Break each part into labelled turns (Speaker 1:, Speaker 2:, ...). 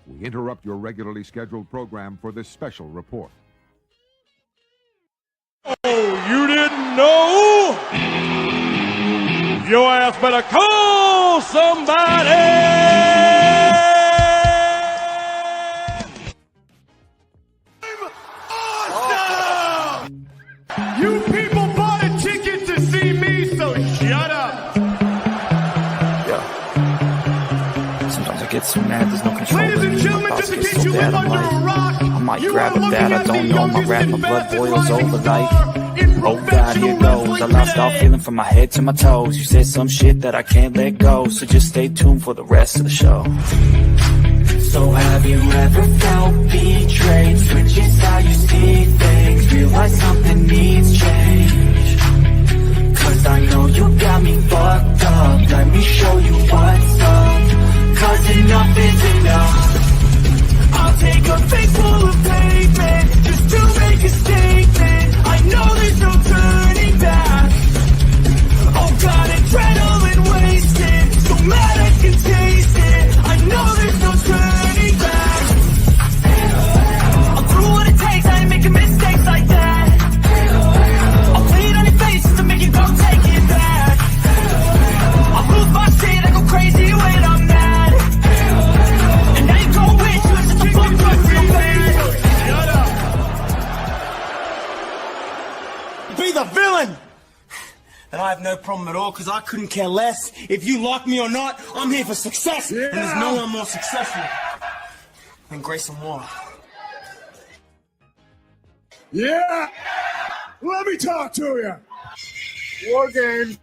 Speaker 1: We interrupt your regularly scheduled program for this special report.
Speaker 2: Oh, you didn't know? Your ass better call somebody! I'm awesome! You people bought a ticket to see me, so shut up!
Speaker 3: Yeah. Sometimes I get so mad, there's no control.
Speaker 2: Ladies and gentlemen, just in case you live under a rock,
Speaker 3: I might grab a bat, I don't know, my rap, my blood boils over like, oh God, here goes. I lost all feeling from my head to my toes. You said some shit that I can't let go, so just stay tuned for the rest of the show. So have you ever felt betrayed? Switches how you see things, realize something needs change. Cause I know you got me fucked up, let me show you what's up. Cause enough is enough. I'll take a face full of pavement just to make a statement. I know there's no turning back. Oh God, adrenaline wasted, so mad I can taste it. I know there's no turning back. I'll do what it takes, I ain't making mistakes like that. I'll play it on your face just to make you go take it back. I'll lose my shit, I go crazy when I'm mad. And now you go wish you was just a fuck up real bad. Shut up. Be the villain! And I have no problem at all, because I couldn't care less if you like me or not. I'm here for success, and there's no one more successful than Grayson Waller.
Speaker 4: Yeah! Let me talk to you! War game!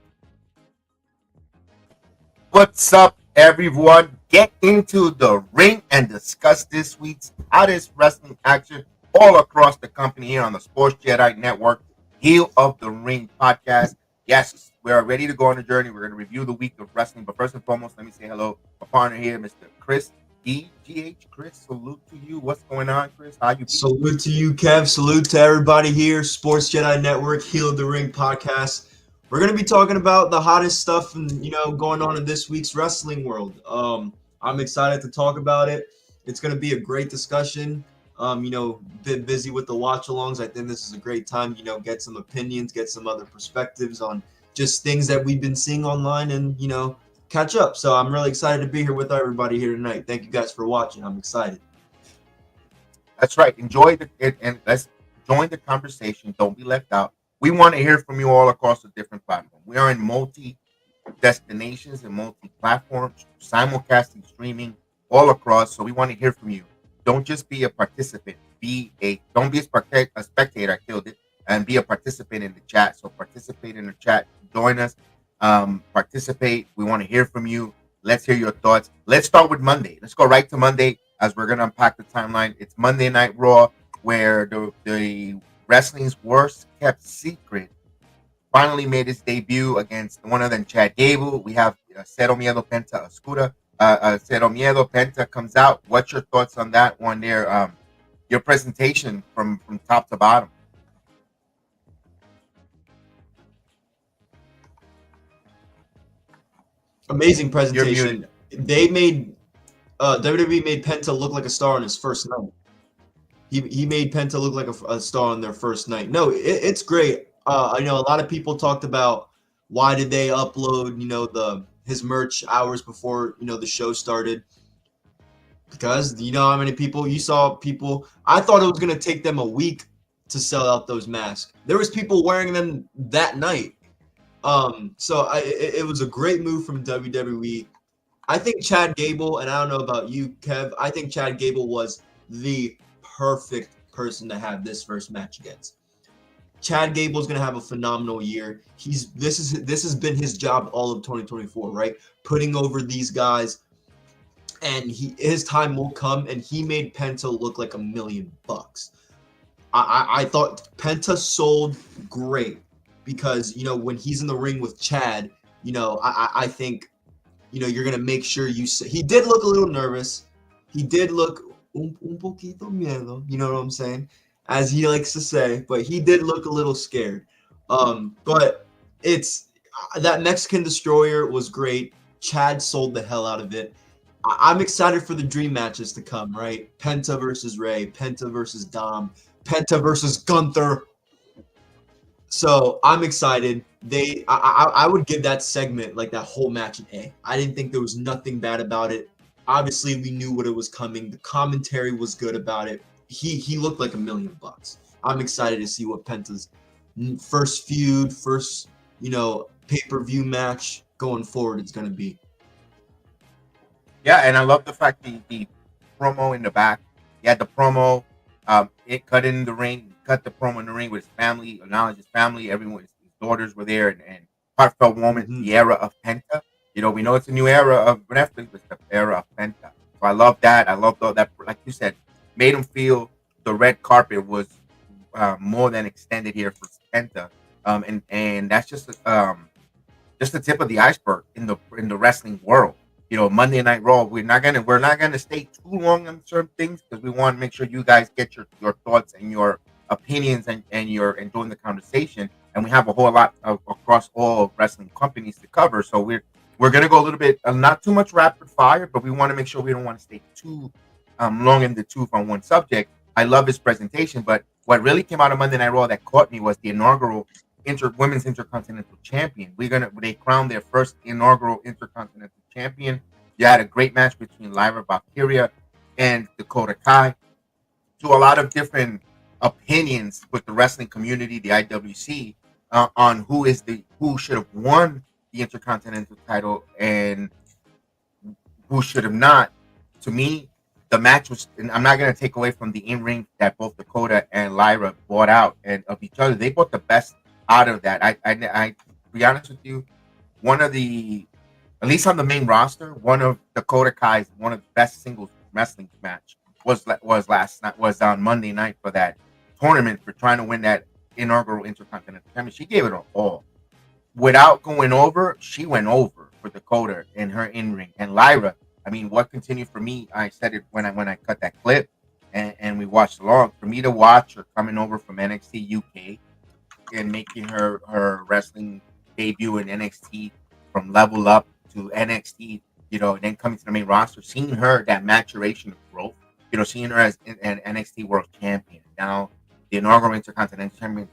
Speaker 5: What's up, everyone? Get into the ring and discuss this week's hottest wrestling action all across the company here on the Sports Jedi Network, Heel of the Ring podcast. Yes, we are ready to go on a journey. We're going to review the week of wrestling. But first and foremost, let me say hello. My partner here, Mr. Chris DGH. Chris, salute to you. What's going on, Chris? How you?
Speaker 6: Salute to you, Kev. Salute to everybody here. Sports Jedi Network, Heel of the Ring podcast. We're going to be talking about the hottest stuff and going on in this week's wrestling world. I'm excited to talk about it. It's going to be a great discussion. Been busy with the watch-alongs. I think this is a great time, get some opinions, get some other perspectives on just things that we've been seeing online and, catch up. So I'm really excited to be here with everybody here tonight. Thank you guys for watching. I'm excited.
Speaker 5: That's right. Enjoy it and let's join the conversation. Don't be left out. We want to hear from you all across the different platforms. We are in multi-destinations and multi-platforms, simulcasting, streaming all across. So we want to hear from you. Don't just be a participant. Don't be a spectator. I killed it. And be a participant in the chat. So participate in the chat. Join us. Participate. We want to hear from you. Let's hear your thoughts. Let's start with Monday. Let's go right to Monday as we're going to unpack the timeline. It's Monday Night Raw, where the wrestling's worst kept secret finally made its debut against one of them, Chad Gable. We have Cero Miedo Penta Oscura. Cero Miedo Penta comes out. What's your thoughts on that one there? Your presentation from top to bottom.
Speaker 6: Amazing presentation. They made WWE made Penta look like a star on his first night. He made Penta look like a star on their first night. No, it's great. I know a lot of people talked about why did they upload his merch hours before the show started, because how many people you saw people. I thought it was gonna take them a week to sell out those masks. There was people wearing them that night. So it was a great move from WWE. I think Chad Gable, and I don't know about you, Kev, I think Chad Gable was the perfect person to have this first match against. Chad Gable's going to have a phenomenal year. This has been his job all of 2024, right? Putting over these guys, and his time will come, and he made Penta look like $1 million. I thought Penta sold great because, when he's in the ring with Chad, I think, you're going to make sure he did look a little nervous. He did look un poquito miedo, you know what I'm saying? As he likes to say, but he did look a little scared. But it's that Mexican Destroyer was great. Chad sold the hell out of it. I'm excited for the dream matches to come, right? Penta versus Ray, Penta versus Dom, Penta versus Gunther. So I'm excited. I would give that segment, like that whole match, an A. I didn't think there was nothing bad about it. Obviously, we knew what it was coming. The commentary was good about it. He looked like $1,000,000. I'm excited to see what Penta's first feud, first pay-per-view match going forward is going to be.
Speaker 5: Yeah, and I love the fact the promo in the back. He had the promo. It cut in the ring, cut the promo in the ring with his family, acknowledged his family. Everyone, his daughters were there, and heartfelt moment. The era of Penta. We know it's a new era of wrestling, but it's the era of Penta. So I love that. I love that. Like you said, made him feel the red carpet was more than extended here for Penta. And that's just the tip of the iceberg in the wrestling world. Monday Night Raw. We're not gonna stay too long on certain things because we want to make sure you guys get your thoughts and your opinions and join the conversation. And we have a whole lot across all wrestling companies to cover. So we're gonna go a little bit, not too much rapid fire, but we want to make sure we don't want to stay too long in the tooth on one subject. I love his presentation, but what really came out of Monday Night Raw that caught me was the inaugural Women's Intercontinental Champion. They crowned their first inaugural Intercontinental Champion. You had a great match between Lyra Valkyria and Dakota Kai. To a lot of different opinions with the wrestling community, the IWC, on who should have won the Intercontinental title and who should have not. To me, the match was, and I'm not going to take away from the in-ring that both Dakota and Lyra brought out and of each other. They brought the best out of that. I to be honest with you, one of the, at least on the main roster, one of Dakota Kai's one of the best singles wrestling match was on Monday night for that tournament for trying to win that inaugural Intercontinental Championship. She gave it all. Without going over, she went over for Dakota in her in-ring. And Lyra, I mean, what continued for me, I said it when I cut that clip and we watched along. For me to watch her coming over from NXT UK and making her wrestling debut in NXT, from Level Up to NXT, and then coming to the main roster, seeing her, that maturation of growth, seeing her as an NXT World Champion, now the inaugural Intercontinental Champion,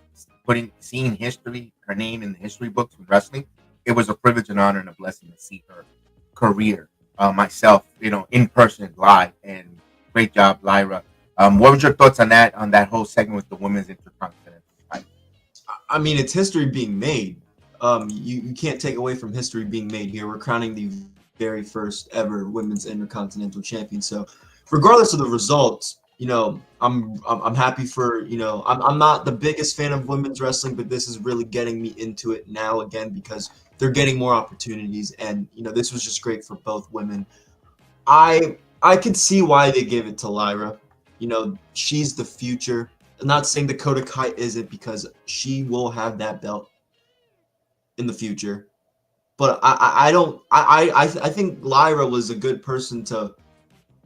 Speaker 5: seeing history, her name in the history books of wrestling, it was a privilege and honor and a blessing to see her career myself, in person, live, and great job, Lyra. What was your thoughts on that whole segment with the women's Intercontinental?
Speaker 6: I mean, it's history being made. You can't take away from history being made here. We're crowning the very first ever women's Intercontinental Champion. So, regardless of the results, I'm happy for I'm not the biggest fan of women's wrestling, but this is really getting me into it now again because they're getting more opportunities, and this was just great for both women. I could see why they gave it to Lyra. She's the future. I'm not saying Dakota Kai isn't, because she will have that belt in the future. But I think Lyra was a good person to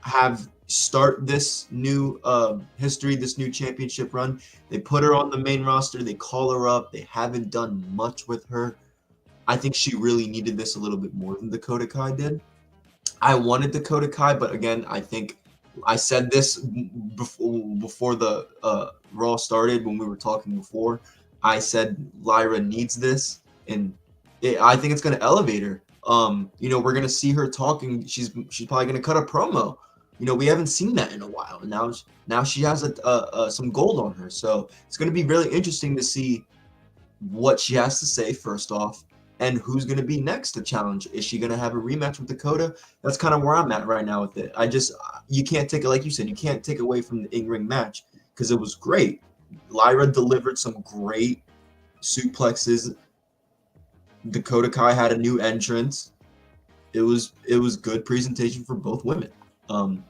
Speaker 6: have start this new history, this new championship run. They put her on the main roster. They call her up. They haven't done much with her. I think she really needed this a little bit more than Dakota Kai did. I wanted Dakota Kai, but again, I think I said this before the Raw started when we were talking before. I said Lyra needs this, and I think it's going to elevate her. We're going to see her talking. She's probably going to cut a promo. We haven't seen that in a while, and now she has some gold on her. So it's going to be really interesting to see what she has to say first off, and who's going to be next to challenge. Is she going to have a rematch with Dakota? That's kind of where I'm at right now with it. You can't take it, like you said, you can't take away from the in-ring match because it was great. Lyra delivered some great suplexes. Dakota Kai had a new entrance. It was good presentation for both women. I'm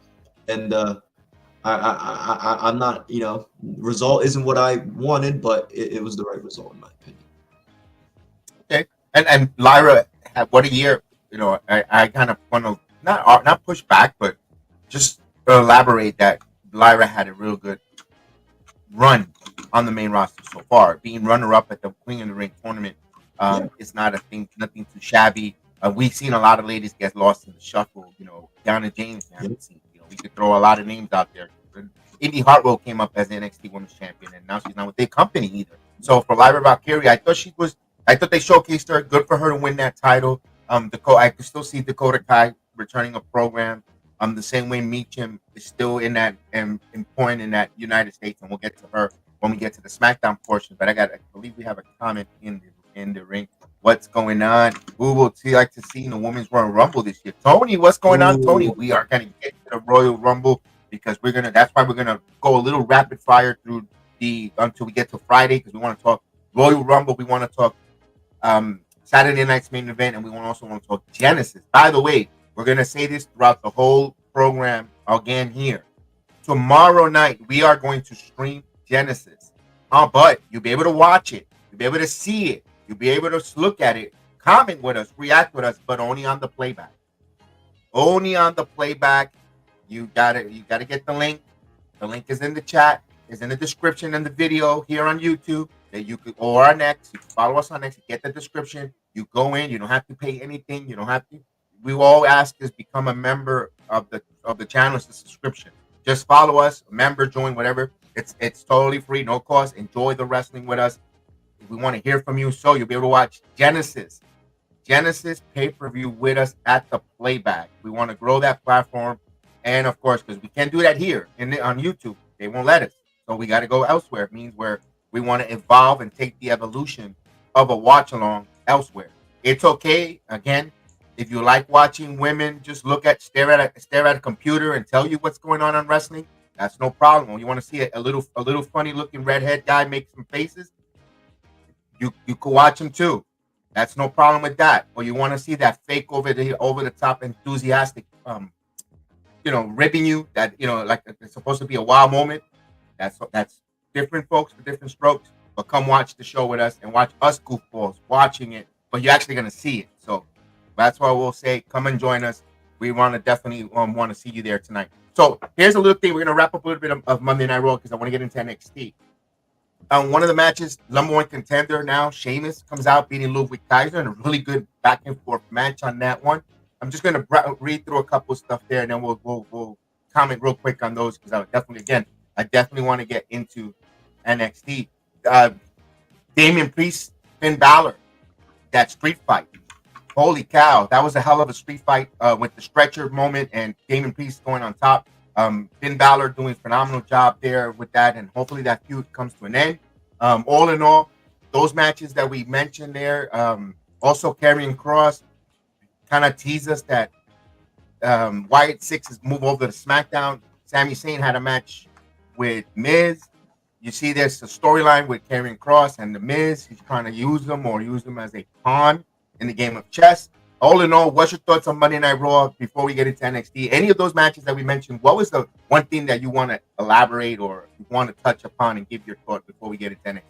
Speaker 6: not, result isn't what I wanted, but it was the right result in my opinion.
Speaker 5: Okay. And Lyra had what a year. I kind of want to not push back, but just elaborate that Lyra had a real good run on the main roster so far. Being runner-up at the Queen of the Ring tournament is not nothing too shabby. We've seen a lot of ladies get lost in the shuffle. You know, Donna James, we haven't seen. You know, we could throw a lot of names out there. Indy Hartwell came up as the NXT Women's Champion, and now she's not with their company either. So for Lyra Valkyria, I thought they showcased her. Good for her to win that title. I could still see Dakota Kai returning a program. The same way Meacham is still in that important in that United States, and we'll get to her when we get to the SmackDown portion. But I believe we have a comment in the ring. What's going on? Who would like to see in the Women's Royal Rumble this year? Tony, what's going on, Tony? We are going to get to the Royal Rumble because that's why we're gonna go a little rapid fire through until we get to Friday, because we want to talk Royal Rumble. We want to talk Saturday night's main event, and we also want to talk Genesis. By the way, we're going to say this throughout the whole program again here. Tomorrow night, we are going to stream Genesis. But you'll be able to watch it. You'll be able to see it. You'll be able to look at it, comment with us, react with us, but only on the playback. Only on the playback. You gotta get the link. The link is in the chat. Is in the description in the video here on YouTube. That you could, or on X. You can follow us on X. Get the description. You go in. You don't have to pay anything. You don't have to. We all ask is become a member of the channel. It's a subscription. Just follow us, member, join, whatever. It's totally free, no cost. Enjoy the wrestling with us. If we want to hear from you, so you'll be able to watch Genesis pay-per-view with us at the playback. We want to grow that platform, and of course, because we can't do that here on YouTube, they won't let us. So we got to go elsewhere. It means where we want to evolve and take the evolution of a watch-along elsewhere. It's okay. Again, if you like watching women just stare at a computer and tell you what's going on wrestling, that's no problem. When you want to see a little funny looking redhead guy make some faces, you could watch him too. That's no problem with that. Or you want to see that fake over the top enthusiastic, ribbing you, that like it's supposed to be a wild moment. That's different folks for different strokes. But come watch the show with us and watch us goofballs watching it. But you're actually gonna see it. So that's why we'll say, come and join us. We want to definitely want to see you there tonight. So here's a little thing. We're going to wrap up a little bit of Monday Night Raw because I want to get into NXT. One of the matches, number one contender now, Sheamus, comes out beating Ludwig Kaiser in a really good back and forth match on that one. I'm just going to read through a couple of stuff there, and then we'll comment real quick on those because I definitely want to get into NXT. Damian Priest, Finn Balor, that street fight. Holy cow, that was a hell of a street fight with the stretcher moment and Damian Priest going on top. Finn Balor doing a phenomenal job there with that, and hopefully that feud comes to an end. All in all, those matches that we mentioned there, also Karrion Kross kind of teased us that Wyatt Six is move over to SmackDown. Sami Zayn had a match with Miz. You see there's a storyline with Karrion Kross and the Miz. He's trying to use them as a pawn in the game of chess. All in all, what's your thoughts on Monday Night Raw before we get into NXT? Any of those matches that we mentioned, what was the one thing that you want to elaborate or you want to touch upon and give your thought before we get into NXT?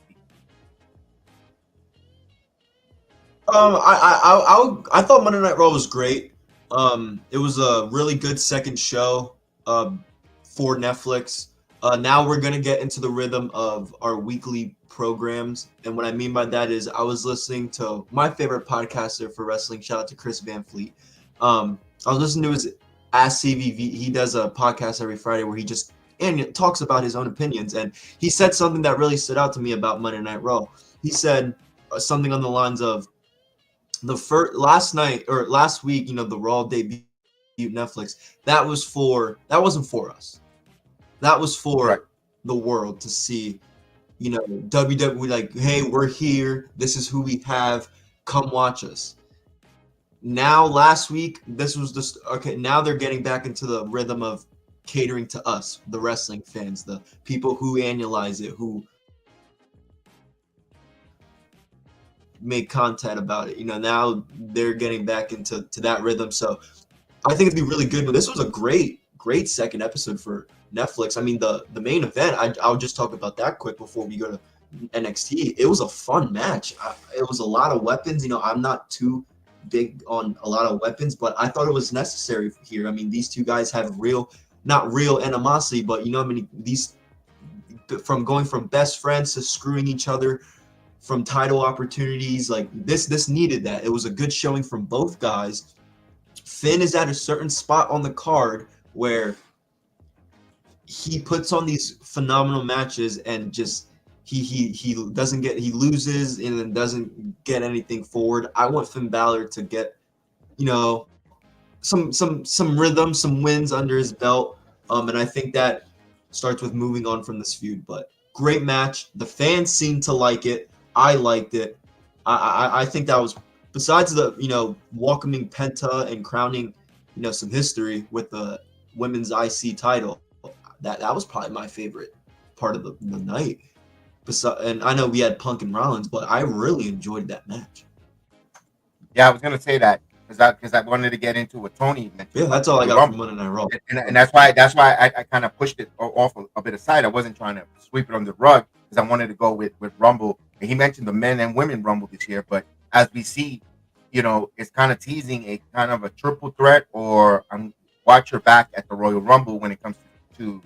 Speaker 6: I thought Monday Night Raw was great. It was a really good second show for Netflix. Now we're going to get into the rhythm of our weekly programs. And what I mean by that is I was listening to my favorite podcaster for wrestling. Shout out to Chris Van Fleet. I was listening to his Ask CVV. He does a podcast every Friday where he just talks about his own opinions. And he said something that really stood out to me about Monday Night Raw. He said something on the lines of last week, the Raw debuted Netflix. That wasn't for us. That was for the world to see, WWE like, hey, we're here. This is who we have. Come watch us. Now, last week, this was just, okay, now they're getting back into the rhythm of catering to us, the wrestling fans, the people who annualize it, who make content about it. Now they're getting back into that rhythm. So I think it'd be really good. But this was a great second episode for Netflix. I mean, the main event, I'll just talk about that quick before we go to NXT. It was a fun match. It was a lot of weapons. I'm not too big on a lot of weapons, but I thought it was necessary here. I mean, these two guys have not real animosity, but these from going from best friends to screwing each other from title opportunities. Like this needed that. It was a good showing from both guys. Finn is at a certain spot on the card where he puts on these phenomenal matches and just he doesn't get, he loses and then doesn't get anything forward. I want Finn Balor to get, you know, some rhythm, some wins under his belt. And I think that starts with moving on from this feud. But great match. The fans seemed to like it. I liked it. I think that was, besides the, you know, welcoming Penta and crowning, you know, some history with the women's IC title, that was probably my favorite part of the night. And I know we had Punk and Rollins, but I really enjoyed that match.
Speaker 5: Yeah, I was gonna say that because I wanted to get into what Tony mentioned.
Speaker 6: Yeah, that's all I got from Monday Night Raw.
Speaker 5: And that's why I kind of pushed it off a bit aside. I wasn't trying to sweep it under the rug because I wanted to go with Rumble. And he mentioned the men and women Rumble this year, but as we see, you know, it's kind of teasing a kind of a triple threat or watch your back at the Royal Rumble when it comes to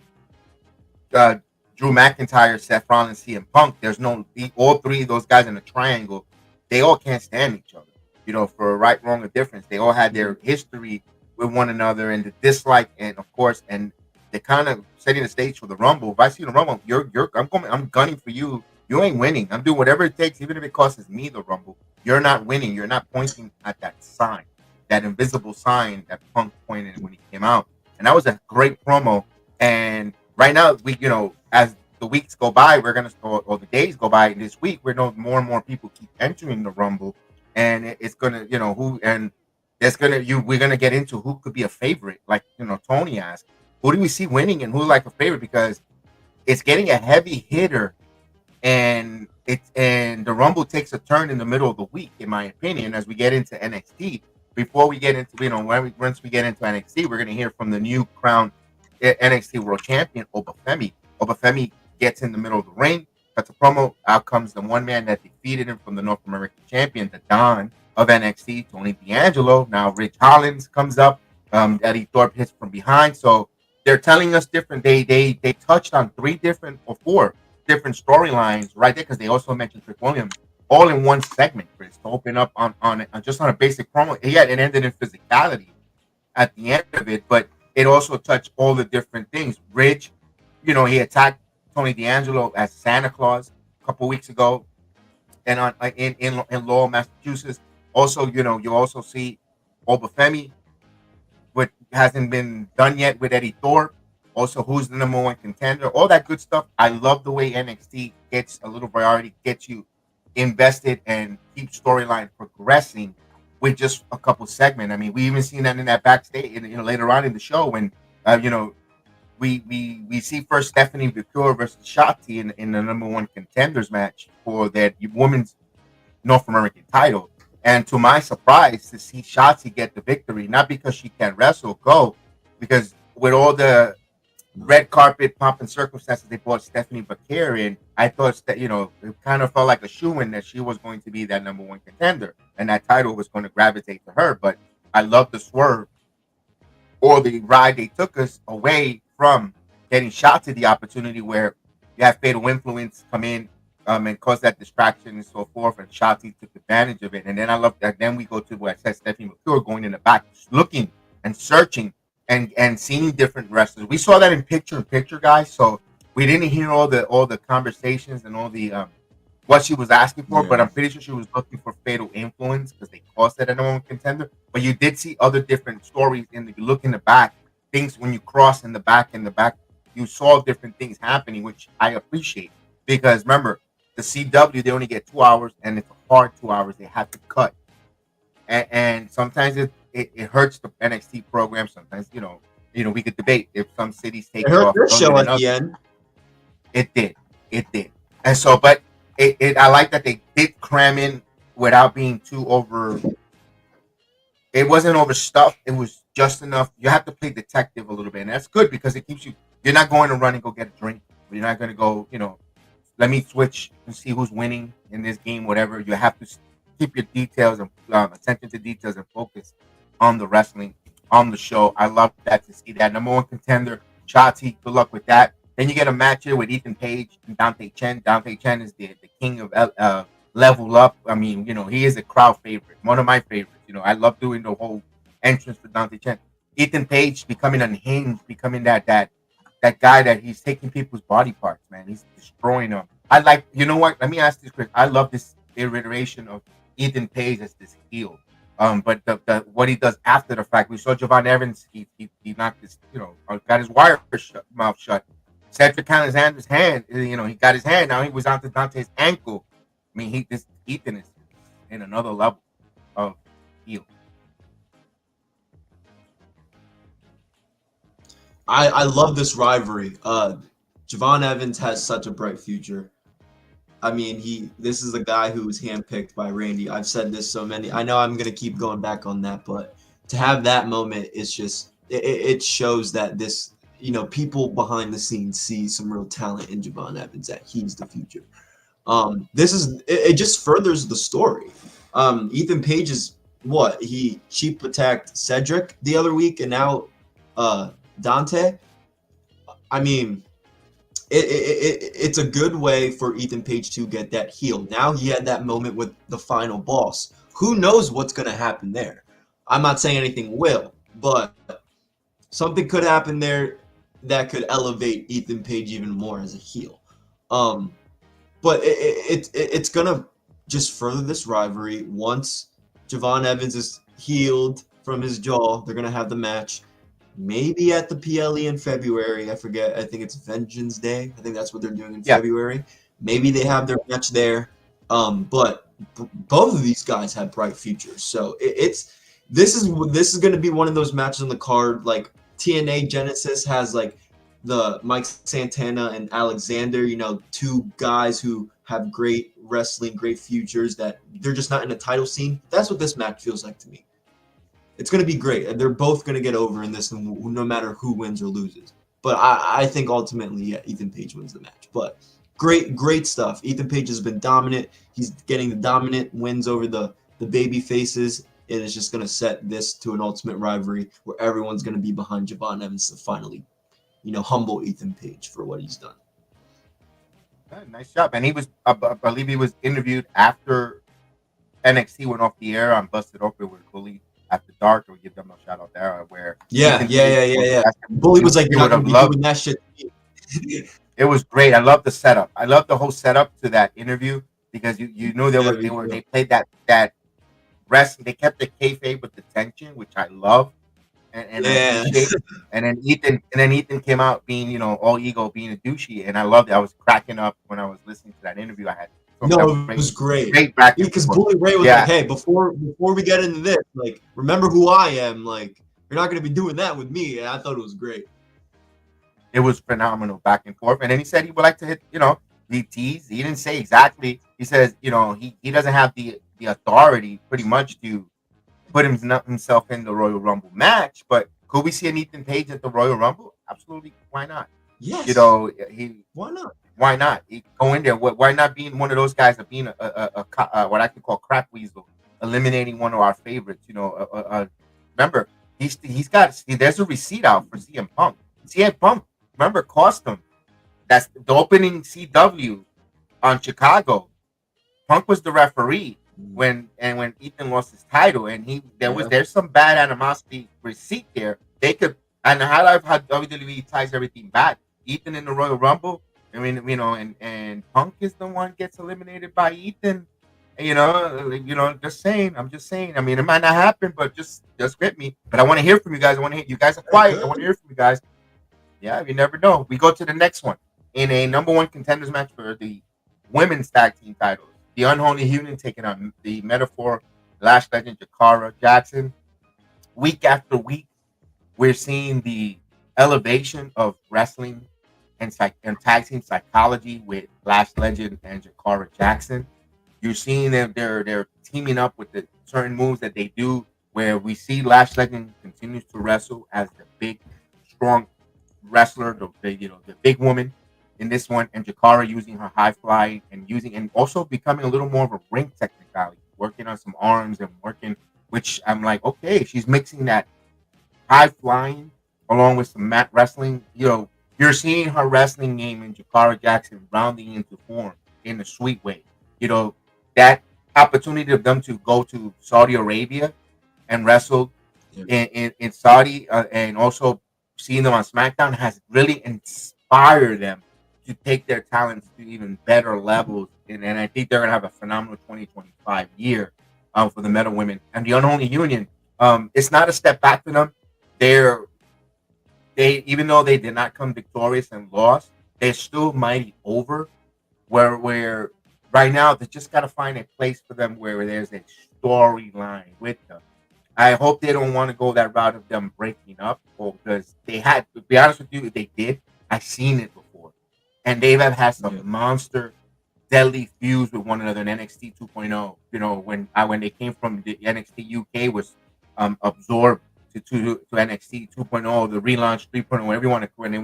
Speaker 5: Drew McIntyre, Seth Rollins, CM Punk. There's no, all three of those guys in a triangle, they all can't stand each other. You know, for a right, wrong, or difference. They all had their history with one another and the dislike, and of course, and they're kind of setting the stage for the Rumble. If I see the Rumble, I'm gunning for you. You ain't winning. I'm doing whatever it takes, even if it costs me the Rumble. You're not winning. You're not pointing at that sign, that invisible sign that Punk pointed when he came out. And that was a great promo. And right now, we, you know, as the weeks go by, or the days go by this week, we're know more and more people keep entering the Rumble. And it's gonna, you know, we're gonna get into who could be a favorite, like, you know, Tony asked, who do we see winning and who like a favorite, because it's getting a heavy hitter, and the Rumble takes a turn in the middle of the week, in my opinion, as we get into NXT. Before we get into, you know, once we get into NXT, we're gonna hear from the new crowned NXT World Champion Obafemi. Obafemi gets in the middle of the ring. That's a promo. Out comes the one man that defeated him from the North American champion, the Don of NXT, Tony D'Angelo. Now Rich Hollins comes up. Eddie Thorpe hits from behind. So they're telling us different. They touched on 4 different storylines right there, because they also mentioned Trick Williams all in one segment, Chris, to open up on just on a basic promo. Yeah, it ended in physicality at the end of it, but it also touched all the different things. Rich, you know, he attacked Tony D'Angelo as Santa Claus a couple weeks ago, and in Lowell, Massachusetts. Also, you know, you also see Obafemi, what hasn't been done yet with Eddie Thorpe. Also, who's the number 1 contender? All that good stuff. I love the way NXT gets a little variety, gets you invested, and keeps storyline progressing with just a couple segments. I mean, we even seen that in that backstage, you know, later on in the show when, you know, we see first Stephanie Victoria versus Shotzi in the number 1 contenders match for that women's North American title. And to my surprise, to see Shotzi get the victory, not because she can wrestle, because with all the red carpet pomp and circumstances they brought Stephanie Victoria in, I thought that, you know, it kind of felt like a shoo-in that she was going to be that number 1 contender, and that title was going to gravitate to her. But I love the swerve, or the ride they took us away from getting Shotzi the opportunity, where you have Fatal Influence come in and cause that distraction and so forth, and Shotzi took advantage of it. And then I love that. Then we go to what I said, Stephanie McClure going in the back, looking and searching and seeing different wrestlers. We saw that in picture, guys. So we didn't hear all the conversations and all the what she was asking for, but I'm pretty sure she was looking for Fatal Influence because they cost that at number 1 contender. But you did see other different stories you look in the back, things when you cross in the back, you saw different things happening, which I appreciate, because remember, the CW, they only get 2 hours, and it's a hard 2 hours. They have to cut, and sometimes it hurts the NXT program. Sometimes, you know, we could debate if some cities take
Speaker 6: it hurt their show at the end.
Speaker 5: It did, and so, but I like that they did cram in without being too over. It wasn't overstuffed. It was just enough. You have to play detective a little bit, and that's good because it keeps you. You're not going to run and go get a drink. You're not going to go, you know, let me switch and see who's winning in this game, whatever. You have to keep your details and attention to details and focus on the wrestling, on the show. I love that, to see that. Number 1 contender, Shotzi, good luck with that. Then you get a match here with Ethan Page and Dante Chen. Dante Chen is the king of level up. I mean, he is a crowd favorite, one of my favorites. I love doing the whole entrance for Dante Chen. Ethan Page becoming unhinged, becoming that guy that he's taking people's body parts, man. He's destroying them. I like, what? Let me ask this, Chris. I love this iteration of Ethan Page as this heel. But the what he does after the fact, we saw Javon Evans. He knocked his, got his mouth shut. Cedric Alexander's hand, he got his hand. Now he was onto Dante's ankle. I mean, Ethan is in another level of heel.
Speaker 6: I love this rivalry. Javon Evans has such a bright future. I mean, this is a guy who was handpicked by Randy. I've said this so many. I know I'm gonna keep going back on that, but to have that moment, it's just it shows that this, people behind the scenes see some real talent in Javon Evans, that he's the future. It just furthers the story. Ethan Page is what? He cheap attacked Cedric the other week, and now Dante. I mean, it's a good way for Ethan Page to get that heel. Now he had that moment with the final boss. Who knows what's going to happen there? I'm not saying anything will, but something could happen there that could elevate Ethan Page even more as a heel. But it's going to just further this rivalry. Once Javon Evans is healed from his jaw, they're going to have the match. Maybe at the PLE in February. I forget. I think it's Vengeance Day. I think that's what they're doing in February. Maybe they have their match there. But both of these guys have bright futures. So this is going to be one of those matches on the card. Like TNA Genesis has like the Mike Santana and Alexander. Two guys who have great wrestling, great futures. That they're just not in a title scene. That's what this match feels like to me. It's going to be great. They're both going to get over in this, no matter who wins or loses. But I think ultimately, Ethan Page wins the match. But great stuff. Ethan Page has been dominant. He's getting the dominant wins over the baby faces. And it's just going to set this to an ultimate rivalry where everyone's going to be behind Javon Evans to finally, humble Ethan Page for what he's done.
Speaker 5: Yeah, nice job. And I believe he was interviewed after NXT went off the air on Busted Open with Bully After Dark, or give them a shout out there. Where
Speaker 6: yeah. Bully was like, "You're not gonna be doing that shit."
Speaker 5: It was great. I love the setup. I love the whole setup to that interview because they played that wrestling. They kept the kayfabe with the tension, which I love. And then Ethan came out being all ego, being a douchey, and I loved it. I was cracking up when I was listening to that interview.
Speaker 6: It was great. Because Bully Ray was like, "Hey, before we get into this, like, remember who I am. Like, you're not gonna be doing that with me." And I thought it was great.
Speaker 5: It was phenomenal back and forth. And then he said he would like to hit, the tease. He didn't say exactly. He says, he doesn't have the authority pretty much to put himself in the Royal Rumble match. But could we see an Ethan Page at the Royal Rumble? Absolutely. Why not?
Speaker 6: Yes.
Speaker 5: Why not? Why not? He go in there. Why not being one of those guys of being a what I can call crap weasel, eliminating one of our favorites? Remember, there's a receipt out for CM Punk. CM Punk, remember, cost him. That's the opening CW on Chicago. Punk was the referee when Ethan lost his title, and there's some bad animosity receipt there. They could, and I love how WWE ties everything back. Ethan in the Royal Rumble. I mean, and Punk is the one gets eliminated by Ethan. Just saying. I'm just saying. I mean, it might not happen, but just get me. But I want to hear from you guys. You guys are quiet. I want to hear from you guys. Yeah, you never know. We go to the next one in a number one contenders match for the women's tag team titles. The Unholy Union taking on the Metaphor Lash legend Jakara Jackson. Week after week, we're seeing the elevation of wrestling and tag team psychology with Lash legend and Jakara Jackson. You're seeing them; they're teaming up with the certain moves that they do. Where we see Lash legend continues to wrestle as the big, strong wrestler, the big woman in this one, and Jakara using her high flying and also becoming a little more of a ring technicality, working on some arms and working, which I'm like, okay, she's mixing that high flying along with some mat wrestling. You're seeing her wrestling game in Jakara Jackson rounding into form in a sweet way. that opportunity of them to go to Saudi Arabia and wrestle in Saudi, and also seeing them on SmackDown has really inspired them to take their talents to even better levels. And I think they're going to have a phenomenal 2025 year for the Metal Women. And the Unholy Union, it's not a step back for them. They even though they did not come victorious and lost, they're still mighty over. Where right now they just got to find a place for them where there's a storyline with them. I hope they don't want to go that route of them breaking up, because they had, to be honest with you, they did. I've seen it before, and they've had some monster, deadly feuds with one another in NXT 2.0. You know, when they came from the NXT UK was absorbed to NXT 2.0, the relaunch 3.0, whatever you want to, when it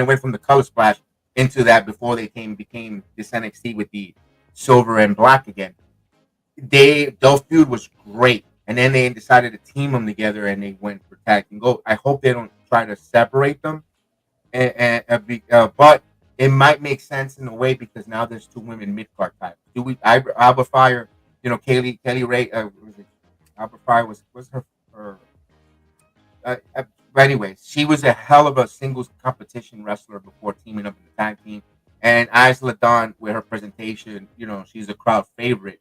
Speaker 5: went from the color splash into that before they became this NXT with the silver and black again. Their feud was great. And then they decided to team them together, and they went for tag and go. I hope they don't try to separate them, but it might make sense in a way, because now there's two women mid card titles. Alba Fire, you know, Kelly Ray. Alba Fire was her. But anyways, she was a hell of a singles competition wrestler before teaming up in the tag team. And Isla Dawn, with her presentation, you know, she's a crowd favorite.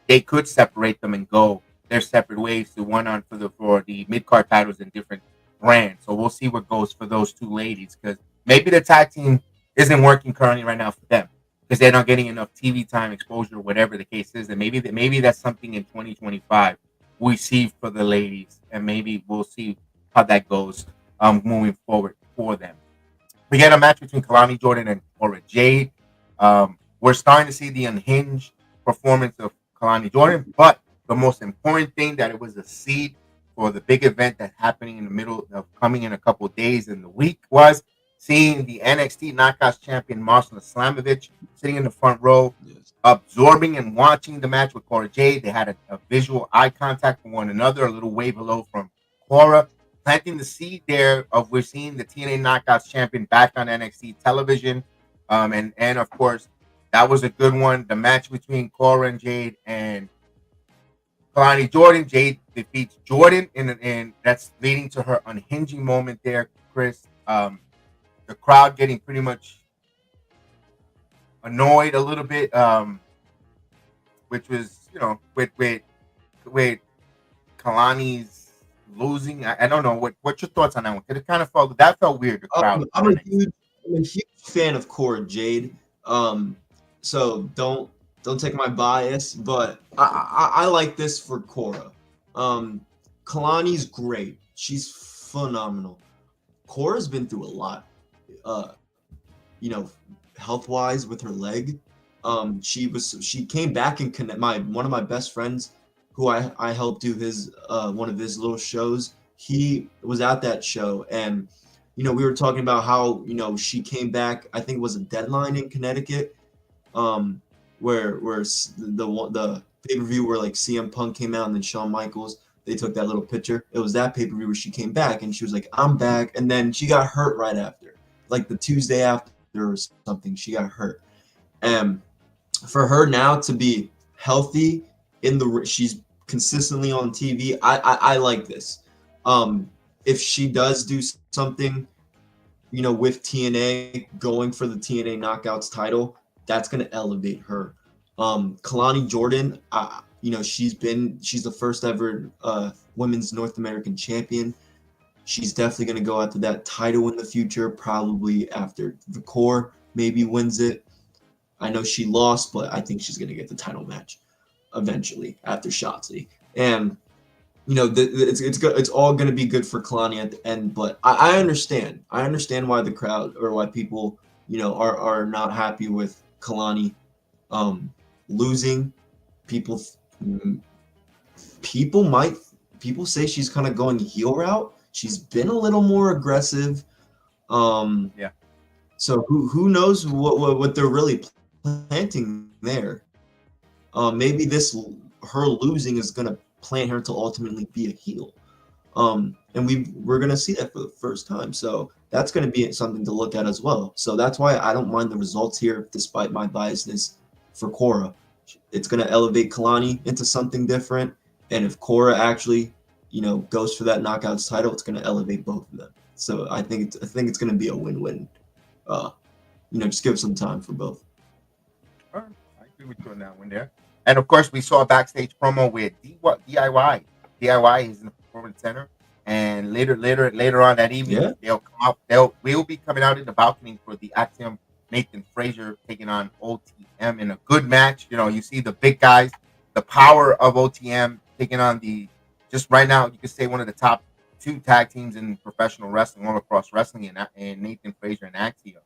Speaker 5: They could separate them and go their separate ways to one on for the mid card titles in different brands. So we'll see what goes for those two ladies, because maybe the tag team isn't working currently right now for them, because they're not getting enough TV time, exposure, whatever the case is. And maybe that's something in 2025 we see for the ladies, and maybe we'll see how that goes moving forward for them. We get a match between Kalani Jordan and Cora Jade. We're starting to see the unhinged performance of Kalani Jordan, but the most important thing, that it was a seed for the big event that's happening in the middle of coming in a couple of days in the week, was seeing the NXT Knockouts champion Marcel Slamovich sitting in the front row, absorbing and watching the match with Cora Jade. They had a visual eye contact with one another, a little way below from Cora, planting the seed there of we're seeing the TNA Knockouts champion back on NXT television. And of course, that was a good one. The match between Cora and Jade and Kalani Jordan. Jade defeats Jordan, and that's leading to her unhinging moment there, Chris. The crowd getting pretty much annoyed a little bit, which was, you know, with Kalani's losing. I don't know what's your thoughts on that one, because it kind of felt weird. The crowd.
Speaker 6: I'm a huge fan of Cora Jade. So don't take my bias, but I like this for Cora. Kalani's great. She's phenomenal. Cora's been through a lot, you know, health-wise with her leg. She came back and one of my best friends, who I helped do his one of his little shows. He was at that show, and you know, we were talking about how, you know, she came back. I think it was a Deadline in Connecticut, where the pay-per-view where like CM Punk came out and then Shawn Michaels, they took that little picture. It was that pay-per-view where she came back and she was like, I'm back. And then she got hurt right after, like the Tuesday after or something, she got hurt. And for her now to be healthy she's consistently on TV. I like this. If she does do something, you know, with TNA, going for the TNA Knockouts title, that's going to elevate her. Kalani Jordan, you know, she's the first ever women's North American champion. She's definitely going to go after that title in the future, probably after the core maybe wins it. I know she lost, but I think she's going to get the title match eventually after Shotzi. And you know, it's good. It's all going to be good for Kalani at the end. But I understand. I understand why the crowd, or why people, you know, are not happy with Kalani losing. People say she's kind of going heel route. She's been a little more aggressive.
Speaker 5: Yeah.
Speaker 6: So who knows what they're really planting there? Maybe her losing is going to plant her to ultimately be a heel. And we're going to see that for the first time. So that's going to be something to look at as well. So that's why I don't mind the results here, despite my biasness for Cora. It's going to elevate Kalani into something different. And if Cora actually, goes for that knockouts title, it's going to elevate both of them. So I think it's going to be a win-win. Just give some time for both.
Speaker 5: I agree with you on that one there. And of course, we saw a backstage promo with DIY. DIY is in the performance center, and later on that evening, they'll come out. We'll be coming out in the balcony for the Axiom Nathan Frazier taking on OTM in a good match. You see the big guys, the power of OTM taking on just right now, you could say one of the top 2 tag teams in professional wrestling, all across wrestling, and Nathan Frazier and Axiom.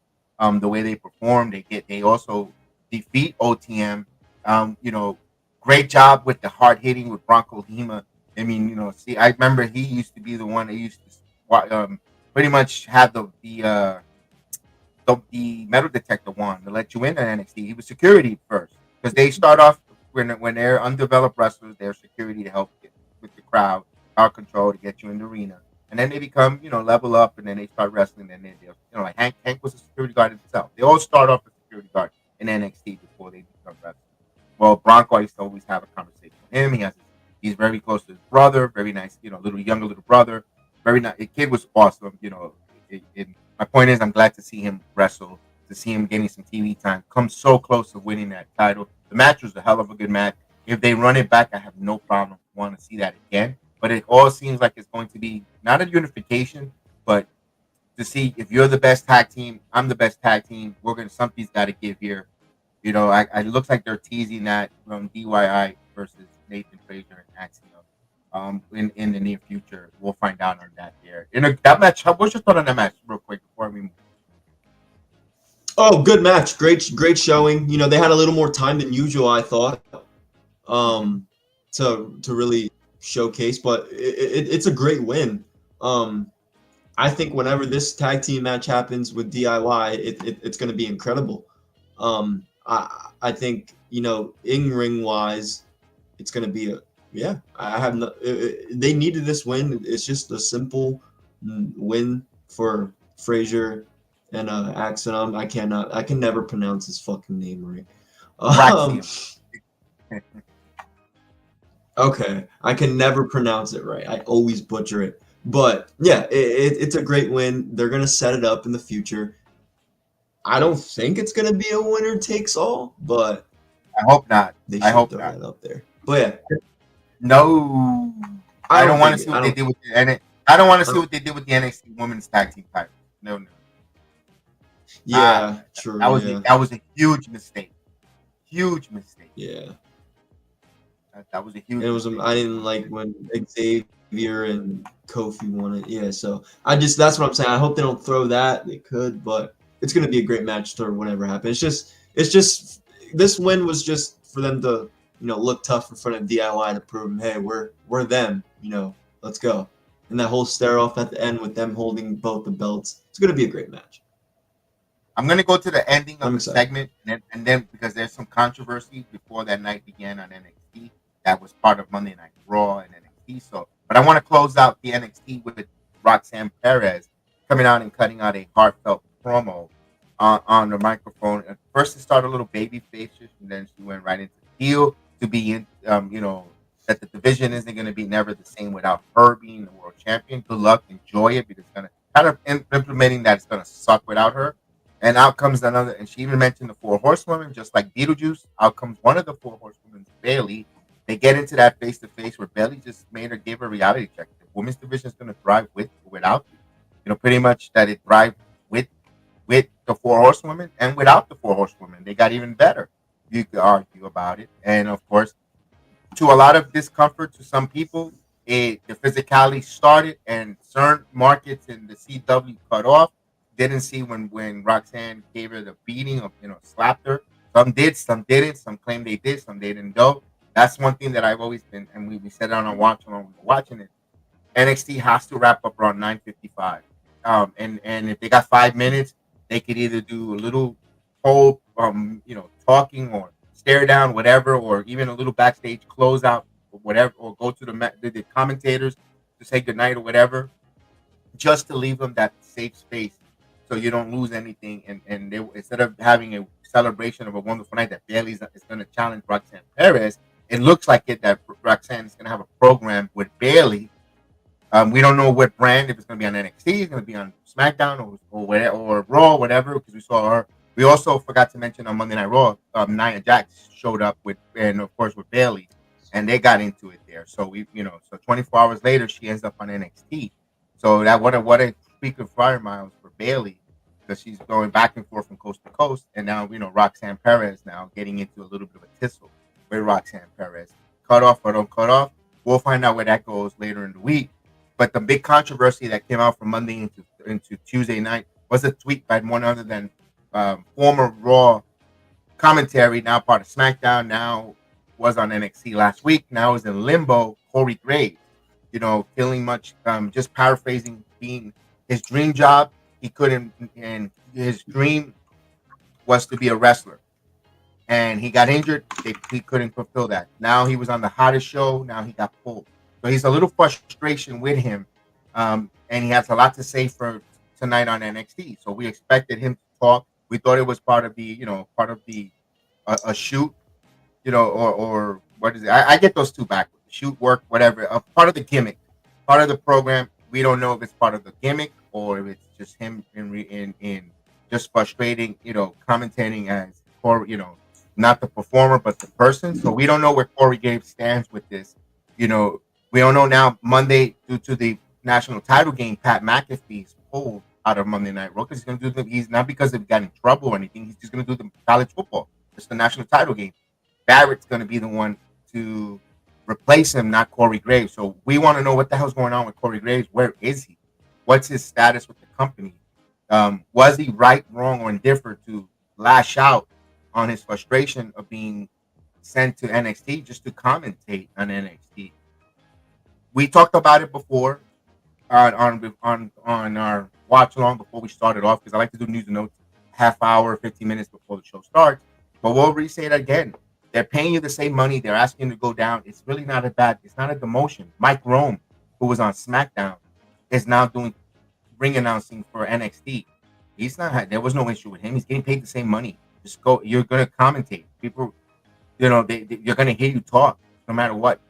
Speaker 5: The way they perform, they also defeat OTM. Great job with the hard hitting with Bronco Lima. I mean, I remember he used to be the one that used to pretty much have the metal detector wand to let you in at NXT. He was security first because they start off when they're undeveloped wrestlers, they're security to help get with the crowd, crowd control to get you in the arena, and then they become level up, and then they start wrestling. And then they like Hank was a security guard himself. They all start off as security guard in NXT before they become wrestlers. Well, Bronco, I used to always have a conversation with him. He's very close to his brother, very nice, younger little brother, very nice. The kid was awesome, my point is, I'm glad to see him wrestle, to see him getting some TV time, come so close to winning that title. The match was a hell of a good match. If they run it back, I have no problem wanting to see that again. But it all seems like it's going to be not a unification, but to see if you're the best tag team, I'm the best tag team. Something's got to give here. It looks like they're teasing that from DIY versus Nathan Frazier and Axiom in the near future. We'll find out on that there. That match, what's your thought on that match, real quick, before we move?
Speaker 6: Oh, good match. Great showing. They had a little more time than usual, I thought, to really showcase, but it's a great win. I think whenever this tag team match happens with DIY, it's going to be incredible. I think, in ring wise, it's going to be they needed this win. It's just a simple win for Frazier and Axiom. I can never pronounce his fucking name right. Okay, I can never pronounce it right. I always butcher it. But yeah, it's a great win. They're gonna set it up in the future. I don't think it's gonna be a winner takes all, but
Speaker 5: I hope not.
Speaker 6: They should throw that up there. But yeah,
Speaker 5: no, I don't want to see what they did with I don't want to see what they did with the NXT Women's Tag Team title. No.
Speaker 6: Yeah, true.
Speaker 5: That was a huge mistake. Huge mistake.
Speaker 6: Yeah.
Speaker 5: That was a huge.
Speaker 6: I didn't like when Xavier and Kofi won it. Yeah, so that's what I'm saying. I hope they don't throw that. They could, but it's gonna be a great match to whatever happens. It's just this win was just for them to look tough in front of DIY to prove them, hey, we're them. Let's go. And that whole stare off at the end with them holding both the belts. It's gonna be a great match.
Speaker 5: I'm gonna go to the ending of the segment, and then because there's some controversy before that night began on NXT. That was part of Monday Night Raw and NXT. But I want to close out the NXT with Roxanne Perez coming out and cutting out a heartfelt promo on the microphone. At first, it started a little baby face-ish, and then she went right into the heel to be in, that the division isn't going to be never the same without her being the world champion. Good luck, enjoy it, because it's going to kind of implementing that it's going to suck without her. And out comes another, and she even mentioned the 4 horsewomen, just like Beetlejuice. Out comes one of the 4 horsewomen, Bailey. They get into that face-to-face where Bailey just gave her a reality check. The women's division is going to thrive with or without you. Pretty much that it thrive with the 4 horsewomen and without the 4 horsewomen. They got even better. You could argue about it. And, of course, to a lot of discomfort to some people, the physicality started and certain markets in the CW cut off. Didn't see when Roxanne gave her the beating of, slapped her. Some did, some didn't. Some claimed they did, some they didn't go. That's one thing that I've always been, and we said it on our watch when we were watching it. NXT has to wrap up around 9:55. And if they got 5 minutes, they could either do a little whole, talking or stare down, whatever, or even a little backstage closeout or whatever, or go to the commentators to say goodnight or whatever, just to leave them that safe space so you don't lose anything. And they, instead of having a celebration of a wonderful night that Bailey is going to challenge Roxanne Perez. It looks like it that Roxanne is going to have a program with Bailey. We don't know what brand, if it's going to be on NXT, it's going to be on SmackDown or Raw, whatever, because we saw her. We also forgot to mention on Monday Night Raw, Nia Jax showed up with Bailey, and they got into it there. So so 24 hours later, she ends up on NXT. So that what a speak of fire miles for Bailey, because she's going back and forth from coast to coast, and now Roxanne Perez now getting into a little bit of a tussle with Roxanne Perez. Cut off or don't cut off, we'll find out where that goes later in the week. But the big controversy that came out from Monday into Tuesday night was a tweet by none other than former Raw commentary, now part of SmackDown, now was on NXT last week, now is in limbo, Corey Graves. Feeling much, just paraphrasing, being his dream job, he couldn't, and his dream was to be a wrestler. And he got injured, he couldn't fulfill that. Now he was on the hottest show, now he got pulled. So he's a little frustration with him, and he has a lot to say for tonight on NXT. So we expected him to talk. We thought it was part of the a shoot, or what is it? I get those two backwards. Shoot, work, whatever. Part of the gimmick, part of the program. We don't know if it's part of the gimmick or if it's just him in just frustrating, commentating as not the performer but the person. So we don't know where Corey Graves stands with this. We don't know now. Monday, due to the national title game, Pat McAfee's pulled out of Monday Night Raw because he's going to do he's not because he got in trouble or anything. He's just going to do the college football. It's the national title game. Barrett's going to be the one to replace him, not Corey Graves. So we want to know what the hell's going on with Corey Graves. Where is he? What's his status with the company? Was he right, wrong, or indifferent to lash out on his frustration of being sent to NXT just to commentate on NXT? We talked about it before on our watch along before we started off, because I like to do news and notes half hour, 15 minutes before the show starts. But we'll re-say it again. They're paying you the same money. They're asking you to go down. It's really not it's not a demotion. Mike Rome, who was on SmackDown, is now doing ring announcing for NXT. He's not. There was no issue with him. He's getting paid the same money. Just go. You're going to commentate. People, you're going to hear you talk no matter what.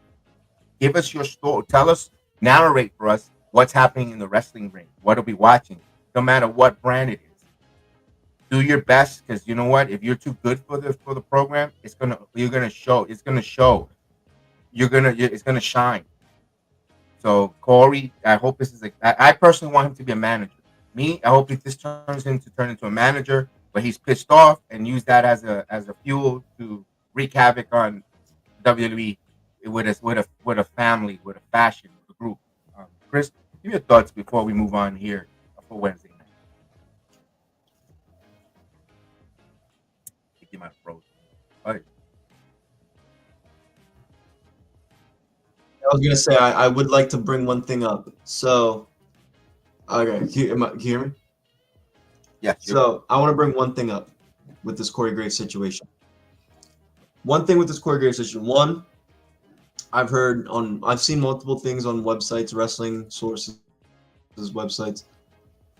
Speaker 5: Give us your story. Tell us, narrate for us what's happening in the wrestling ring. What are we watching? No matter what brand it is. Do your best, because you know what? If you're too good for the program, it's gonna show. It's gonna shine. So Corey, I hope this is I personally want him to be a manager. Me, I hope this turns into a manager, but he's pissed off and use that as a fuel to wreak havoc on WWE with a family, with a fashion, with a group. Chris, give your thoughts before we move on here for Wednesday night. You might have frozen. All right.
Speaker 6: I was gonna say I would like to bring one thing up. So, okay, can you hear me?
Speaker 5: Yeah.
Speaker 6: So I want to bring one thing up with this Corey Graves situation. One thing with this Corey Graves situation. One, I've seen multiple things on websites, wrestling sources, websites.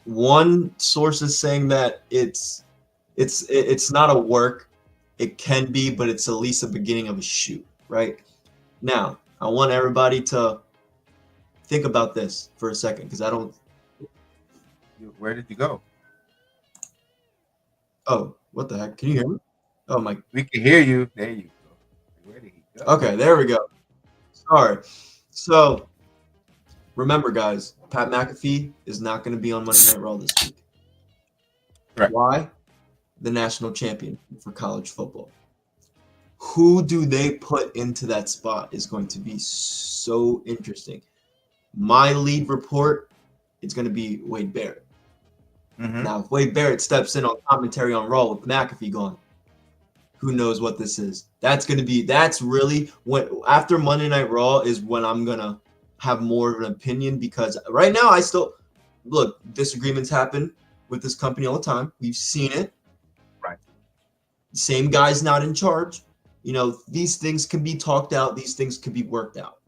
Speaker 6: One source is saying that it's not a work. It can be, but it's at least the beginning of a shoot, right? Now, I want everybody to think about this for a second, because I don't.
Speaker 5: Where did you go?
Speaker 6: Oh, what the heck? Can you hear me? Oh my.
Speaker 5: We can hear you. There you go. Where did he go?
Speaker 6: Okay, there we go. Sorry. So, remember, guys, Pat McAfee is not going to be on Monday Night Raw this week.
Speaker 5: Correct.
Speaker 6: Why? The national champion for college football. Who do they put into that spot is going to be so interesting. My lead report is going to be Wade Barrett.
Speaker 5: Mm-hmm.
Speaker 6: Now, if Wade Barrett steps in on commentary on Raw with McAfee gone, who knows what this is? That's really when after Monday Night Raw is when I'm going to have more of an opinion, because right now I still look, disagreements happen with this company all the time. We've seen it.
Speaker 5: Right.
Speaker 6: Same guy's not in charge. These things can be talked out. These things can be worked out.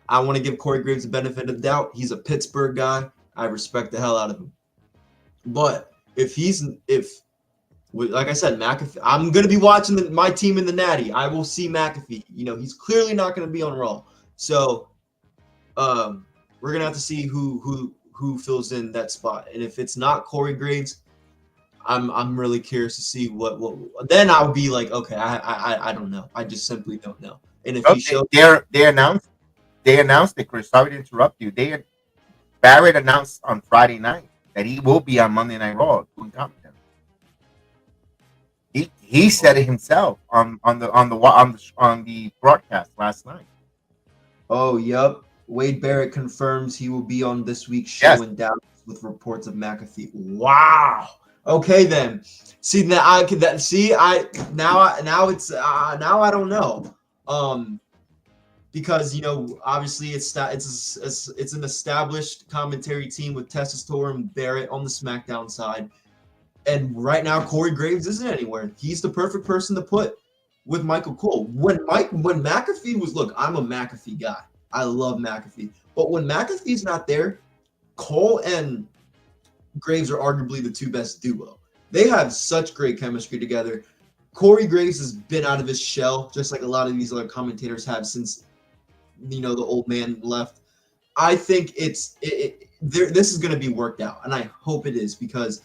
Speaker 6: I want to give Corey Graves the benefit of the doubt. He's a Pittsburgh guy. I respect the hell out of him. But if Like I said, McAfee. I'm gonna be watching my team in the Natty. I will see McAfee. You know, he's clearly not gonna be on Raw. So, we're gonna have to see who fills in that spot. And if it's not Corey Graves, I'm really curious to see what. Then I'll be like, okay, I don't know. I just simply don't know. And if he shows,
Speaker 5: they announced it, Chris. Sorry to interrupt you. Barrett announced on Friday night that he will be on Monday Night Raw doing commentary. He said it himself on the broadcast last night.
Speaker 6: Oh, yep. Wade Barrett confirms he will be on this week's show in Dallas with reports of McAfee. Wow. Okay then. See now I don't know. Because you know obviously it's an established commentary team with Tessitore and Barrett on the SmackDown side. And right now, Corey Graves isn't anywhere. He's the perfect person to put with Michael Cole. When McAfee was, look, I'm a McAfee guy. I love McAfee. But when McAfee's not there, Cole and Graves are arguably the two best duo. They have such great chemistry together. Corey Graves has been out of his shell, just like a lot of these other commentators have since, you know, the old man left. I think this is going to be worked out, and I hope it is, because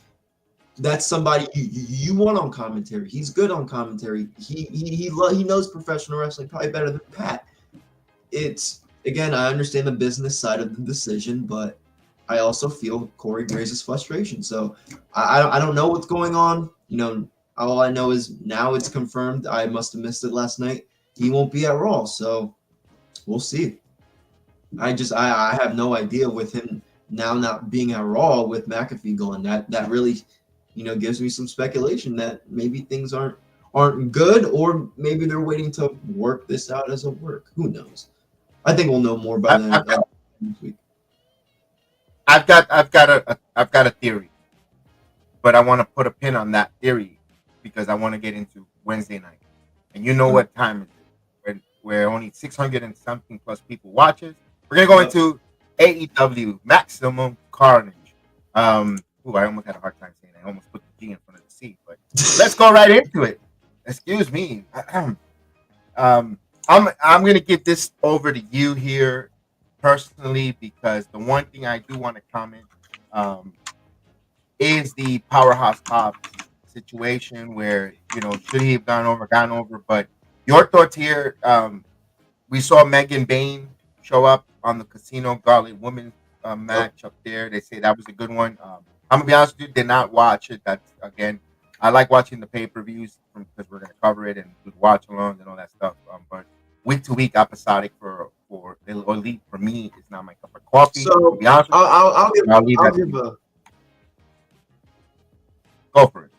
Speaker 6: that's somebody you want on commentary. He's good on commentary. He knows professional wrestling probably better than Pat. It's, again, I understand the business side of the decision, but I also feel Corey Graves' frustration. So I don't know what's going on. You know, all I know is now it's confirmed. I must have missed it last night. He won't be at Raw, so we'll see. I have no idea with him now not being at Raw with McAfee going. That really, you know, gives me some speculation that maybe things aren't good, or maybe they're waiting to work this out as a work. Who knows? I think we'll know more by then next week.
Speaker 5: I've got a theory, but I want to put a pin on that theory because I want to get into Wednesday night, and you know what time it is, where only 600 and something plus people watches. We're gonna go into AEW Maximum Carnage. I almost had a hard time saying that. I almost put the G in front of the C, but let's go right into it. Excuse me. I'm gonna give this over to you here personally, because the one thing I do want to comment is the Powerhouse Hobbs situation, where, you know, should he have gone over, but your thoughts here. We saw Megan Bain show up on the Casino Gauntlet women's match up there. They say that was a good one. I'm gonna be honest with you, did not watch it. That's, again, I like watching the pay-per-views because we're gonna cover it and do watch alongs and all that stuff. But week to week episodic for Elite for me is not my cup of coffee.
Speaker 6: So
Speaker 5: to be honest,
Speaker 6: I'll give
Speaker 5: go for it.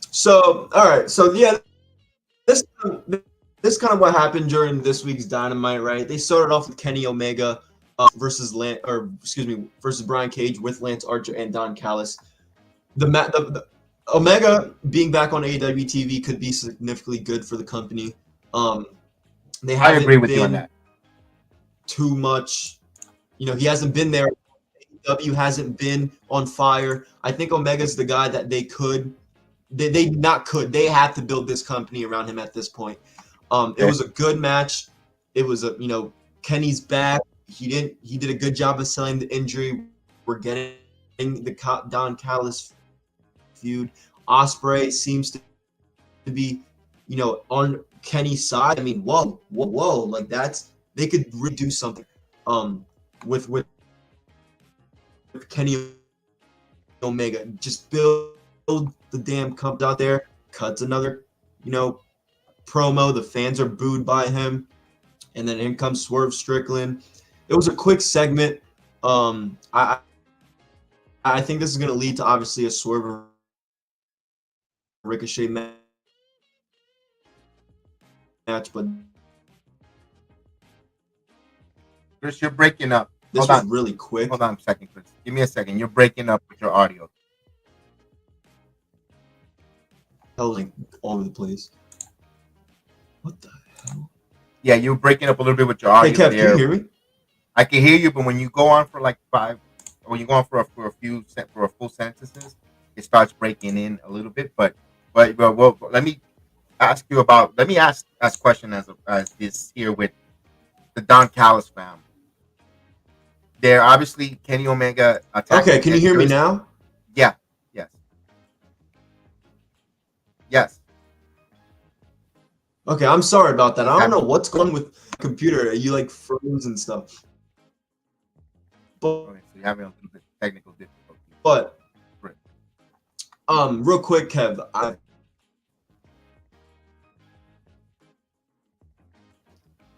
Speaker 6: So all right, so yeah, this kind of what happened during this week's Dynamite, right? They started off with Kenny Omega versus Brian Cage with Lance Archer and Don Callis. The Omega being back on AEW TV could be significantly good for the company. They haven't
Speaker 5: agree with you on that.
Speaker 6: Too much, you know, he hasn't been there. AEW hasn't been on fire. I think Omega's the guy that they have to build this company around him at this point. It was a good match. It was Kenny's back. He did a good job of selling the injury. We're getting the Don Callis feud. Ospreay seems to be, on Kenny's side. I mean, whoa, like they could redo something with Kenny Omega. Just build the damn cup out there. Cuts another, promo. The fans are booed by him, and then in comes Swerve Strickland. It was a quick segment. I think this is going to lead to obviously a Swerve Ricochet match, but
Speaker 5: Chris, you're breaking up.
Speaker 6: This was really quick.
Speaker 5: Hold on a second, Chris. Give me a second. You're breaking up with your audio.
Speaker 6: Like all over the place. What the hell?
Speaker 5: Yeah, you're breaking up a little bit with your audio.
Speaker 6: Hey, Kev, can you hear me?
Speaker 5: I can hear you, but when you go on for like 5 when you're going for a full sentences, it starts breaking in a little bit. But well, let me ask you about. Let me ask question as this here with the Don Callis family. They're obviously Kenny Omega attacking.
Speaker 6: Okay, can you hear me now?
Speaker 5: Yeah. Yes. Yes.
Speaker 6: Okay, I'm sorry about that. I don't know what's going on with the computer. You like froze and stuff. But
Speaker 5: Okay, so you're having a little bit of technical difficulty.
Speaker 6: But
Speaker 5: Right.
Speaker 6: real quick, Kev, I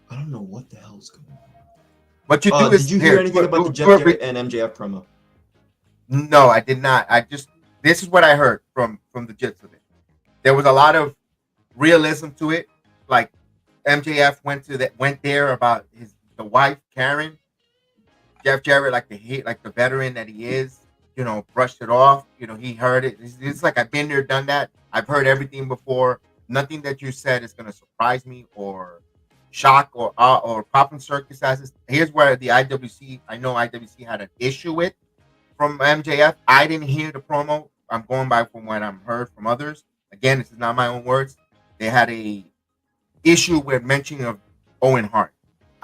Speaker 6: don't know what the hell's going on.
Speaker 5: What you do is
Speaker 6: did you hear anything about the Jeff Jarrett and MJF promo?
Speaker 5: No, I did not. This is what I heard from the gist of it. There was a lot of realism to it. Like MJF went there about the wife Karen. Jeff Jarrett, like the veteran that he is, brushed it off. He heard it. It's like I've been there, done that. I've heard everything before. Nothing that you said is going to surprise me or shock or popping circus as. Here's where the IWC. I know IWC had an issue with from MJF. I didn't hear the promo. I'm going by from what I've heard from others. Again, this is not my own words. They had a issue with mentioning of Owen Hart.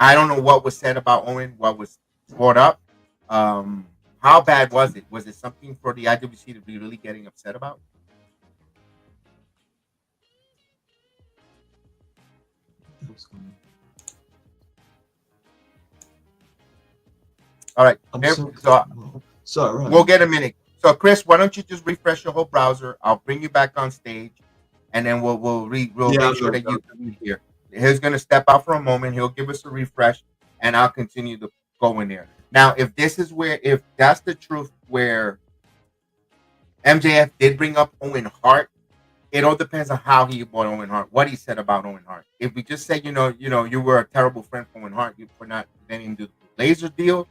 Speaker 5: I don't know what was said about Owen, what was brought up. How bad was it? Was it something for the IWC to be really getting upset about? All right.
Speaker 6: Sorry, right.
Speaker 5: We'll get a minute. So, Chris, why don't you just refresh your whole browser? I'll bring you back on stage, and then we'll make sure that you can be here. He's going to step out for a moment. He'll give us a refresh, and I'll continue to go in there. Now, if that's the truth, where MJF did bring up Owen Hart, it all depends on how he brought Owen Hart, what he said about Owen Hart. If we just say, you were a terrible friend for Owen Hart, you for not letting him do the laser deal,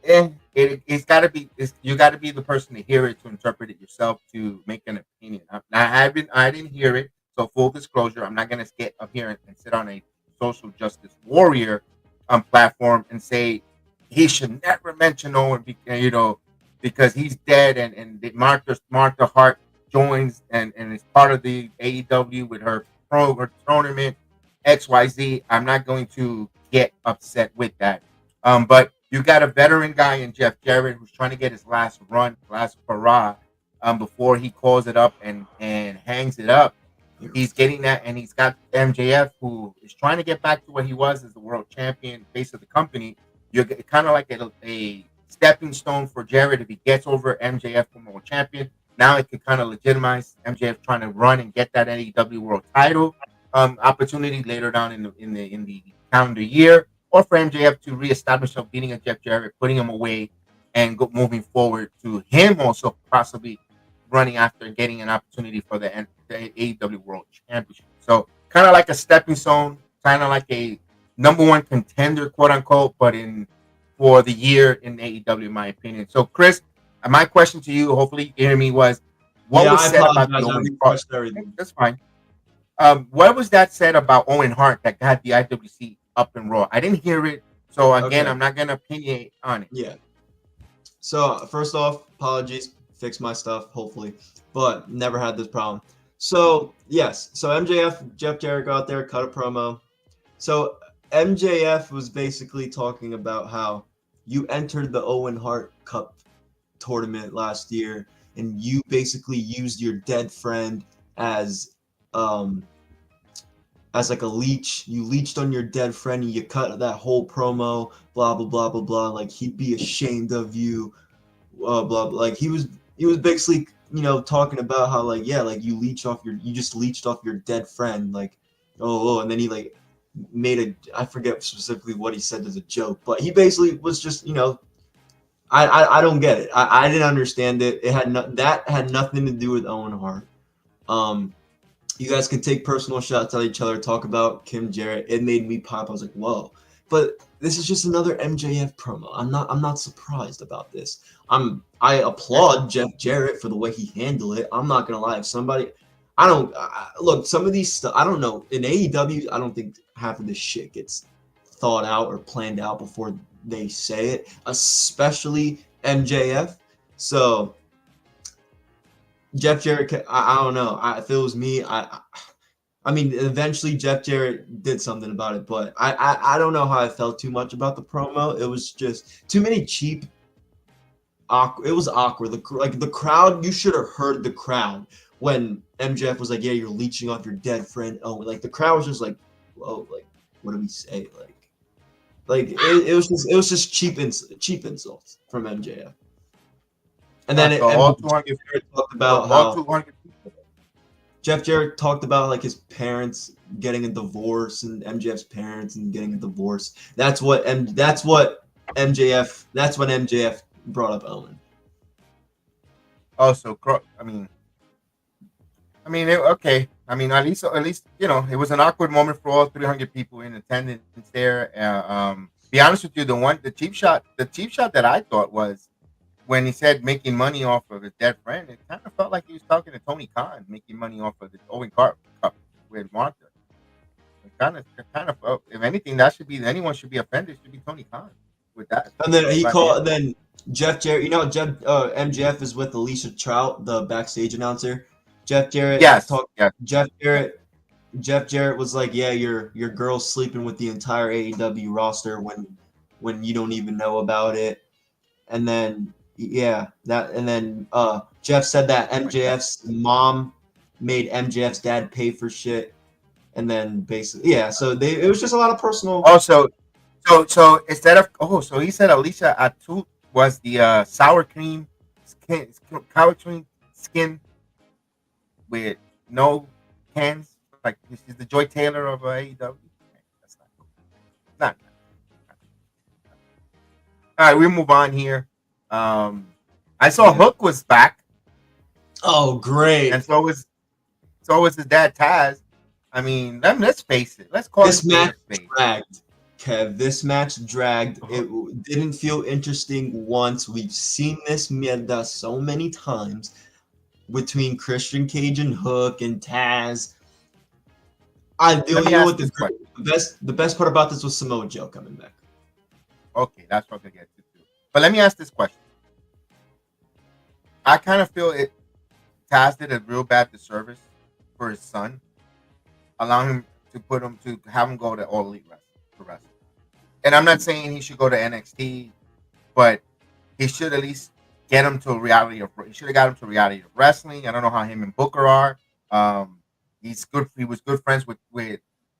Speaker 5: it's got to be. You got to be the person to hear it, to interpret it yourself, to make an opinion. I didn't hear it, so full disclosure, I'm not gonna get up here and sit on a social justice warrior platform and say he should never mention Owen, because he's dead, and Martha Hart joins and is part of the AEW with her tournament XYZ. I'm not going to get upset with that, but you got a veteran guy in Jeff Jarrett who's trying to get his last hurrah, before he calls it up and hangs it up. He's getting that, and he's got MJF, who is trying to get back to what he was as the world champion, face of the company. You're kind of like a stepping stone for Jarrett. If he gets over MJF from world champion, now it could kind of legitimize MJF trying to run and get that AEW world title opportunity later down in the calendar year. Or for MJF to reestablish himself, beating a Jeff Jarrett, putting him away, and moving forward to him also possibly running after and getting an opportunity for the AEW World Championship. So kind of like a stepping stone, kind of like a number one contender, quote unquote, but for the year in AEW, in my opinion. So Chris, my question to you, hopefully you hear me, was what was said about the Owen Hart? That's fine. What was that said about Owen Hart that got the IWC up and raw? I didn't hear it, so again, I'm not gonna opinionate on it.
Speaker 6: Yeah. So first off, apologies, fix my stuff, hopefully, but never had this problem. So yes, so Jeff Jarrett got there, cut a promo. So MJF was basically talking about how you entered the Owen Hart Cup tournament last year, and you basically used your dead friend as like a leech. You leeched on your dead friend, and you cut that whole promo, blah blah blah blah blah. Like he'd be ashamed of you, blah blah. Like he was basically talking about how like you just leeched off your dead friend, like and then he like made I forget specifically what he said as a joke, but he basically was just I don't get it. I didn't understand it. That had nothing to do with Owen Hart. You guys can take personal shots at each other, talk about Kim Jarrett. It made me pop. I was like, whoa. But this is just another MJF promo. I'm not surprised about this. I applaud Jeff Jarrett for the way he handled it. I'm not gonna lie. If somebody, look, some of these stuff, I don't know. In AEW, I don't think half of this shit gets thought out or planned out before they say it. Especially MJF. So Jeff Jarrett, I don't know. If it was me, I mean, eventually Jeff Jarrett did something about it, but I don't know how I felt too much about the promo. It was just too many cheap. It was awkward. The crowd, you should have heard the crowd when MJF was like, "Yeah, you're leeching off your dead friend." Oh, like the crowd was just like, "Whoa, like what do we say?" It was just cheap insults from MJF. And then
Speaker 5: all 200
Speaker 6: talked about
Speaker 5: all
Speaker 6: how
Speaker 5: 200 people.
Speaker 6: Jeff Jarrett talked about like his parents getting a divorce and MJF's parents and getting a divorce. That's when MJF brought up Owen.
Speaker 5: Oh, so okay. I mean, at least it was an awkward moment for all 300 people in attendance there. Be honest with you, the cheap shot that I thought was when he said making money off of his dead friend. It kind of felt like he was talking to Tony Khan, making money off of the Owen Cup with Martha. It kind of felt, if anything, anyone should be offended. It should be Tony Khan with that.
Speaker 6: And then then Jeff Jarrett. MJF is with Alicia Trout, the backstage announcer. Jeff Jarrett.
Speaker 5: Yes.
Speaker 6: Jeff Jarrett was like, "Yeah, your girl's sleeping with the entire AEW roster when you don't even know about it." And then Jeff said that MJF's mom made MJF's dad pay for shit, and then basically so it was just a lot of personal.
Speaker 5: Oh, so instead of so he said Alicia Atu was the sour cream skin with no hands. Like she's the Joy Taylor of AEW. That's not cool. Not. All right, we move on here. I saw Hook was back.
Speaker 6: Oh, great!
Speaker 5: And so was his dad Taz. I mean, let's face it. Let's call
Speaker 6: this match dragged. Kev, this match dragged. It didn't feel interesting once. We've seen this mierda so many times between Christian Cage and Hook and Taz. The best part about this was Samoa Joe coming back.
Speaker 5: Okay, that's what I get to do. But let me ask this question. I kind of feel Taz did a real bad disservice for his son, allowing him to have him go to All Elite Wrestling. And I'm not saying he should go to NXT, but he should at least get him to reality of wrestling. I don't know how him and Booker are. He's good. He was good friends with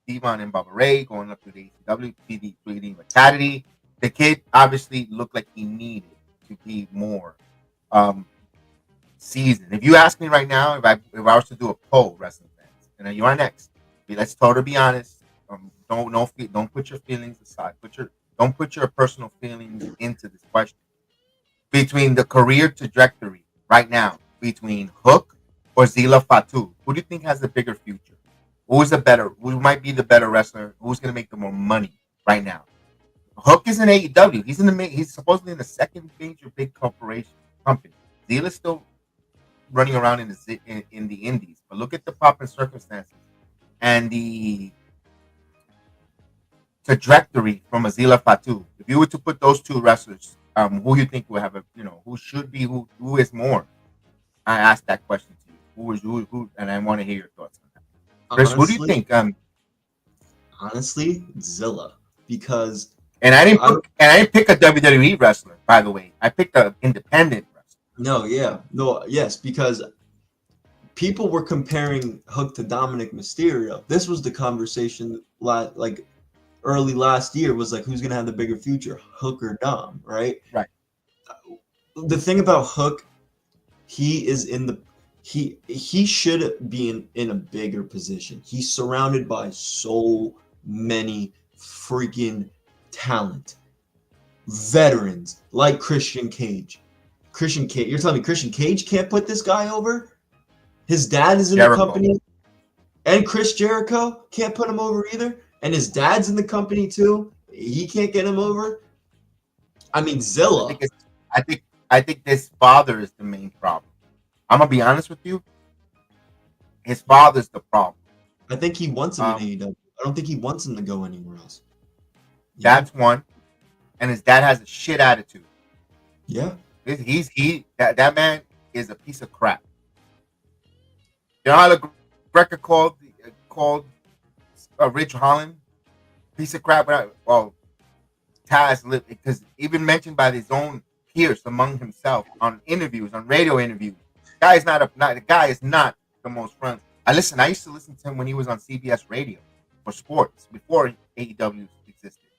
Speaker 5: Devon and Bubba Ray going up to the AEW, pleading with Caddy. The kid obviously looked like he needed to be more seasoned. If you ask me right now, if I was to do a poll, wrestling fans, and you are next, let's totally be honest. Don't put your feelings aside. Don't put your personal feelings into this question. Between the career trajectory right now, between Hook or Zila Fatu, who do you think has the bigger future? Who might be the better wrestler? Who's going to make the more money right now? Hook is in AEW. He's supposedly in the second major big company. Zila's still running around in the indies. But look at the pop and circumstances and the trajectory from Azila Fatu. If you were to put those two wrestlers, who you think will have who is more? I asked that question to you. Who? And I want to hear your thoughts on that. Chris, who do you think?
Speaker 6: Honestly, Zilla, because
Speaker 5: I didn't pick a WWE wrestler, by the way. I picked an independent wrestler.
Speaker 6: Yes, because people were comparing Hook to Dominic Mysterio. This was the conversation early last year was like, who's gonna have the bigger future, Hook or Dom, right?
Speaker 5: Right.
Speaker 6: The thing about Hook, he should be in a bigger position. He's surrounded by so many freaking talent, veterans like Christian Cage. You're telling me Christian Cage can't put this guy over? His dad is in the company, and Chris Jericho can't put him over either. And his dad's in the company too. He can't get him over. I mean, Zilla.
Speaker 5: I think his father is the main problem. I'm gonna be honest with you. His father's the problem.
Speaker 6: I think he wants him in AEW. I don't think he wants him to go anywhere else.
Speaker 5: That's one. And his dad has a shit attitude.
Speaker 6: Yeah.
Speaker 5: That man is a piece of crap. You know how the Greca called Rich Holland piece of crap? Well, Taz lived, because even mentioned by his own peers among himself on interviews, on radio interviews. The guy is not the most friendly. I used to listen to him when he was on CBS Radio for sports before AEW existed.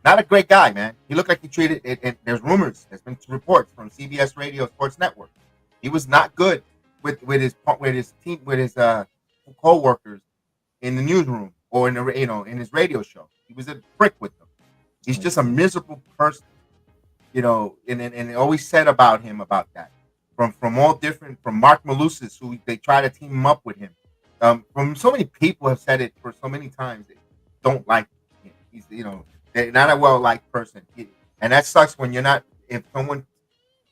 Speaker 5: Not a great guy, man. He looked like he treated it, and there's rumors, there's been reports from CBS Radio Sports Network. He was not good with his team, with his co-workers in the newsroom or in his radio show. He was a prick with them. He's just a miserable person, and it always said about him about that. From all different, from Mark Malusis, who they try to team him up with him. From so many people have said it for so many times, they don't like him. He's, they're not a well-liked person. And that sucks when you're not, if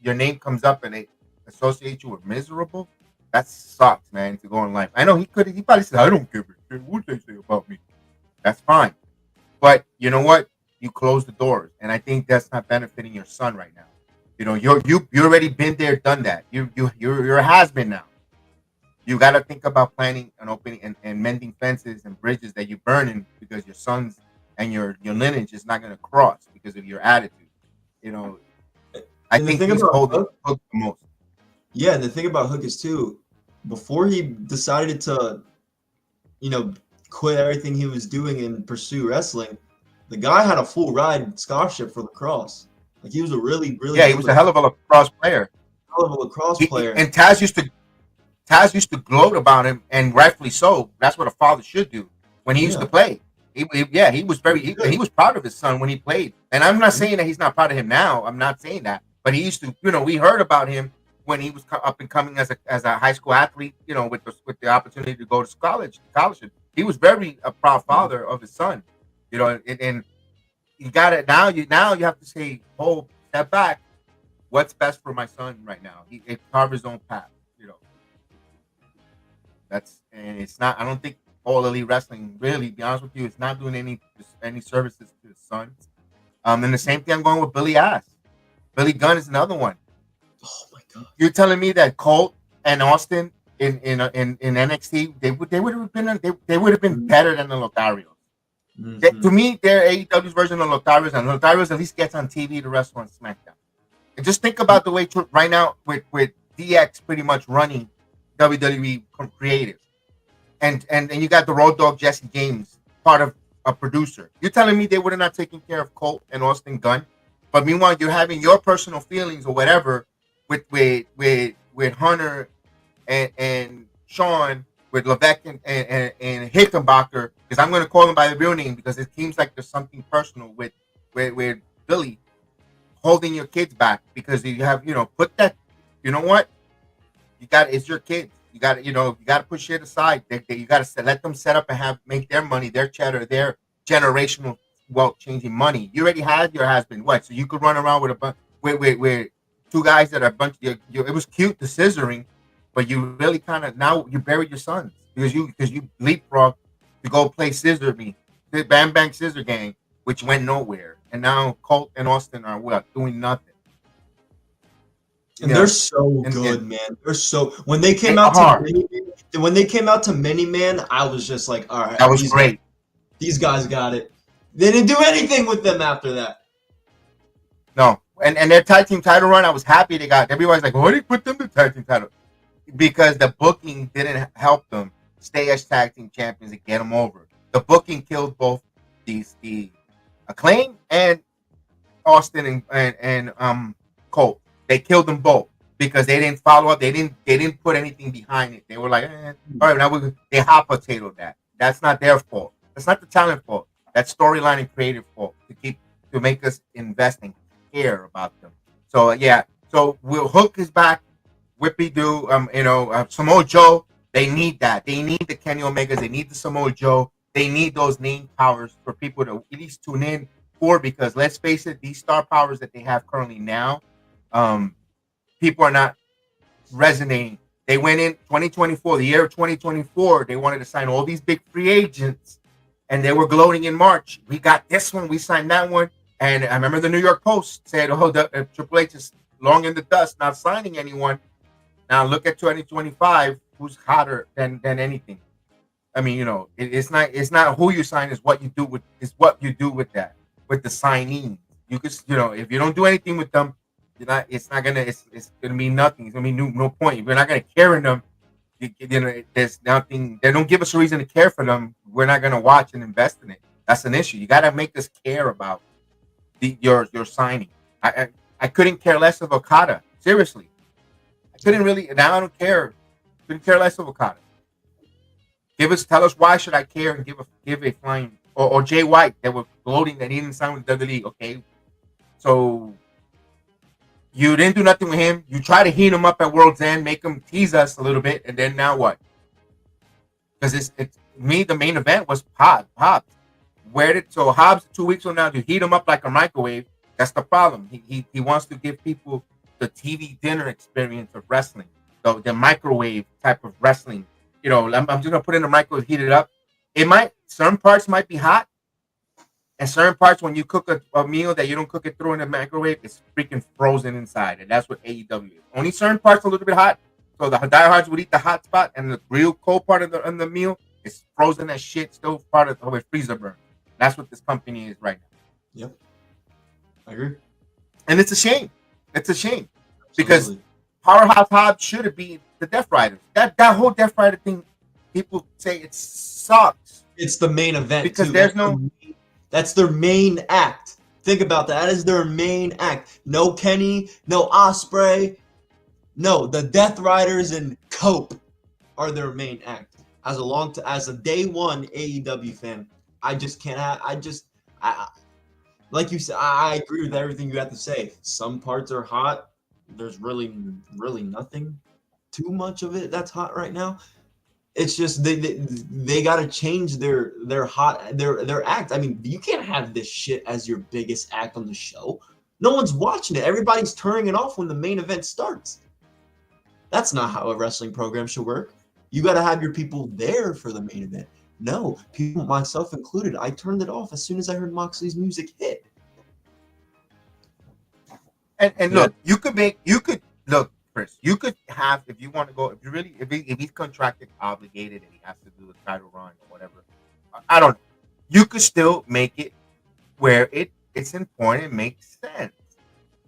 Speaker 5: your name comes up and they associate you with miserable, that sucks, man, to go in life. I know he probably said, I don't give a shit what they say about me. That's fine. But you know what? You close the doors. And I think that's not benefiting your son right now. You already been there, done that. You're a has-been now. You got to think about planning and opening and mending fences and bridges that you're burning because your sons and your lineage is not going to cross because of your attitude. I think he's holding Hook the most.
Speaker 6: Yeah, and the thing about Hook is too, before he decided to, quit everything he was doing and pursue wrestling, the guy had a full ride scholarship for lacrosse. Like he was a really, really
Speaker 5: he was a hell of a lacrosse player.
Speaker 6: And
Speaker 5: Taz used to gloat about him, and rightfully so. That's what a father should do when he used to play. He was proud of his son when he played. And I'm not saying that he's not proud of him now. I'm not saying that, but he used to. We heard about him when he was up and coming as a high school athlete. With the opportunity to go to college. He was very a proud father of his son. And you got it now. You have to say, "Oh, step back. What's best for my son right now? He carve his own path." And it's not. I don't think All Elite Wrestling, really, to be honest with you, it's not doing any services to his sons. And the same thing I'm going with Billy Ass. Billy Gunn is another one.
Speaker 6: Oh my God!
Speaker 5: You're telling me that Colt and Austin in NXT they would have been better than the Lotharios. Mm-hmm. To me, they're AEW's version of Lotharios, and Lotharios at least gets on TV to wrestle on SmackDown. And just think about the way right now with DX pretty much running WWE creative, and you got the Road Dogg Jesse James, part of a producer. You're telling me they would have not taken care of Colt and Austin Gunn, but meanwhile you're having your personal feelings or whatever with Hunter and Sean, with Levesque and Hickenbacker, because I'm going to call them by the real name because it seems like there's something personal with Billy holding your kids back because you have put that. You know what? It's your kids. You got to put shit aside. You got to let them set up and make their money, their cheddar, their generational wealth changing money. You already had your husband. What? So you could run around with a bunch with two guys that are a bunch. It was cute, the scissoring, but you really kind of now you buried your sons because you leapfrog to go play Scissor Me, Bam Bang Scissor Gang, which went nowhere, and now Colt and Austin are doing nothing.
Speaker 6: And they're so good, man. They're so when they came out to Mini Man, I was just like, all right,
Speaker 5: that was great.
Speaker 6: These guys got it. They didn't do anything with them after that.
Speaker 5: No, and their tag team title run, I was happy they got. Everybody's like, why did you put them the tag team title? Because the booking didn't help them stay as tag team champions and get them over. The booking killed both the Acclaim and Austin and Colt. They killed them both because they didn't follow up. They didn't put anything behind it. They were like, all right, now they hot potatoed that. That's not their fault. That's not the talent fault. That's storyline and creative fault to make us invest and care about them. So so Hook is back. Whippy do. Samoa Joe. They need that. They need the Kenny Omegas. They need the Samoa Joe. They need those name powers for people to at least tune in for, because let's face it, these star powers that they have currently now. People are not resonating. They went in 2024, the year of 2024. They wanted to sign all these big free agents, and they were gloating in March. We got this one, we signed that one, and I remember the New York Post said, "Oh, Triple H is long in the dust, not signing anyone. Now look at 2025, who's hotter than anything. I mean, it's not who you sign, is what you do with that, with the signees. You could, if you don't do anything with them, it's gonna mean nothing. It's gonna be no point. If you're not gonna care in them, there's nothing. They don't give us a reason to care for them. We're not gonna watch and invest in it. That's an issue. You gotta make us care about your signing. I couldn't care less of Okada. Seriously, I couldn't really. Now I don't care. Couldn't care less of Okada. Tell us why should I care, and give a flying, or Jay White that were gloating that he didn't sign with WWE. Okay, so you didn't do nothing with him. You try to heat him up at World's End, make him tease us a little bit, and then now what? Because it's me. The main event was Hobbs. So Hobbs 2 weeks from now, to heat him up like a microwave. That's the problem. He wants to give people the TV dinner experience of wrestling, the microwave type of wrestling. I'm just gonna put it in the microwave, heat it up. Certain parts might be hot, and certain parts, when you cook a meal that you don't cook it through in the microwave, it's freaking frozen inside, and that's what AEW is. Only certain parts are a little bit hot, so the diehards would eat the hot spot, and the real cold part of the meal is frozen as shit, still part of the freezer burn. That's what this company is right now.
Speaker 6: Yep, I agree, and
Speaker 5: it's a shame. It's a shame. Because Powerhouse Hobbs should have been the Death Riders. That whole Death Rider thing, people say it sucks.
Speaker 6: It's the main event
Speaker 5: because
Speaker 6: too. That's their main act. Think about that. That is their main act. No Kenny, no Ospreay. No, the Death Riders and Cope are their main act. As a day one AEW fan, I just can't have. Like you said, I agree with everything you have to say. Some parts are hot. There's really nothing too much of it that's hot right now. It's just they got to change their act. I mean, you can't have this shit as your biggest act on the show. No one's watching it. Everybody's turning it off when the main event starts. That's not how a wrestling program should work. You got to have your people there for the main event. No, people, myself included, I turned it off as soon as I heard Moxley's music hit.
Speaker 5: And look, you could look, Chris. You could have, if you want to go, if he's contracted, obligated, and he has to do a title run or whatever. I don't know. You could still make it where it's important. It makes sense.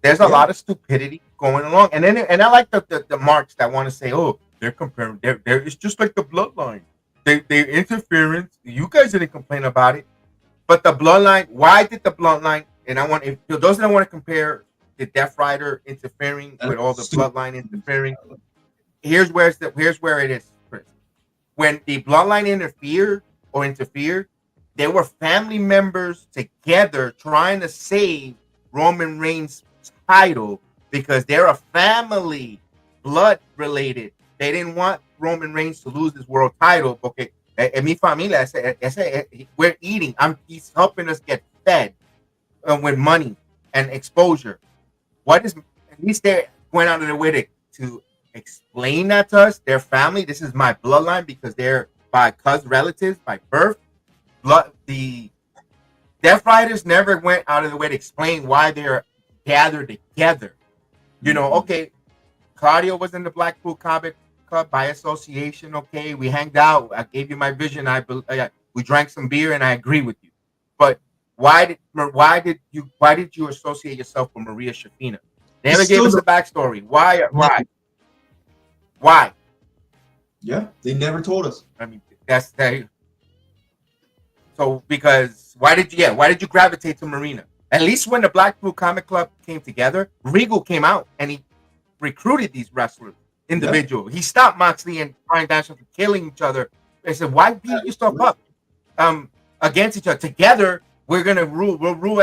Speaker 5: There's a lot of stupidity going along, and I like the marks that want to say, oh, they're comparing. It's just like the bloodline. They interference. You guys didn't complain about it, but the bloodline. Why did the bloodline? And if those that want to compare the Death Rider interfering with all the bloodline interfering. Here's where it is, Chris. When the bloodline interfered, there were family members together trying to save Roman Reigns' title because they're a family, blood related. They didn't want Roman Reigns to lose his world title. Okay, en mi familia, we're eating. He's helping us get fed with money and exposure. What is, at least they went out of their way to explain that to us. Their family, this is my bloodline because they're by relatives, by birth. The Death Riders never went out of the way to explain why they're gathered together. Okay, Claudio was in the Blackpool Comic Club by association. Okay, we hanged out. I gave you my vision. We drank some beer, and I agree with you. But why did you associate yourself with Maria Shafina? They never gave us a backstory. Why?
Speaker 6: Yeah, they never told us.
Speaker 5: I mean, that's that. So because why did you gravitate to Marina? At least when the Blackpool Comic Club came together, Regal came out and he recruited these wrestlers individual. Yeah. He stopped Moxley and Bryan Danielson from killing each other. They said, "Why beat yourself up against each other? Together, we'll rule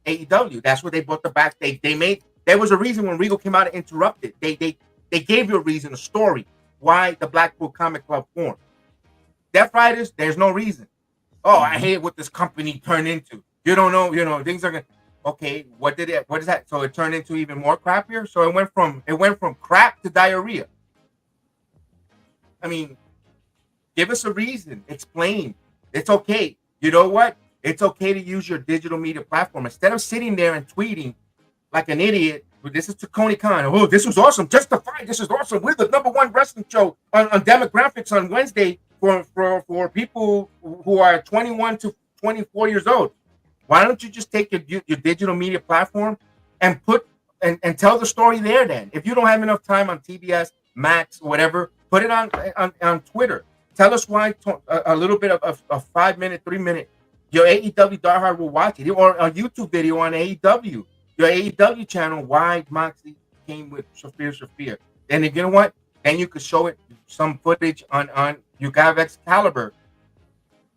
Speaker 5: AEW." That's where they bought the backstage. There was a reason when Regal came out and interrupted. They gave you a reason, a story why the Blackpool Comic Club formed. Death Riders, there's no reason. Oh, I hate what this company turned into. You don't know, things are gonna. Okay, what is that? So it turned into even more crappier. So it went from crap to diarrhea. I mean, give us a reason. Explain. It's okay. You know what? It's okay to use your digital media platform instead of sitting there and tweeting like an idiot this is to Coney Khan. Oh, this was awesome. Justified. This is awesome. We're the #1 wrestling show on demographics on Wednesday for people who are 21 to 24 years old. Why don't you just take your digital media platform and put and tell the story there then? If you don't have enough time on TBS, Max, or whatever, put it on Twitter. Tell us why a little bit of a 5-minute, 3-minute. Your AEW diehard will watch it, or a YouTube video on AEW. Your AEW channel, why Moxley came with Shafir. And you know what? Then you could show it some footage on you have Excalibur.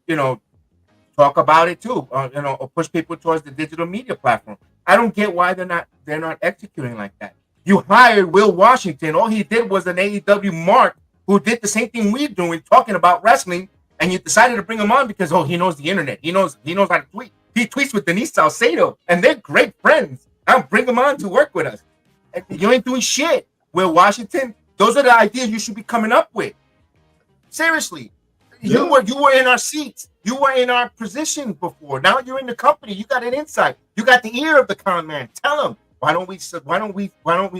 Speaker 5: You know, talk about it too. You know, or push people towards the digital media platform. I don't get why they're not executing like that. You hired Will Washington. All he did was an AEW mark who did the same thing we're doing, talking about wrestling, and you decided to bring him on because he knows the internet. He knows how to tweet. He tweets with Denise Salcedo, and they're great friends. I'll bring him on to work with us. And you ain't doing shit. Will Washington, those are the ideas you should be coming up with. Seriously. You were in our seats. You were in our position before. Now you're in the company. You got an insight. You got the ear of the con man. Tell him. Why don't we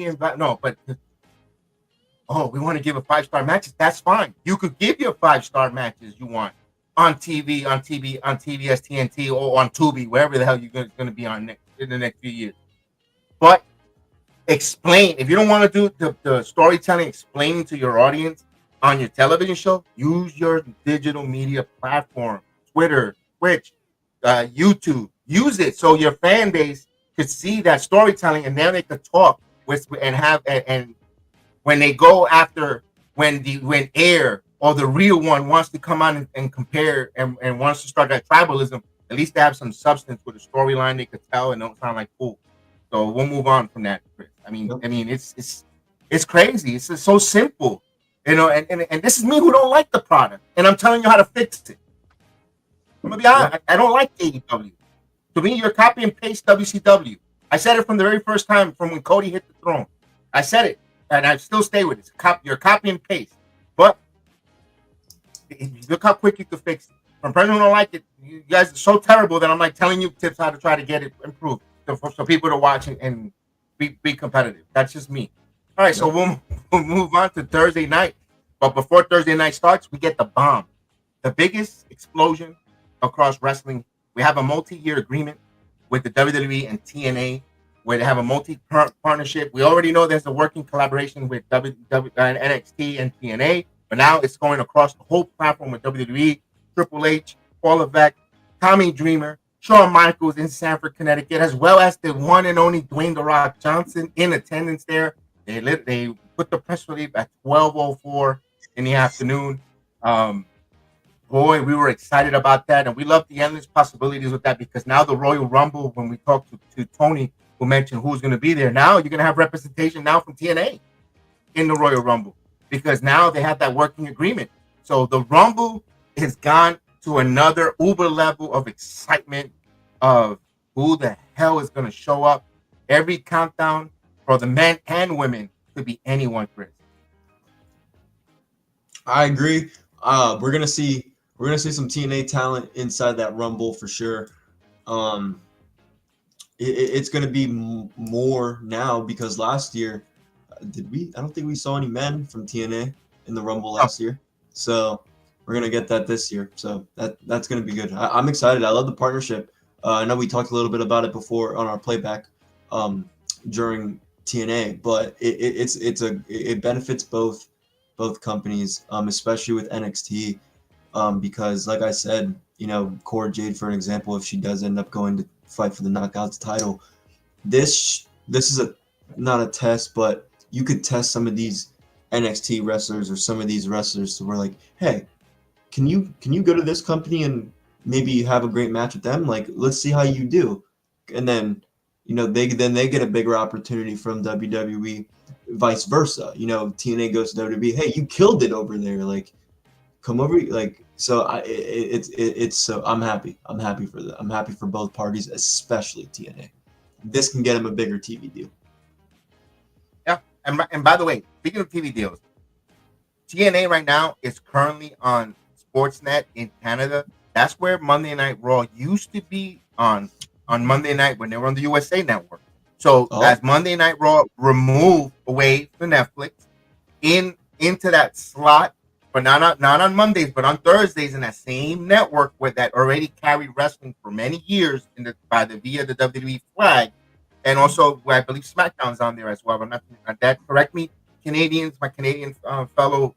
Speaker 5: invite? No, but we want to give a 5-star matches. That's fine. You could give your 5-star matches you want on TV, on TBS, TNT, or on Tubi, wherever the hell you're going to be on in the next few years. But explain. If you don't want to do the storytelling, explaining to your audience on your television show, use your digital media platform, Twitter, Twitch, YouTube. Use it so your fan base could see that storytelling, and then they could talk with and when they go after when Air or the real one wants to come on and compare and wants to start that tribalism, at least they have some substance with a storyline they could tell and don't sound like fool. So we'll move on from that, Chris. I mean, it's crazy. It's just so simple, you know. And this is me who don't like the product, and I'm telling you how to fix it. I'm gonna be honest. I don't like AEW. To me, you're copy and paste WCW. I said it from the very first time, from when Cody hit the throne. I said it, and I still stay with it. You're copy and paste. But look how quick you can fix it. From person who don't like it, you guys are so terrible that I'm like telling you tips how to try to get it improved, so people to watch and be competitive. That's just me. All right, so we'll move on to Thursday night. But before Thursday night starts, we get the bomb, the biggest explosion across wrestling. We have a multi-year agreement with the WWE and TNA, where they have a multi-partnership. We already know there's a working collaboration with NXT and TNA, but now it's going across the whole platform with WWE, Triple H, Paul Levesque, Tommy Dreamer, Shawn Michaels in Sanford, Connecticut, as well as the one and only Dwayne "The Rock" Johnson in attendance there. They put the press release at 12:04 in the afternoon. Boy, we were excited about that, and we love the endless possibilities with that, because now the Royal Rumble, when we talked to Tony, who mentioned who's going to be there, now you're going to have representation now from TNA in the Royal Rumble, because now they have that working agreement. So the Rumble has gone to another uber level of excitement of who the hell is going to show up. Every countdown for the men and women could be anyone, Chris.
Speaker 6: I agree. We're gonna see some TNA talent inside that Rumble for sure. It's gonna be more now, because last year, I don't think we saw any men from TNA in the Rumble last year. So we're gonna get that this year. So that's gonna be good. I'm excited. I love the partnership. I know we talked a little bit about it before on our playback during TNA, but it benefits both companies, especially with NXT, because like I said, you know, Cora Jade, for an example, if she does end up going to fight for the Knockouts title, this is not a test, but you could test some of these NXT wrestlers or some of these wrestlers to where, like, hey, can you go to this company and maybe have a great match with them? Like, let's see how you do. And then, you know, they get a bigger opportunity from WWE, vice versa. You know, TNA goes to WWE, hey, you killed it over there, like, come over. Like, so so I'm happy for that. I'm happy for both parties, especially TNA. This can get them a bigger TV deal.
Speaker 5: Yeah, and by the way, speaking of TV deals, TNA right now is currently on Sportsnet in Canada. That's where Monday Night Raw used to be on Monday night when they were on the USA Network. So as Monday Night Raw removed away from Netflix into that slot, but not on Mondays, but on Thursdays in that same network where that already carried wrestling for many years via the WWE flag, and also where I believe SmackDown's on there as well. I'm not that. Correct me, Canadians, my Canadian fellow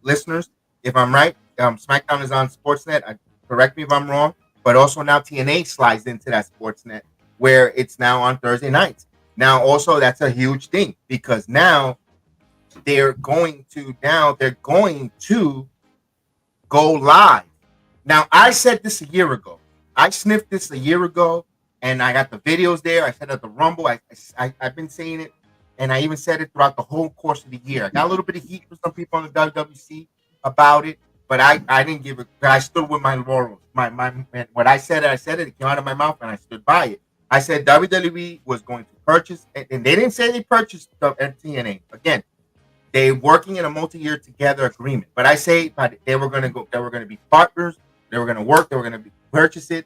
Speaker 5: listeners, if I'm right. SmackDown is on Sportsnet. Correct me if I'm wrong. But also now TNA slides into that Sportsnet where it's now on Thursday nights. Now also that's a huge thing because now they're going to go live. Now I said this a year ago. I sniffed this a year ago, and I got the videos there. I said at the Rumble. I've been saying it, and I even said it throughout the whole course of the year. I got a little bit of heat for some people on the WWC about it, but I didn't give it. I stood with my laurels. What I said, it came out of my mouth, and I stood by it. I said WWE was going to purchase, and they didn't say they purchased the TNA. Again, they're working in a multi-year together agreement. But I say, they were going to be partners. They were going to work. They were going to purchase it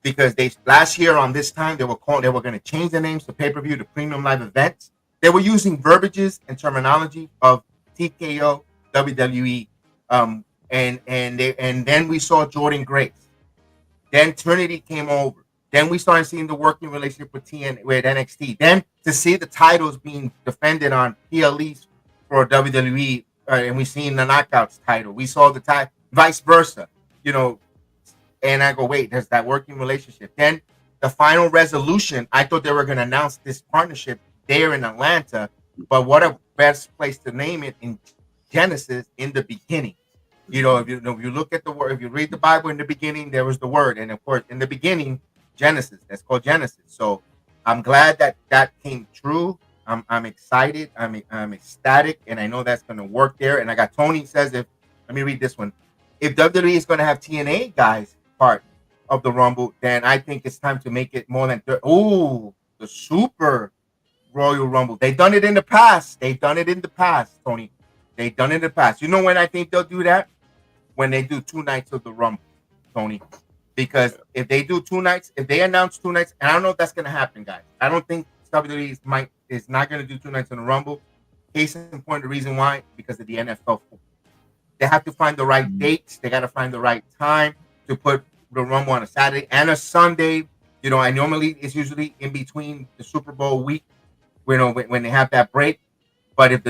Speaker 5: because last year on this time they were going to change the names to pay-per-view to premium live events. They were using verbiages and terminology of TKO, WWE, and then we saw Jordan Grace. Then Trinity came over. Then we started seeing the working relationship with NXT. Then to see the titles being defended on PLEs for WWE, and we seen the Knockouts title. We saw the title, vice versa, And I go, wait, there's that working relationship. Then the final resolution, I thought they were going to announce this partnership there in Atlanta, but what a best place to name it in Genesis, in the beginning. If you look at the word, if you read the Bible, in the beginning there was the word, and of course in the beginning, Genesis. That's called Genesis. So I'm glad that came true. I'm excited. I'm ecstatic, and I know that's going to work there. And I got Tony says, let me read this one. If WWE is going to have TNA guys part of the Rumble, then I think it's time to make it more than the Super Royal Rumble. They've done it in the past. Tony. They've done it in the past. You know when I think they'll do that? When they do 2 nights of the Rumble, Tony. Because if they do 2 nights, if they announce 2 nights, and I don't know if that's going to happen, guys. I don't think WWE is not going to do 2 nights in the Rumble. Case in point, the reason why, because of the NFL. They have to find the right dates. They got to find the right time to put the Rumble on a Saturday and a Sunday. It's usually in between the Super Bowl week, when they have that break. But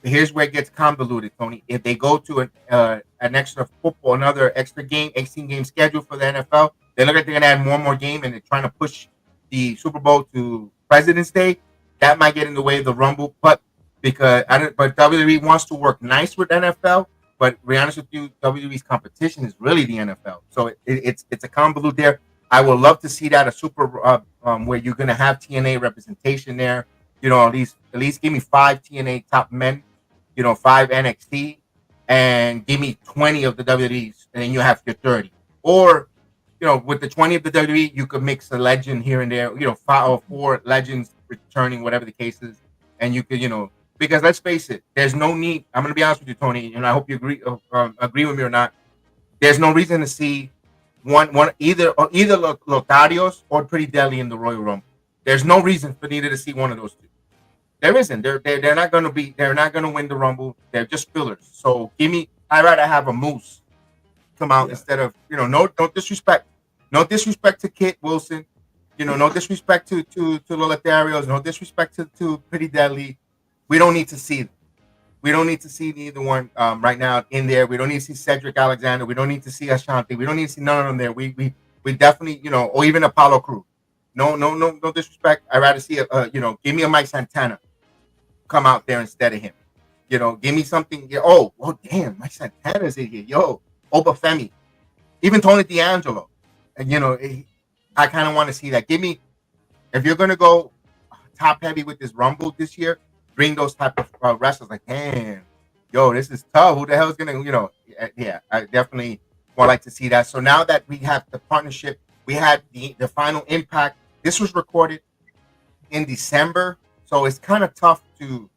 Speaker 5: here's where it gets convoluted, Tony. If they go to an extra football, another extra game, 18-game schedule for the NFL, they look like they're gonna add more and more game, and they're trying to push the Super Bowl to President's Day. That might get in the way of the Rumble, but WWE wants to work nice with NFL. But to be honest with you, WWE's competition is really the NFL. So it's a convolute there. I would love to see that a super where you're gonna have TNA representation there. At least give me 5 TNA top men, 5 NXT, and give me 20 of the WWE's, and then you have your 30. Or, with the 20 of the WWE, you could mix a legend here and there, 5 or 4 legends returning, whatever the case is, and you could, because let's face it, there's no need. I'm gonna be honest with you, Tony, and I hope you agree with me or not. There's no reason to see either Lotarios or Pretty Deadly in the Royal Rumble. There's no reason for neither to see one of those two. There isn't. They're not going to be. They're not going to win the Rumble. They're just fillers. So I'd rather have a Moose come out instead of no disrespect. No disrespect to Kit Wilson. No disrespect to Lotharios. No disrespect to Pretty Deadly. We don't need to see them. We don't need to see neither one right now in there. We don't need to see Cedric Alexander. We don't need to see Ashanti. We don't need to see none of them there. We definitely or even Apollo Crews. No disrespect. I'd rather see give me a Mike Santana come out there instead of him. Give me something. Oh damn, Mike Santana's in here. Obafemi, even Tony D'Angelo. And I kind of want to see that. Give me, if you're gonna go top heavy with this Rumble this year, bring those type of wrestlers. Like, damn, this is tough. Who the hell is gonna, yeah, I definitely would like to see that. So now that we have the partnership, we had the final Impact. This was recorded in December, so it's kind of tough to.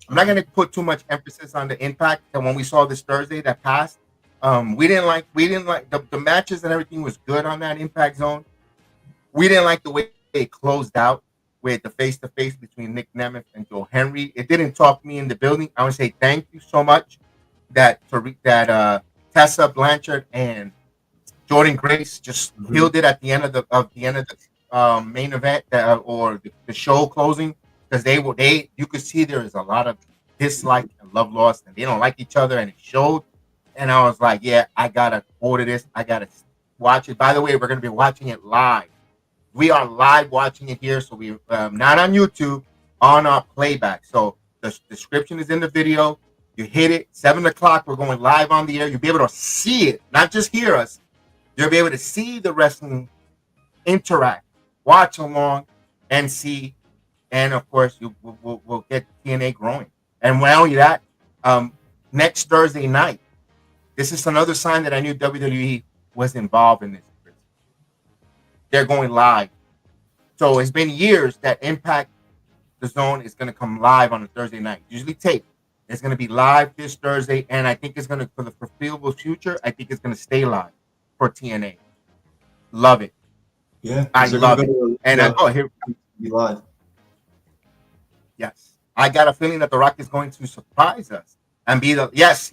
Speaker 5: I'm not going to put too much emphasis on the Impact. And when we saw this Thursday that passed, we didn't like the matches and everything was good on that Impact Zone. We didn't like the way they closed out with the face-to-face between Nick Nemeth and Joe Henry. It didn't talk me in the building. I want to say thank you so much that Tessa Blanchard and Jordan Grace just killed it at the end of the main event or the show closing, because you could see there is a lot of dislike and love lost, and they don't like each other, and it showed. And I was like, yeah, I gotta order this. I gotta watch it. By the way, we're gonna be watching it live. We are live watching it here, so we not on YouTube, on our playback. So the description is in the video. You hit it, 7 o'clock. We're going live on the air. You'll be able to see it, not just hear us. You'll be able to see the wrestling interact, watch along, and see. And of course, we'll get TNA growing. And not only that, next Thursday night, this is another sign that I knew WWE was involved in this. They're going live. So it's been years that Impact, the Zone, is going to come live on a Thursday night. Usually tape. It's going to be live this Thursday, and I think it's going to, for the foreseeable future, I think it's going to stay live for TNA. Love it.
Speaker 6: Yeah,
Speaker 5: I love it. And here
Speaker 6: be live.
Speaker 5: Yes, I got a feeling that The Rock is going to surprise us and be there's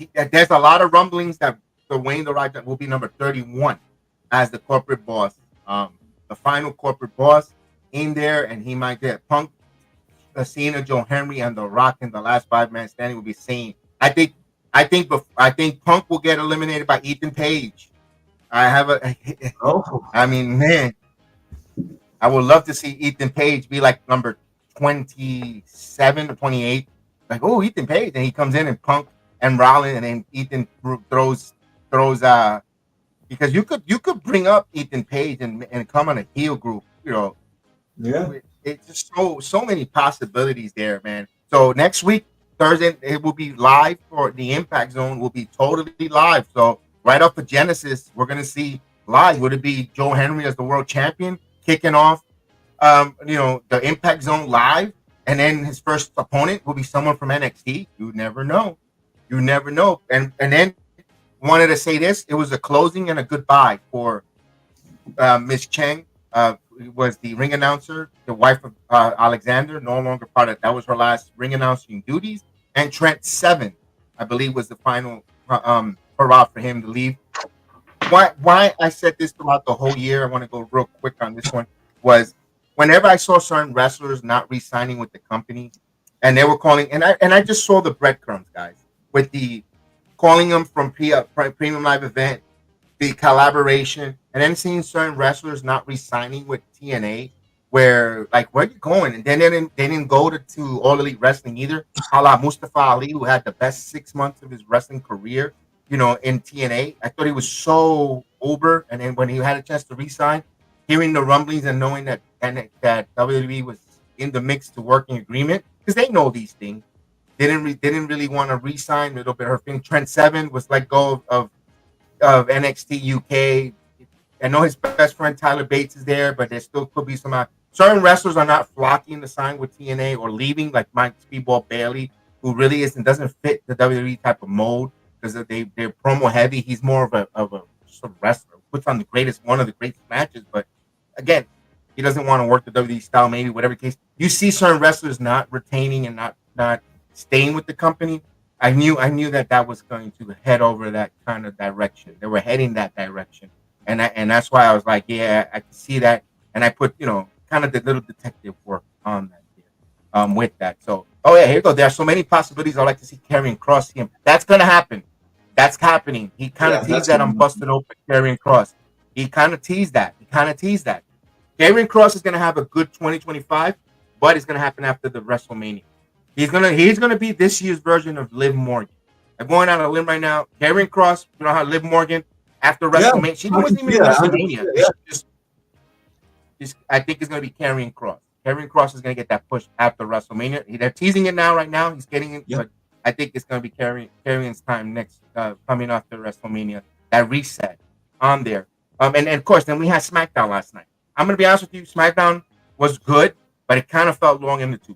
Speaker 5: a lot of rumblings that Dwayne The Rock will be number 31 as the corporate boss, the final corporate boss in there, and he might get Punk, Cena, Joe Henry, and The Rock in the last 5-man standing will be seen. I think Punk will get eliminated by Ethan Page. I mean, man, I would love to see Ethan Page be like number 27 or 28. Like, oh, Ethan Page, and he comes in and Punk and Rollins, and then Ethan throws because you could bring up Ethan Page and come on a heel group, you know.
Speaker 6: Yeah.
Speaker 5: It's just so many possibilities there, man. So next week, Thursday, it will be live, for the Impact Zone will be totally live. So right off of Genesis, we're gonna see live. Would it be Joe Henry as the world champion kicking off the Impact Zone live, and then his first opponent will be someone from NXT? You never know. And then wanted to say this, it was a closing and a goodbye for Miss Cheng. Was the ring announcer, the wife of Alexander, no longer part of that was her last ring announcing duties. And Trent Seven, I believe, was the final hurrah for him to leave. Why I said this throughout the whole year, I want to go real quick on this one, was whenever I saw certain wrestlers not re-signing with the company, and they were calling, and I just saw the breadcrumbs, guys, with the calling them from premium live event, the collaboration, and then seeing certain wrestlers not re-signing with TNA, where like, where are you going? And then they didn't go to All Elite Wrestling either. A la Mustafa Ali, who had the best 6 months of his wrestling career, in TNA. I thought he was so uber, and then when he had a chance to re-sign, hearing the rumblings and knowing that WWE was in the mix to working agreement, because they know these things, didn't really want to re-sign. A little bit her thing. Trent Seven was let go of NXT UK. I know his best friend Tyler Bates is there, but there still could be some certain wrestlers are not flocking to sign with TNA or leaving, like Mike Speedball Bailey, who really doesn't fit the WWE type of mold because they're promo heavy. He's more of a wrestler, puts on one of the greatest matches, but again, he doesn't want to work the WWE style, maybe whatever case. You see certain wrestlers not retaining and not staying with the company. I knew that was going to head over that kind of direction. They were heading that direction. And that's why I was like, yeah, I can see that. And I put, kind of the little detective work on that here, with that. So, here you go. There are so many possibilities. I'd like to see Karrion Kross. That's going to happen. That's happening. He kind of teased that on Busted Open, Karrion Kross. He kind of teased that. Karrion Kross is going to have a good 2025, but it's going to happen after the WrestleMania. He's gonna be this year's version of Liv Morgan. I'm going out on a limb right now. Karrion Kross, you know how Liv Morgan after WrestleMania, she wasn't even in WrestleMania. I think it's gonna be Karrion Kross. Karrion Kross is gonna get that push after WrestleMania. They're teasing it now, right now. He's getting it, but I think it's gonna be Karrion's time next, coming after WrestleMania. That reset on there. And of course, then we had SmackDown last night. I'm gonna be honest with you, SmackDown was good, but it kind of felt long in the tooth.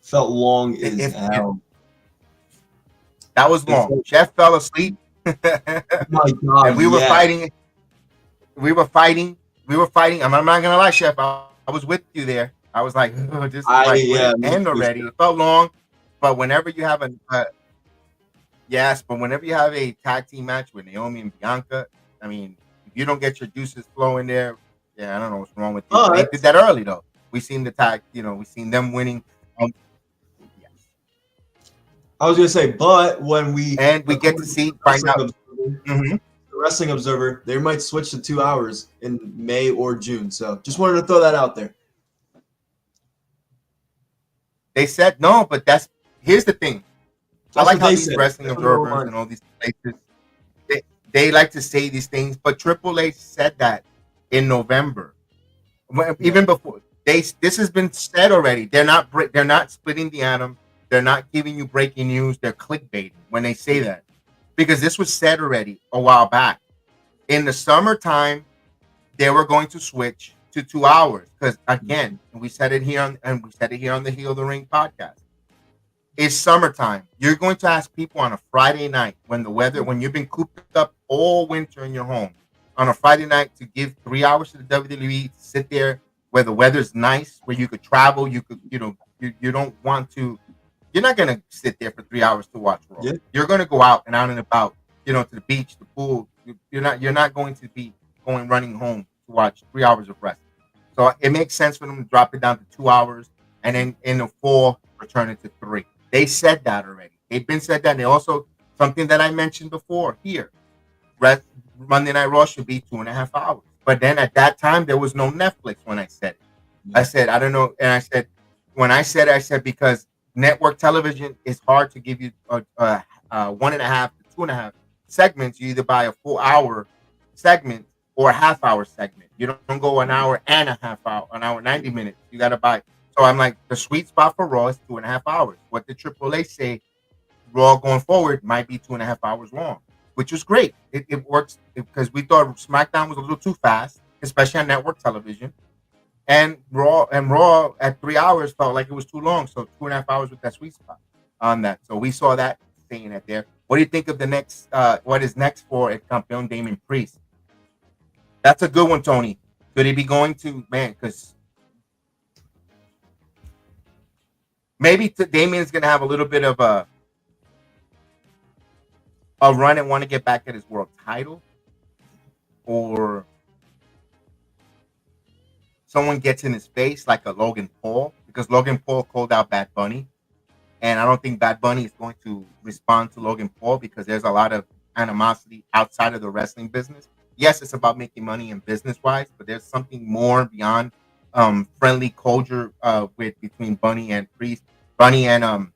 Speaker 6: Felt long as hell.
Speaker 5: That was long. Chef fell asleep.
Speaker 6: My God,
Speaker 5: and we were fighting. I'm not gonna lie, Chef. I was with you there. I was like, oh, this is end already. It felt long, but whenever you have whenever you have a tag team match with Naomi and Bianca, I mean, if you don't get your juices flowing there, I don't know what's wrong with you. They did that early though. We seen the tag, we seen them winning.
Speaker 6: I was gonna say, but when we
Speaker 5: get to see find out.
Speaker 6: The Wrestling Observer, they might switch to 2 hours in May or June. So just wanted to throw that out there.
Speaker 5: They said no, but here's the thing. I like how these Wrestling Observers and all these places they like to say these things, but Triple H said that in November, even before this has been said already. They're not splitting the atom. They're not giving you breaking news. They're clickbaiting when they say that, because this was said already a while back. In the summertime, they were going to switch to 2 hours because, again, we said it here on the Heel of the Ring podcast. It's summertime. You're going to ask people on a Friday night when you've been cooped up all winter in your home on a Friday night to give 3 hours to the WWE to sit there where the weather's nice, where you could travel, you could, you don't want to. You're not gonna sit there for 3 hours to watch Raw. Yeah. You're gonna go out and about, to the beach, the pool. You're not going to be running home to watch 3 hours of wrestling. So it makes sense for them to drop it down to 2 hours and then in the fall return it to 3. They said that already. They've been said that. And they also, something that I mentioned before here, Monday Night Raw should be 2.5 hours. But then at that time there was no Netflix when I said it. I said I don't know, and I said I said because network television is hard to give you 1.5 to 2.5 segments. You either buy a full hour segment or a half hour segment. You don't go an hour and a half hour, an hour 90 minutes. You got to buy. So I'm like, the sweet spot for Raw is 2.5 hours. What the Triple H say, Raw going forward might be 2.5 hours long, which was great. It works because we thought Smackdown was a little too fast, especially on network television. And Raw at 3 hours felt like it was too long. So 2.5 hours with that sweet spot on that. So we saw that saying that there. What do you think of the next? What is next for El Campeón Damien Priest? That's a good one, Tony. Could he be going to because maybe Damien's gonna have a little bit of a run and want to get back at his world title, or someone gets in his face like a Logan Paul, because Logan Paul called out Bad Bunny. And I don't think Bad Bunny is going to respond to Logan Paul because there's a lot of animosity outside of the wrestling business. Yes, it's about making money and business-wise, but there's something more beyond friendly culture between Bunny and Priest. Bunny and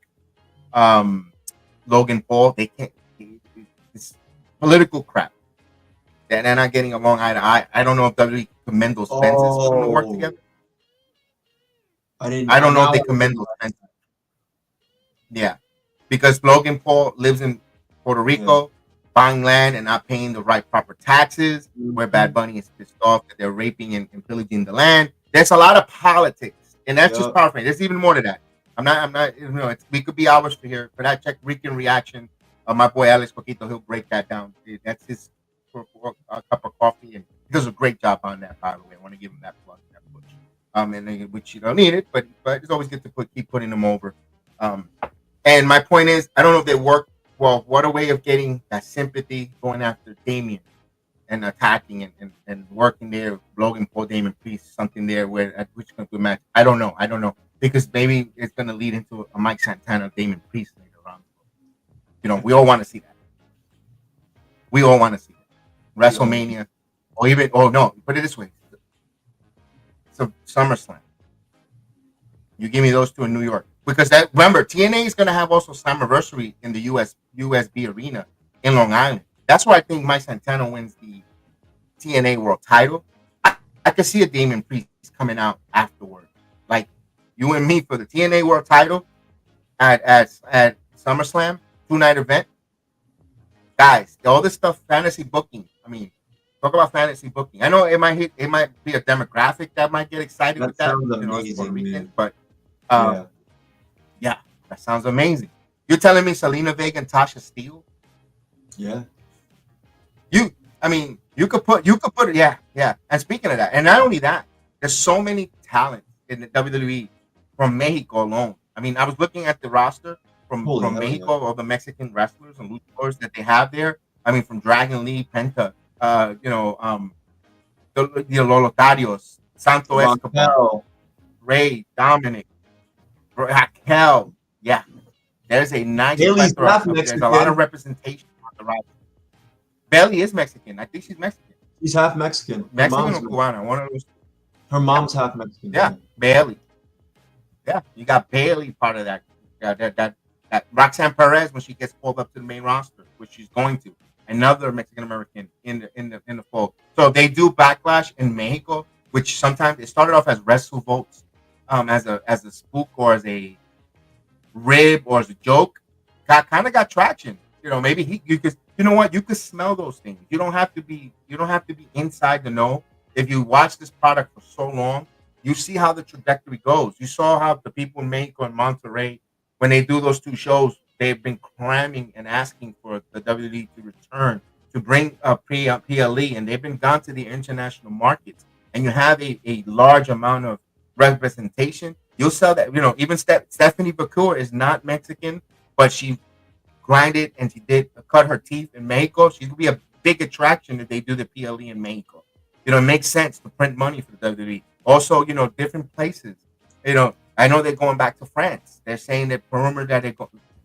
Speaker 5: Logan Paul, they can't. It's political crap. And they're not getting along eye to eye. I don't know if WWE can mend those fences for them to work together. I don't know if they can mend those fences. Yeah, because Logan Paul lives in Puerto Rico, buying land and not paying the right proper taxes, where Bad Bunny is pissed off that they're raping and pillaging the land. There's a lot of politics, and that's just powerful. There's even more to that. I'm not. We could be hours for here. For that check Rican reaction of my boy Alex Poquito, he'll break that down. That's his for a cup of coffee, and he does a great job on that. By the way, I want to give him that plug, that push. And which you don't need it, but it's always good to keep putting them over. And my point is, I don't know if they work well. What a way of getting that sympathy, going after Damien and attacking and working there. Logan Paul, Damien Priest, something there at which comes to match. I don't know because maybe it's going to lead into a Mike Santana, Damien Priest later on. We all want to see that. We all want to see that. WrestleMania, put it this way. So SummerSlam. You give me those two in New York. Because remember, TNA is going to have also Slammiversary in the USB Arena in Long Island. That's why I think Mike Santana wins the TNA World Title. I could see a Damien Priest coming out afterward, like you and me for the TNA World Title at SummerSlam 2-night event. Guys, all this stuff, fantasy booking. I mean, talk about fantasy booking. I know it might be a demographic that might get excited with that.
Speaker 6: Sounds amazing,
Speaker 5: but yeah, that sounds amazing. You're telling me Selena Vega and Tasha Steele?
Speaker 6: Yeah.
Speaker 5: You could put it, yeah. And speaking of that, and not only that, There's so many talents in the WWE from Mexico alone. I mean, I was looking at the roster from Mexico, all the Mexican wrestlers and luchadors that they have there. I mean, from Dragon Lee, Penta, the Lolotarios, Santo Escobar, Ray, Dominic, Raquel. Yeah, there's a nice plethora. There's a lot of representation on the roster. Bailey is Mexican. I think she's Mexican.
Speaker 6: She's half Mexican.
Speaker 5: Mexican or Cubana? One of those.
Speaker 6: Her mom's half Mexican.
Speaker 5: Yeah, Bailey. Yeah, you got Bailey part of that. That Roxanne Perez when she gets pulled up to the main roster, which she's going to. Another Mexican American in the fold. So they do Backlash in Mexico, which sometimes it started off as wrestle votes, as a spook or as a rib or as a joke. Kind of got traction. You know, maybe you could. You know what? You could smell those things. You don't have to be inside the know. If you watch this product for so long, you see how the trajectory goes. You saw how the people in Mexico and Monterrey, when they do those two shows, they've been cramming and asking for the WWE to return to bring up PLE, and they've been gone to the international markets. And you have a large amount of representation. You'll sell that. You know, even Stephanie Bakur is not Mexican, but she grinded and she did cut her teeth in Mexico. She could be a big attraction if they do the PLE in Mexico. You know, it makes sense to print money for the WWE. Also, you know, different places. You know, I know they're going back to France. They're saying that rumor that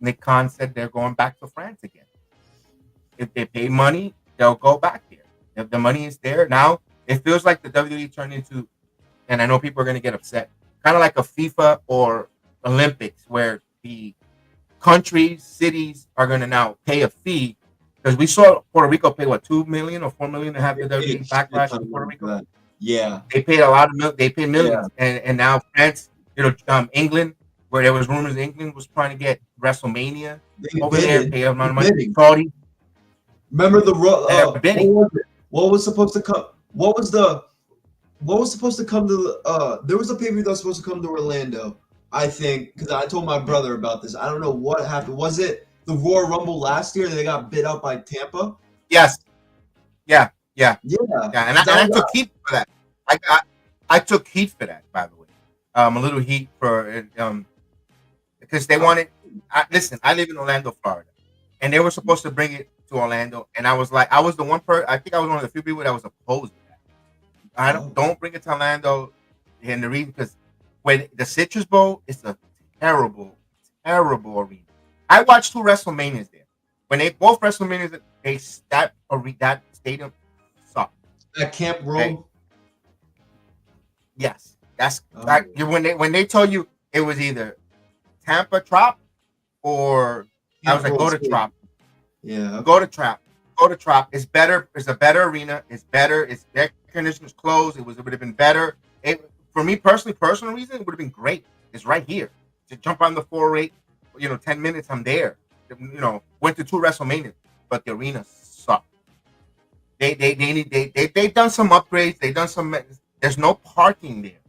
Speaker 5: Nick Khan said they're going back to France again. If they pay money, they'll go back there. If the money is there now, it feels like the WWE turned into, and I know people are going to get upset, kind of like a FIFA or Olympics, where the countries, cities are going to now pay a fee. Because we saw Puerto Rico pay what, $2 million or $4 million to have the WWE Backlash in Puerto Rico.
Speaker 6: Yeah,
Speaker 5: they paid a lot of they paid millions, and now France, you know, England, where there was rumors England was trying to get WrestleMania over there, pay a amount of money. Saudi.
Speaker 6: Remember what was supposed to come? What was supposed to come to? There was a pay-per-view that was supposed to come to Orlando, I think, because I told my brother about this. I don't know what happened. Was it the Royal Rumble last year? They got bid out by Tampa.
Speaker 5: Yes. Yeah. And I took heat for that. I took heat for that, by the way. A little heat for because they wanted. Listen, I live in Orlando, Florida, and they were supposed to bring it to Orlando, and I was like, I was the one person. I think I was one of the few people that was opposed to that. Don't bring it to Orlando, and the reason because when the Citrus Bowl is a terrible arena. I watched 2 WrestleManias there. When they both WrestleManias, that stadium sucked.
Speaker 6: At Camp Rome.
Speaker 5: Yes, that's when they told you it was either Tampa Trop or I was like, go to Trop.
Speaker 6: Yeah,
Speaker 5: go to Trop. It's better. It's a better arena. It's better. Its air conditioners closed. It would have been better. For me personally, personal reason, it would have been great. It's right here. To jump on the 408, 10 minutes, I'm there. Went to 2 WrestleManias, but the arena sucked. They've done some upgrades. They've done some. There's no parking there.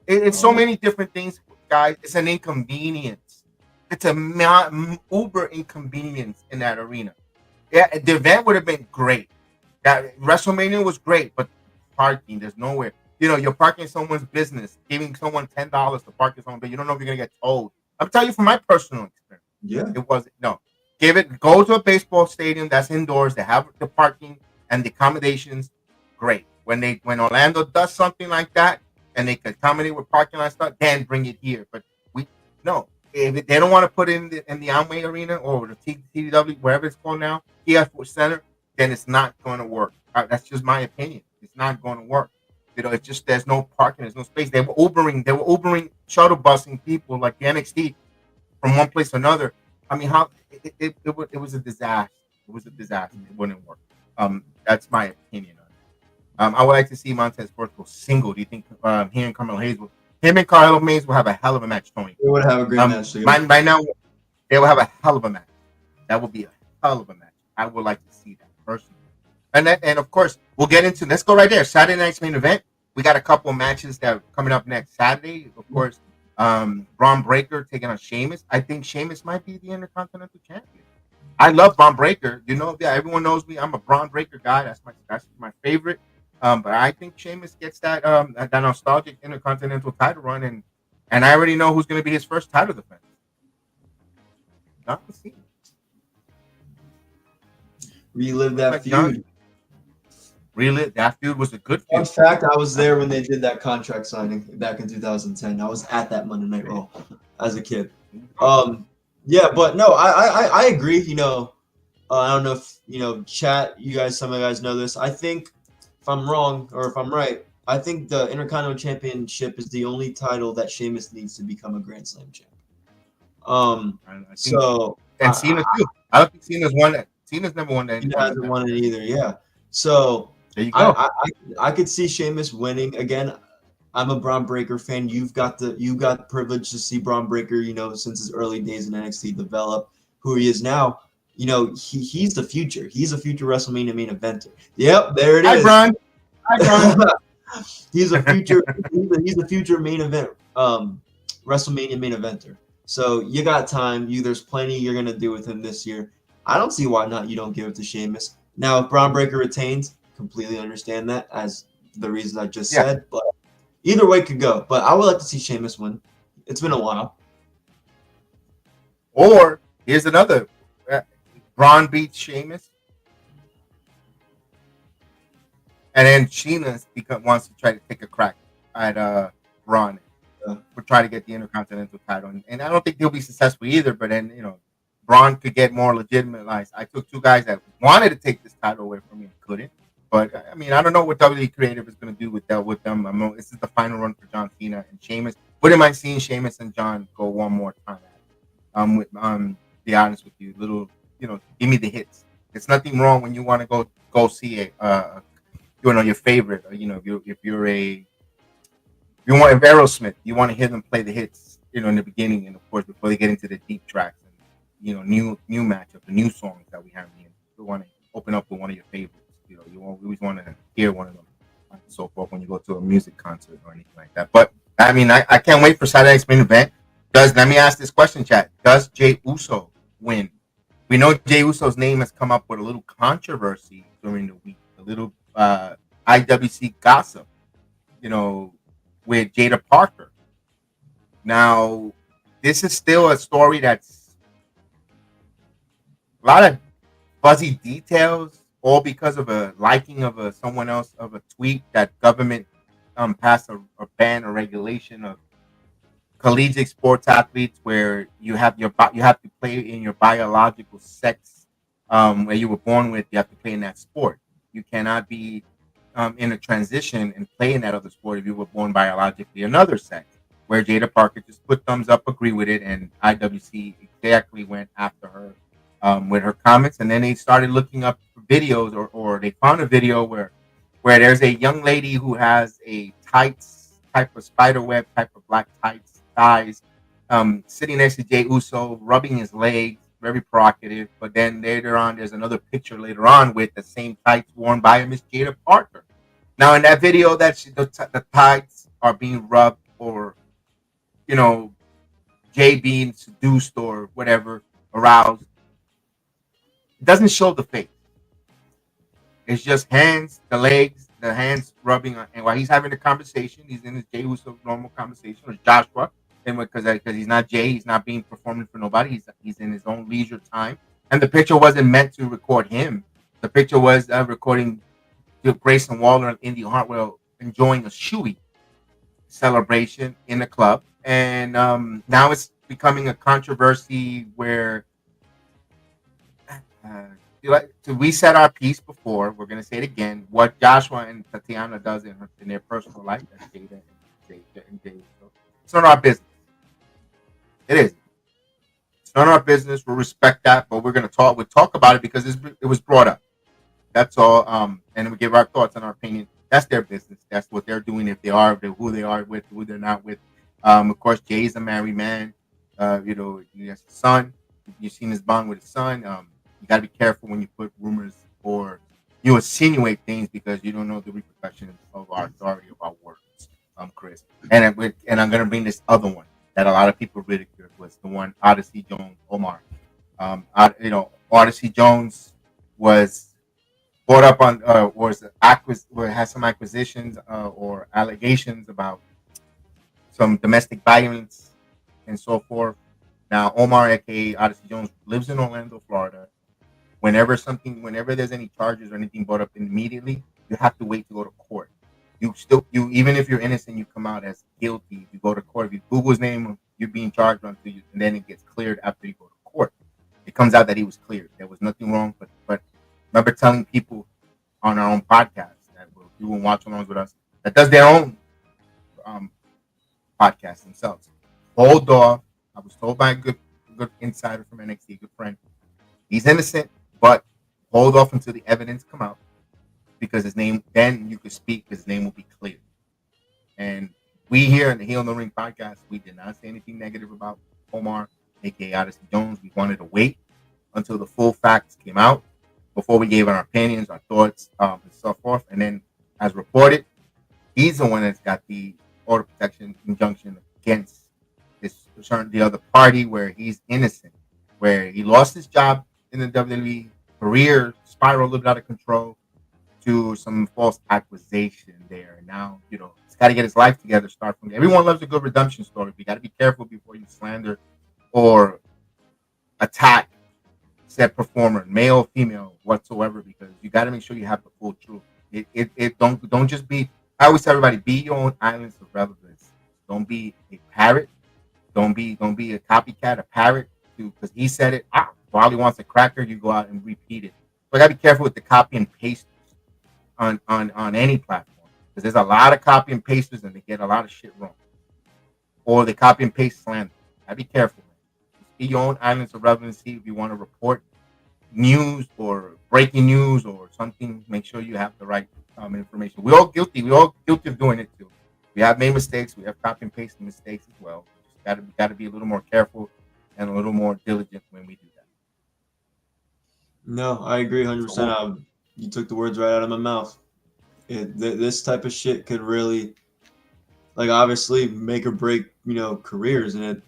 Speaker 5: It's so many different things, guys. It's an inconvenience. It's a uber inconvenience in that arena. Yeah, the event would have been great. That WrestleMania was great, but parking, there's nowhere. You're parking someone's business, giving someone $10 to park in someone, but you don't know if you're gonna get towed. I'm telling you from my personal experience.
Speaker 6: Yeah,
Speaker 5: it wasn't. No, go to a baseball stadium that's indoors. They have the parking and the accommodations. Great. When Orlando does something like that and they can accommodate with parking lot stuff, then bring it here. But if they don't want to put it in the Amway Arena or the TDW, wherever it's called now, TF Center, then it's not going to work. That's just my opinion. It's not going to work. It's just there's no parking, there's no space. They were Ubering, shuttle busing people like the NXT from one place to another. I mean, how it was a disaster. It was a disaster. It wouldn't work. That's my opinion on it. I would like to see Montez Ford go single. Do you think he and Carmelo Hayes will have a hell of a match, Tony?
Speaker 6: They would have a great match.
Speaker 5: By now, they will have a hell of a match. That would be a hell of a match. I would like to see that personally. And of course, we'll get into. Let's go right there. Saturday night's main event. We got a couple of matches that are coming up next Saturday. Of course, Braun Breaker taking on Sheamus. I think Sheamus might be the Intercontinental Champion. I love Braun Breaker. Everyone knows me. I'm a Braun Breaker guy. That's my favorite. But I think Sheamus gets that nostalgic Intercontinental title run, and I already know who's going to be his first title defense. John Cena.
Speaker 6: Relive that
Speaker 5: Like
Speaker 6: feud.
Speaker 5: Relive that feud was a good
Speaker 6: Fun
Speaker 5: feud.
Speaker 6: fact: I was there when they did that contract signing back in 2010. I was at that Monday Night Raw as a kid. Yeah, but no, I agree. You know, I don't know if chat. Some of you guys know this. I think if I'm wrong or if I'm right, I think the Intercontinental Championship is the only title that Sheamus needs to become a Grand Slam champ.
Speaker 5: And Cena too. I don't think Cena's won that. Cena's never won that.
Speaker 6: He hasn't won it either. Yeah. So
Speaker 5: there you go.
Speaker 6: I could see Sheamus winning again. I'm a Braun Breaker fan. You've got the privilege to see Braun Breaker, since his early days in NXT develop who he is now. He's the future. He's a future WrestleMania main eventer. Yep, there it is.
Speaker 5: Hi, Braun.
Speaker 6: He's a future. he's a future main event. WrestleMania main eventer. So you got time. There's plenty you're gonna do with him this year. I don't see why not. You don't give it to Sheamus. Now, if Braun Breaker retains, completely understand that as the reasons I just said. But either way could go. But I would like to see Sheamus win. It's been a while.
Speaker 5: Or here's another: Braun beats Sheamus, and then Sheamus wants to try to take a crack at Braun. We're trying to get the Intercontinental title, and I don't think he'll be successful either. But then Braun could get more legitimized. I took two guys that wanted to take this title away from me and couldn't. But I mean, I don't know what WWE Creative is going to do with them. I mean, this is the final run for John Cena and Sheamus. Wouldn't mind seeing Sheamus and John go one more time. Be honest with you, give me the hits. It's nothing wrong when you want to go see your favorite. If Aerosmith, you want to hear them play the hits, in the beginning, and of course before they get into the deep tracks and new matchup, the new songs that we have here. You want to open up with one of your favorites. You always want to hear one of them, and so forth when you go to a music concert or anything like that. But I mean, I can't wait for Saturday's main event. Let me ask this question, chat: does Jey Uso win? We know Jey Uso's name has come up with a little controversy during the week, a little IWC gossip, with Jada Parker. Now, this is still a story that's a lot of fuzzy details, all because of a liking of someone else of a tweet that government passed a ban or regulation of collegiate sports athletes where you have to play in your biological sex where you were born with. You have to play in that sport. You cannot be in a transition and play in that other sport if you were born biologically another sex. Where Jada Parker just put thumbs up, agree with it, and IWC exactly went after her with her comments, and then they started looking up videos, or they found a video where there's a young lady who has a tights type of spider web type of black tights thighs, sitting next to Jey Uso, rubbing his legs, very provocative. But then later on, there's another picture later on with the same tights worn by Miss Jada Parker. Now in that video, the tights are being rubbed, or Jay being seduced or whatever, aroused. It doesn't show the face. It's just hands, the legs, the hands rubbing on, and while he's having a conversation, he's in his Jey Uso normal conversation with Joshua, and because he's not Jay, he's not being performing for nobody. He's in his own leisure time, and the picture wasn't meant to record him. The picture was recording Grayson Waller and Indy Hartwell enjoying a shoey celebration in the club, and now it's becoming a controversy where. We said our piece before. We're going to say it again. What Joshua and Tatiana does in their personal life, that's Jada and Jay. So it's not our business. It is. It's not our business. We'll respect that, but we're going to talk. We'll talk about it because it was brought up. That's all. And we give our thoughts and our opinion. That's their business. That's what they're doing. If they are, who they are with, who they're not with. Of course, Jay's a married man. He has a son. You've seen his bond with his son. You got to be careful when you put rumors or you insinuate things because you don't know the repercussions of our authority of our words, Chris. And I'm going to bring this other one that a lot of people ridiculed, was the one Odyssey Jones Omar. Odyssey Jones was brought up on or has some acquisitions or allegations about some domestic violence and so forth. Now, Omar, aka Odyssey Jones, lives in Orlando, Florida. Whenever there's any charges or anything brought up immediately, you have to wait to go to court. You even if you're innocent, you come out as guilty. You go to court. If you Google his name, you're being charged until you, and then it gets cleared after you go to court. It comes out that he was cleared. There was nothing wrong. But remember telling people on our own podcast that will do and watch alongs with us that does their own podcast themselves. Hold off. I was told by a good insider from NXT, a good friend. He's innocent, but hold off until the evidence come out, because his name, then you could speak, his name will be clear. And we here in the Heel No Ring podcast, we did not say anything negative about Omar, aka Odyssey Jones. We wanted to wait until the full facts came out before we gave our opinions, our thoughts, and so forth. And then, as reported, he's the one that's got the order protection injunction against the other party, where he's innocent, where he lost his job in the WWE, career spiral a little bit out of control to some false accusation there. And now, he's got to get his life together, start from there. Everyone loves a good redemption story, but you got to be careful before you slander or attack said performer, male or female whatsoever, because you got to make sure you have the full truth. Don't just be, I always tell everybody, be your own islands of relevance. Don't be a parrot. Don't be a copycat, a parrot, because he said it. Wally wants a cracker, you go out and repeat it. So I gotta be careful with the copy and paste on any platform, because there's a lot of copy and pasters and they get a lot of shit wrong, or they copy and paste slander. Gotta be careful, man. Just be your own islands of relevancy. If you want to report news or breaking news or something, make sure you have the right information. We're all guilty. We're all guilty of doing it too. We have made mistakes. We have copy and paste mistakes as well. Just gotta be a little more careful and a little more diligent when we do that.
Speaker 6: No, I agree 100%. You took the words right out of my mouth. This type of shit could really, obviously make or break, careers, and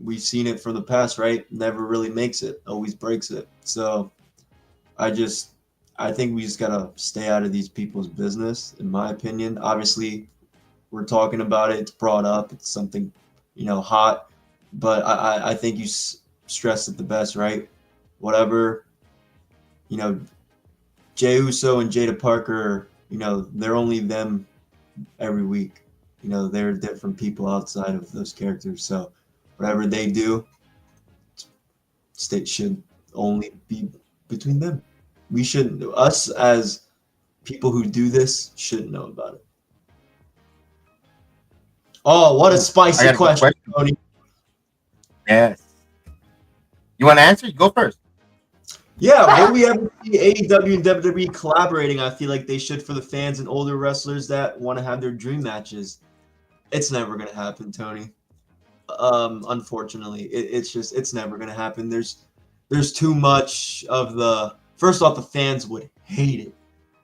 Speaker 6: we've seen it from the past, right? Never really makes it, always breaks it. So I think we just gotta stay out of these people's business, in my opinion. Obviously, we're talking about it. It's brought up. It's something, hot. But I think you stressed it the best, right? Whatever, Jey Uso and Jada Parker, they're only them every week. They're different people outside of those characters. So whatever they do, state should only be between them. We shouldn't, us as people who do this, shouldn't know about it. Oh, what a spicy question, Tony.
Speaker 5: Yes. You want to answer? You go first.
Speaker 6: Yeah, will we ever see AEW and WWE collaborating? I feel like they should, for the fans and older wrestlers that want to have their dream matches. It's never going to happen, Tony. Unfortunately, it's never going to happen. There's too much of the, first off, the fans would hate it.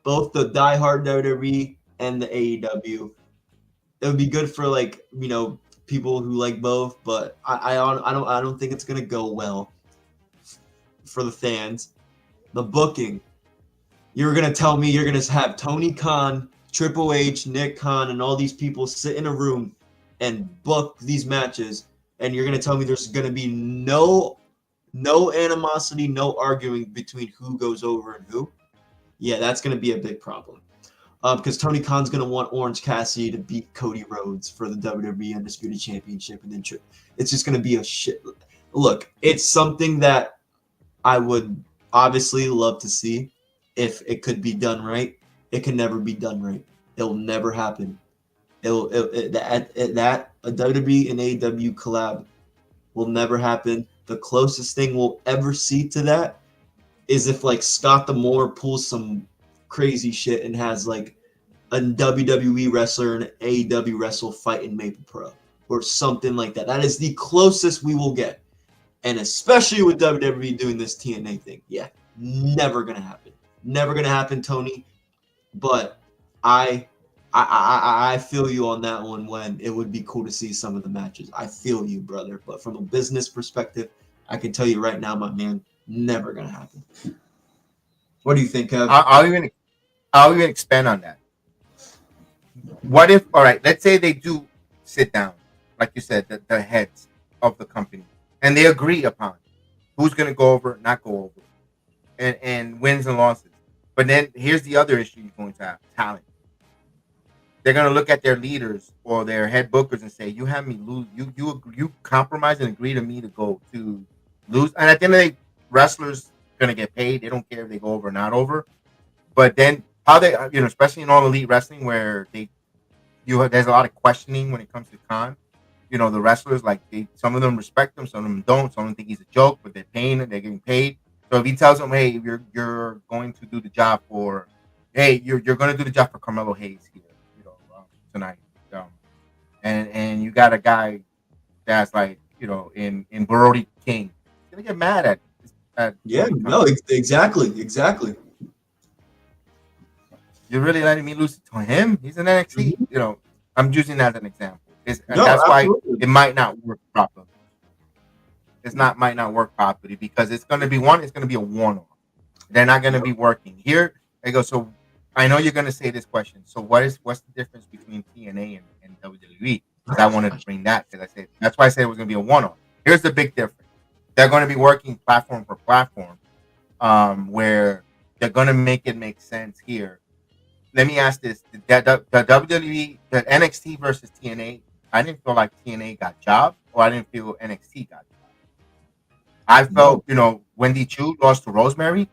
Speaker 6: Both the diehard WWE and the AEW. It would be good for people who like both, but I don't think it's gonna go well for the fans. The booking, you're gonna tell me you're gonna have Tony Khan, Triple H, Nick Khan, and all these people sit in a room and book these matches, and you're gonna tell me there's gonna be no animosity, no arguing between who goes over and who? Yeah, that's gonna be a big problem. Because Tony Khan's going to want Orange Cassidy to beat Cody Rhodes for the WWE Undisputed Championship. And then it's just going to be a shit. Look, it's something that I would obviously love to see if it could be done right. It can never be done right. It'll never happen. A WWE and AEW collab will never happen. The closest thing we'll ever see to that is if Scott D'Amore pulls some crazy shit and has a WWE wrestler and an AEW wrestler fight in Maple Pro or something like that. That is the closest we will get. And especially with WWE doing this TNA thing. Yeah, never going to happen. Never going to happen, Tony. But I feel you on that one, when it would be cool to see some of the matches. I feel you, brother. But from a business perspective, I can tell you right now, my man, never going to happen. What do you think, Kev?
Speaker 5: I'll even expand on that. What if, all right, let's say they do sit down, like you said, the heads of the company, and they agree upon who's going to go over, not go over, and wins and losses. But then here's the other issue you're going to have: talent. They're going to look at their leaders or their head bookers and say, "You have me lose. You compromise and agree to me to go to lose." And at the end of the day, wrestlers going to get paid. They don't care if they go over or not over. But then how they, especially in all elite wrestling, where there's a lot of questioning when it comes to Khan. The wrestlers, like, some of them respect him, some of them don't. Some of them think he's a joke, but they're getting paid. So if he tells them, "Hey, you're going to do the job for, you're going to do the job for Carmelo Hayes here, tonight," and you got a guy that's like, in Brody King, he's gonna get mad at
Speaker 6: Yeah, no, exactly.
Speaker 5: You're really letting me lose to him? He's an NXT.
Speaker 6: Mm-hmm.
Speaker 5: I'm using that as an example. That's
Speaker 6: absolutely.
Speaker 5: why it might not work properly. Might not work properly because it's going to be a one-off. They're not going to be working here. I go. So I know you're going to say this question. So what's the difference between TNA and WWE? Because I wanted to bring that, because that's why I said it was going to be a one-off. Here's the big difference. They're going to be working platform for platform, where they're going to make it make sense here. Let me ask this: the WWE, the NXT versus TNA, I didn't feel like TNA got job, or I didn't feel NXT got job. I felt, Wendy Chu lost to Rosemary,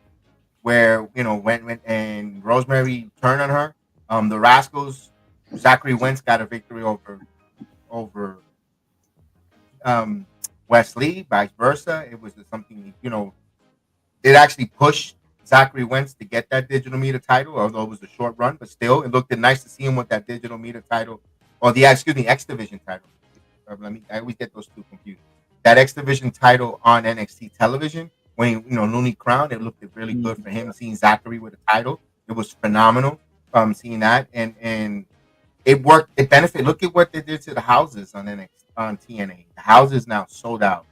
Speaker 5: where, when and Rosemary turned on her. The Rascals, Zachary Wentz got a victory over Wesley, vice versa. It was something, it actually pushed Zachary Wentz to get that digital media title, although it was a short run, but still, it looked nice to see him with that digital media title, or X Division title. I always get those two confused. That X Division title on NXT television, when Looney crowned, it looked really good for him. Seeing Zachary with a title, it was phenomenal. Seeing that, and it worked. It benefited. Look at what they did to the houses on TNA. The houses now sold out.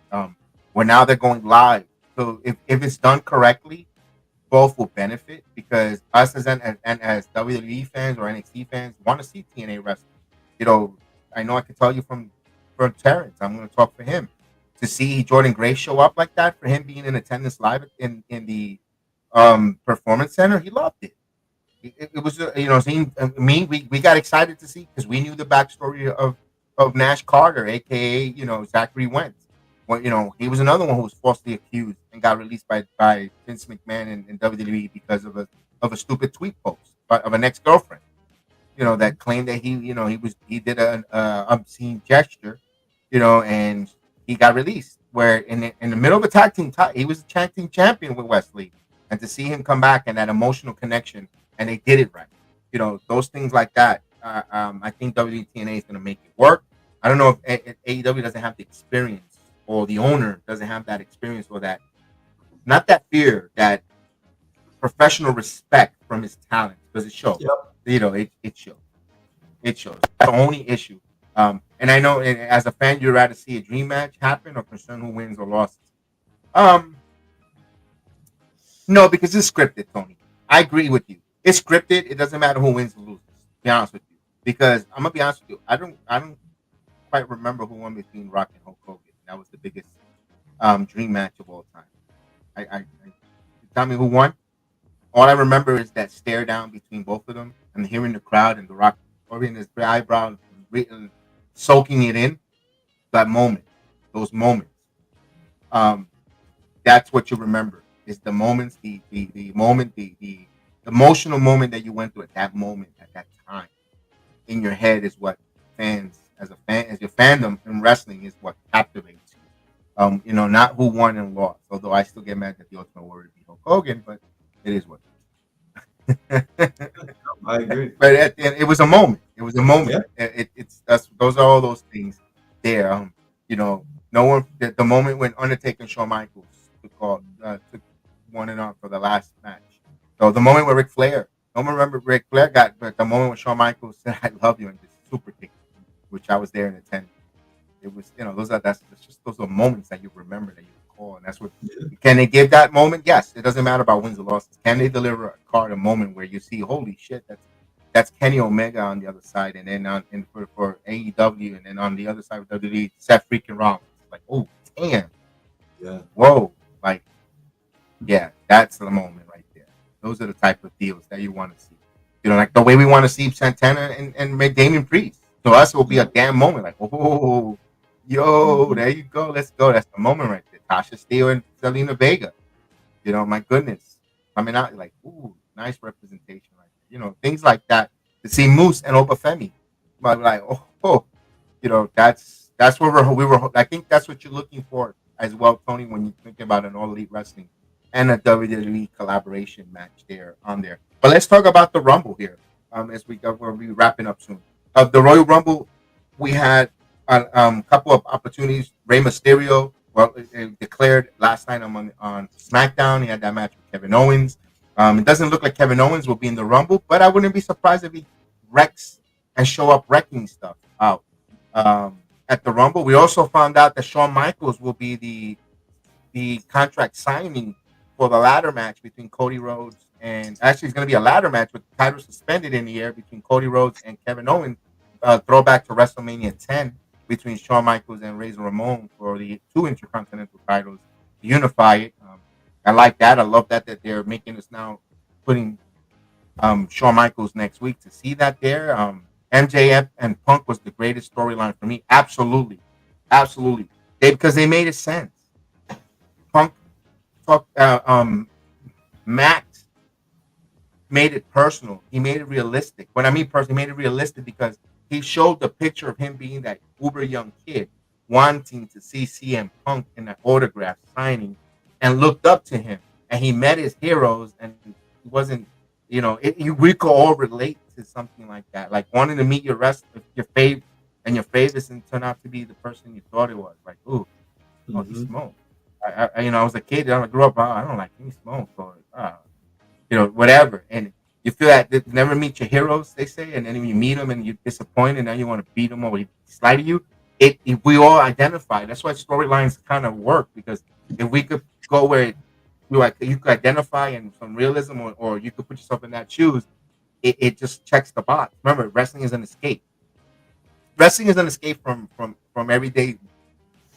Speaker 5: Where now they're going live. So if it's done correctly, both will benefit, because us as WWE fans or NXT fans want to see TNA wrestling. I know I can tell you from Terrence, I'm going to talk for him, to see Jordan Gray show up like that, for him being in attendance live in the Performance Center. He loved it. It was, seeing me, we got excited to see, because we knew the backstory of Nash Carter, aka Zachary Wentz. Well, he was another one who was falsely accused and got released by Vince McMahon in WWE because of a stupid tweet post of an ex-girlfriend, that claimed that he did an obscene gesture, and he got released. Where in the middle of a tag team, he was a tag team champion with Wesley, and to see him come back and that emotional connection, and they did it right. Those things like that. I think WTNA is going to make it work. I don't know if AEW doesn't have the experience, or the owner doesn't have that experience, or not that fear, that professional respect from his talent, because it shows. Yep. It shows. It shows. That's the only issue. And I know, as a fan, you'd rather see a dream match happen or concern who wins or loses. No, because it's scripted, Tony. I agree with you. It's scripted. It doesn't matter who wins or loses. To be honest with you, because I'm gonna be honest with you, I don't quite remember who won between Rock and Hulk Hogan. That was the biggest dream match of all time. I tell me who won. All I remember is that stare down between both of them, and hearing the crowd and the Rock rubbing his eyebrows, soaking it in. That moment, those moments. That's what you remember. Is the moments, the moment, the emotional moment that you went through at that moment, at that time, in your head, is what fans, as your fandom in wrestling, is what captivates you. Not who won and lost. Although I still get mad that the Ultimate Warrior beat Hulk Hogan, but it is what it is.
Speaker 6: I agree.
Speaker 5: But at the end, it was a moment. It was a moment. Yeah. Those are all those things there. No one. The moment when Undertaker and Shawn Michaels took one and on for the last match. So the moment where Ric Flair. No one remember Ric Flair got, but the moment when Shawn Michaels said "I love you" and just super kick, which I was there in attendance. It was, those are moments that you remember, that you call, and that's what. Can they give that moment? Yes. It doesn't matter about wins or losses. Can they deliver a card, a moment where you see, holy shit, that's Kenny Omega on the other side, and then for AEW, and then on the other side of WWE, Seth freaking Rollins. Like, oh damn,
Speaker 6: Yeah.
Speaker 5: whoa, like, yeah, that's the moment right there. Those are the type of deals that you want to see. You know, like the way we want to see Santana and make Damian Priest. To us, it will be a damn moment. Like, oh, yo, there you go, let's go. That's the moment right there. Tasha Steele and Selena Vega. You know, my goodness, coming out like, ooh, nice representation right there. You know, things like that. To see Moose and Obafemi, but like, oh, you know, that's where we were. I think that's what you're looking for as well, Tony, when you think about an All Elite Wrestling and a WWE collaboration match there on there. But let's talk about the Rumble here. As we go, we'll be wrapping up soon. The Royal Rumble, we had a couple of opportunities. Rey Mysterio, well, declared last night on SmackDown. He had that match with Kevin Owens. It doesn't look like Kevin Owens will be in the Rumble, but I wouldn't be surprised if he wrecks and show up wrecking stuff out at the Rumble. We also found out that Shawn Michaels will be the contract signing for the ladder match between Cody Rhodes, and actually it's going to be a ladder match with the title suspended in the air between Cody Rhodes and Kevin Owens. Throwback to WrestleMania 10 between Shawn Michaels and Razor Ramon for the 2 Intercontinental titles to unify it. I like that. I love that they're making us now putting Shawn Michaels next week to see that there. MJF and Punk was the greatest storyline for me. Absolutely. Because they made it sense. Punk Max made it personal. He made it realistic. When I mean personal, he made it realistic because he showed the picture of him being that uber young kid wanting to see CM Punk in that autograph signing and looked up to him. And he met his heroes, and he wasn't, you know, we could all relate to something like that. Like wanting to meet your favorites and turn out to be the person you thought it was. Like, ooh, oh, he smoked. I was a kid. I grew up. I don't like any smoke, or you know, whatever. And you feel that never meet your heroes, they say, and then when you meet them and you're disappointed, and now you want to beat them or he slighted you. We all identify. That's why storylines kind of work, because if we could go where you could identify and some realism, or you could put yourself in that shoes, it just checks the box. Remember, wrestling is an escape. Wrestling is an escape from everyday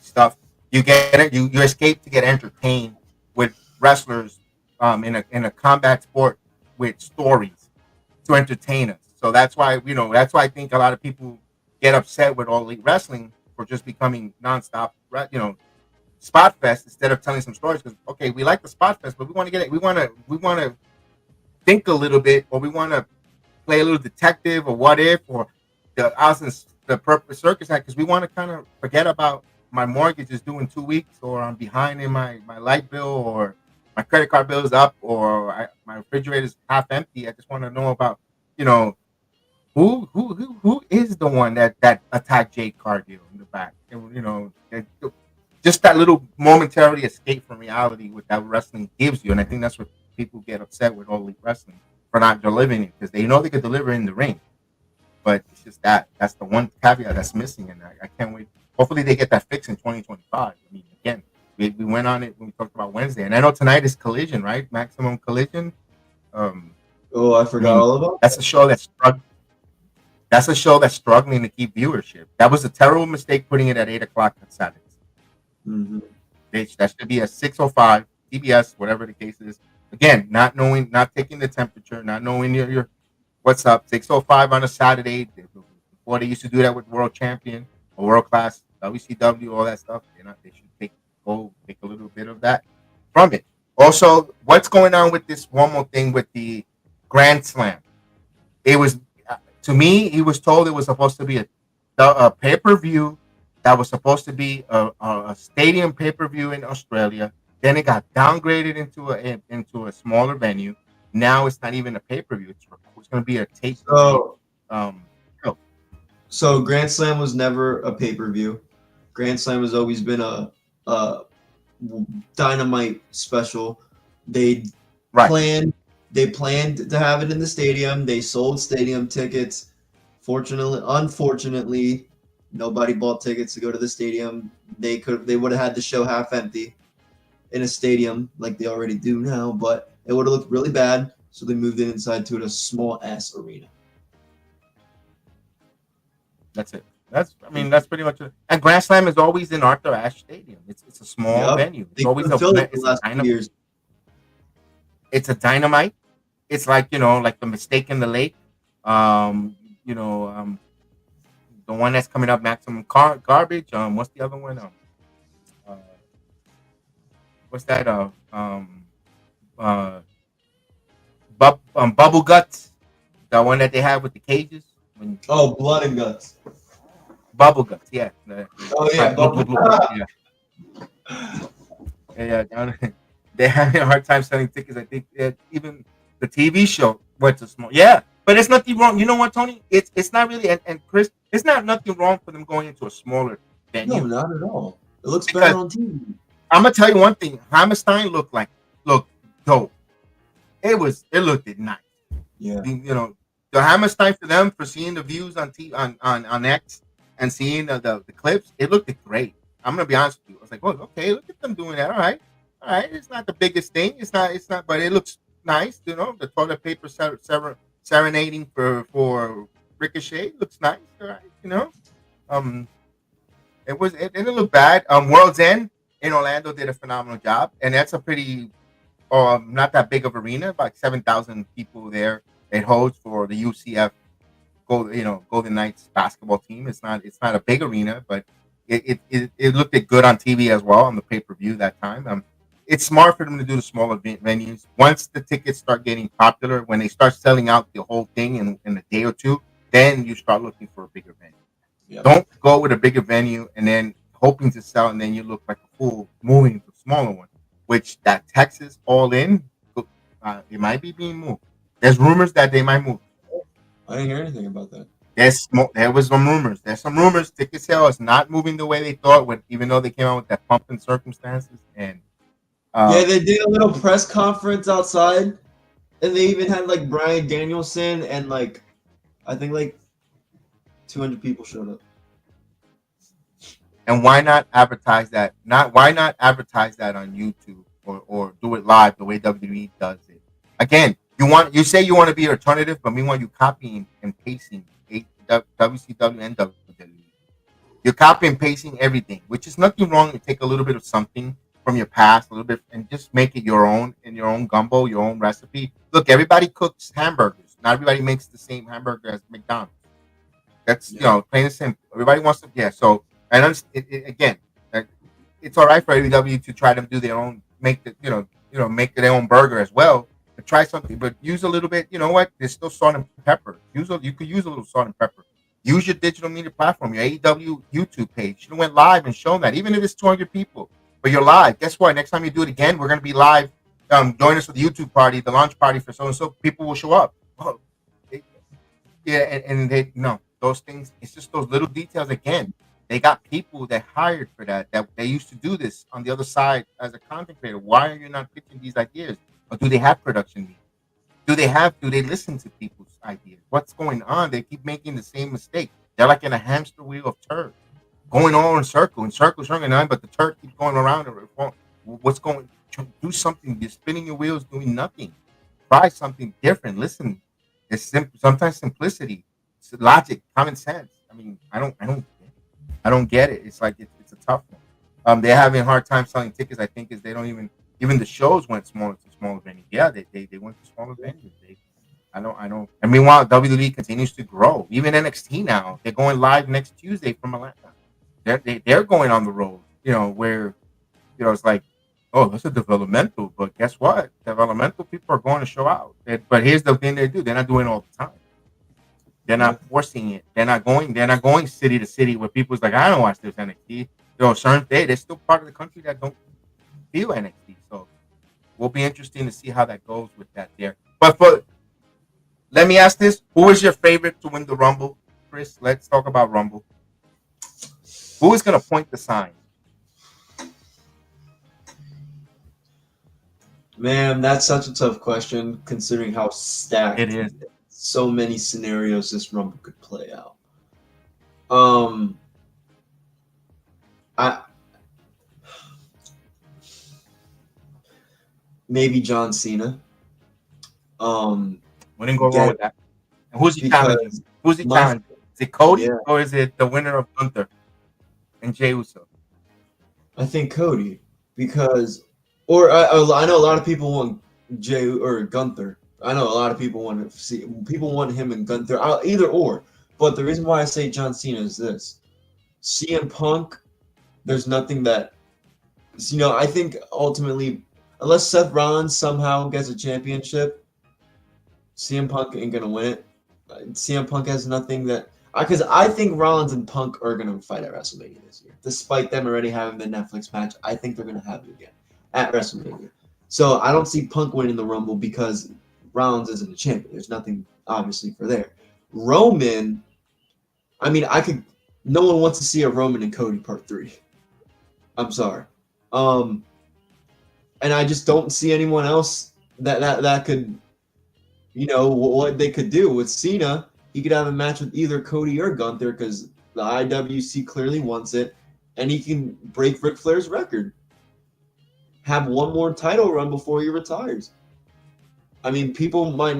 Speaker 5: stuff. You get it. You escape to get entertained with wrestlers in a combat sport with stories to entertain us. So that's why I think a lot of people get upset with All Elite Wrestling for just becoming nonstop, spot fest instead of telling some stories. Because okay, we like the spot fest, but we want to get it. We want to think a little bit, or we want to play a little detective, or what if, or the purpose circus act, because we want to kind of forget about my mortgage is due in 2 weeks, or I'm behind in my light bill, or my credit card bill is up, or my refrigerator is half empty. I just want to know about, who is the one that attacked Jade Cargill in the back, and just that little momentarily escape from reality with that wrestling gives you. And I think that's what people get upset with All Elite Wrestling for not delivering it, because they know they could deliver in the ring, but it's just that's the one caveat that's missing, and I can't wait. Hopefully they get that fixed in 2025. I mean, again, we went on it when we talked about Wednesday, and I know tonight is Collision, right? Maximum Collision.
Speaker 6: I forgot all about.
Speaker 5: That's a show that's struggling to keep viewership. That was a terrible mistake putting it at 8 o'clock on Saturdays.
Speaker 6: Mm-hmm.
Speaker 5: That should be at 6:05 TBS, whatever the case is. Again, not taking the temperature, not knowing your what's up. 6:05 on a Saturday. Before they used to do that with World Champion or World Class, WCW, all that stuff. They should take a little bit of that from it. Also, what's going on with this one more thing with the Grand Slam? It was to me, he was told it was supposed to be a pay-per-view that was supposed to be a stadium pay-per-view in Australia. Then it got downgraded into a smaller venue. Now it's not even a pay-per-view. It's going to be a tape.
Speaker 6: So Grand Slam was never a pay-per-view. Grand Slam has always been a Dynamite special. They planned to have it in the stadium. They sold stadium tickets. Unfortunately, nobody bought tickets to go to the stadium. They would have had the show half empty. in a stadium like they already do now, but it would have looked really bad. So they moved it inside to a small ass arena.
Speaker 5: That's it. That's pretty much it. And Grand Slam is always in Arthur Ashe Stadium. It's a small venue. It's always
Speaker 6: years.
Speaker 5: It's a dynamite. It's like like the Mistake in the Lake. The one that's coming up, Maximum Garbage. What's the other one? What's that? Bubble Guts. The one that they have with the cages.
Speaker 6: Blood and Guts.
Speaker 5: Bubble Guts, yeah.
Speaker 6: Bubble
Speaker 5: Yeah. They're having a hard time selling tickets. I think even the TV show went to small. Yeah, but it's nothing wrong. You know what, Tony? It's not really, and Chris, it's not nothing wrong for them going into a smaller venue.
Speaker 6: No, not at all. It looks better on TV.
Speaker 5: I'm gonna tell you one thing. Hammerstein looked dope. It looked nice.
Speaker 6: Yeah.
Speaker 5: The Hammerstein for them, for seeing the views on X and seeing the clips, it looked great. I'm gonna be honest with you. I was like, oh, okay, look at them doing that. All right. It's not the biggest thing. It's not, but it looks nice. The toilet paper serenading for Ricochet looks nice. All right. It didn't look bad. World's End in Orlando did a phenomenal job, and that's a pretty, not that big of arena, about 7,000 people there. It holds for the UCF Golden Knights basketball team. It's not a big arena, but it looked good on TV as well on the pay-per-view that time. It's smart for them to do the smaller venues. Once the tickets start getting popular, when they start selling out the whole thing in a day or two, then you start looking for a bigger venue. Yep. Don't go with a bigger venue and then hoping to sell, and then you look like a fool moving to a smaller one, which that Texas All In, it might be being moved. There's rumors that they might move.
Speaker 6: I didn't hear anything about that.
Speaker 5: There was some rumors. There's some rumors. Ticket sale is not moving the way they thought, even though they came out with that pump in circumstances. And
Speaker 6: they did a little press conference outside, and they even had like Bryan Danielson and I think 200 people showed up.
Speaker 5: And why not advertise that? Why not advertise that on YouTube or do it live the way WWE does it? Again, you say you want to be an alternative, but meanwhile you copying and pasting WCW and WWE. You're copying and pasting everything, which is nothing wrong to take a little bit of something from your past, a little bit, and just make it your own, in your own gumbo, your own recipe. Look, everybody cooks hamburgers. Not everybody makes the same hamburger as McDonald's. That's plain and simple. Everybody wants to, So and again, it's all right for AEW to try to do their own, make their own burger as well. But try something, but use a little bit. You know what? There's still salt and pepper. You could use a little salt and pepper. Use your digital media platform, your AEW YouTube page. You went live and shown that, even if it's 200 people, but you're live. Guess what? Next time you do it again, we're going to be live. Join us for the YouTube party, the launch party for so and so. People will show up. Oh, those things. It's just those little details. Again, they got people that hired for that they used to do this on the other side as a content creator. Why are you not pitching these ideas? Or do they have production meetings? Do they listen to people's ideas? What's going on? They keep making the same mistake. They're like in a hamster wheel of turd, going all in circles, but the turd keeps going around. What's going? Do something. You're spinning your wheels, doing nothing. Try something different. Listen. It's sometimes simplicity, it's logic, common sense. I mean, I don't get it. It's like it's a tough one. They're having a hard time selling tickets. I think is they don't even the shows went smaller venues. Yeah, they went to smaller venues. I don't. And meanwhile, WWE continues to grow. Even NXT now, they're going live next Tuesday from Atlanta. They're going on the road. Where it's like, oh, that's a developmental. But guess what? Developmental people are going to show out. But here's the thing they do: they're not doing it all the time. They're not forcing it. They're not going city to city where people's like, I don't watch this NXT. Certain they're still part of the country that don't feel NXT. So will be interesting to see how that goes with that there. But let me ask this: who is your favorite to win the Rumble, Chris? Let's talk about Rumble. Who is going to point the sign?
Speaker 6: Man, that's such a tough question considering how stacked
Speaker 5: it is.
Speaker 6: So many scenarios this Rumble could play out. maybe John Cena.
Speaker 5: Wouldn't go wrong with that. And who's he
Speaker 6: Because
Speaker 5: challenging? Who's he
Speaker 6: my-
Speaker 5: challenging? Is it Cody
Speaker 6: Yeah.
Speaker 5: or is it the winner of Gunther and Jey Uso?
Speaker 6: I think Cody, because, or I know a lot of people want Jay or Gunther. I know a lot of people want to see him and Gunther, either or. But the reason why I say John Cena is this: CM Punk. There's nothing that, I think ultimately, unless Seth Rollins somehow gets a championship, CM Punk ain't gonna win it. CM Punk has nothing that. Because I think Rollins and Punk are going to fight at WrestleMania this year. Despite them already having the Netflix match, I think they're going to have it again at WrestleMania. So I don't see Punk winning the Rumble because Rollins isn't a champion. There's nothing, obviously, for there. Roman, no one wants to see a Roman and Cody Part 3. I'm sorry. And I just don't see anyone else that could, what they could do with Cena. He could have a match with either Cody or Gunther because the IWC clearly wants it, and he can break Ric Flair's record. Have one more title run before he retires. I mean, people might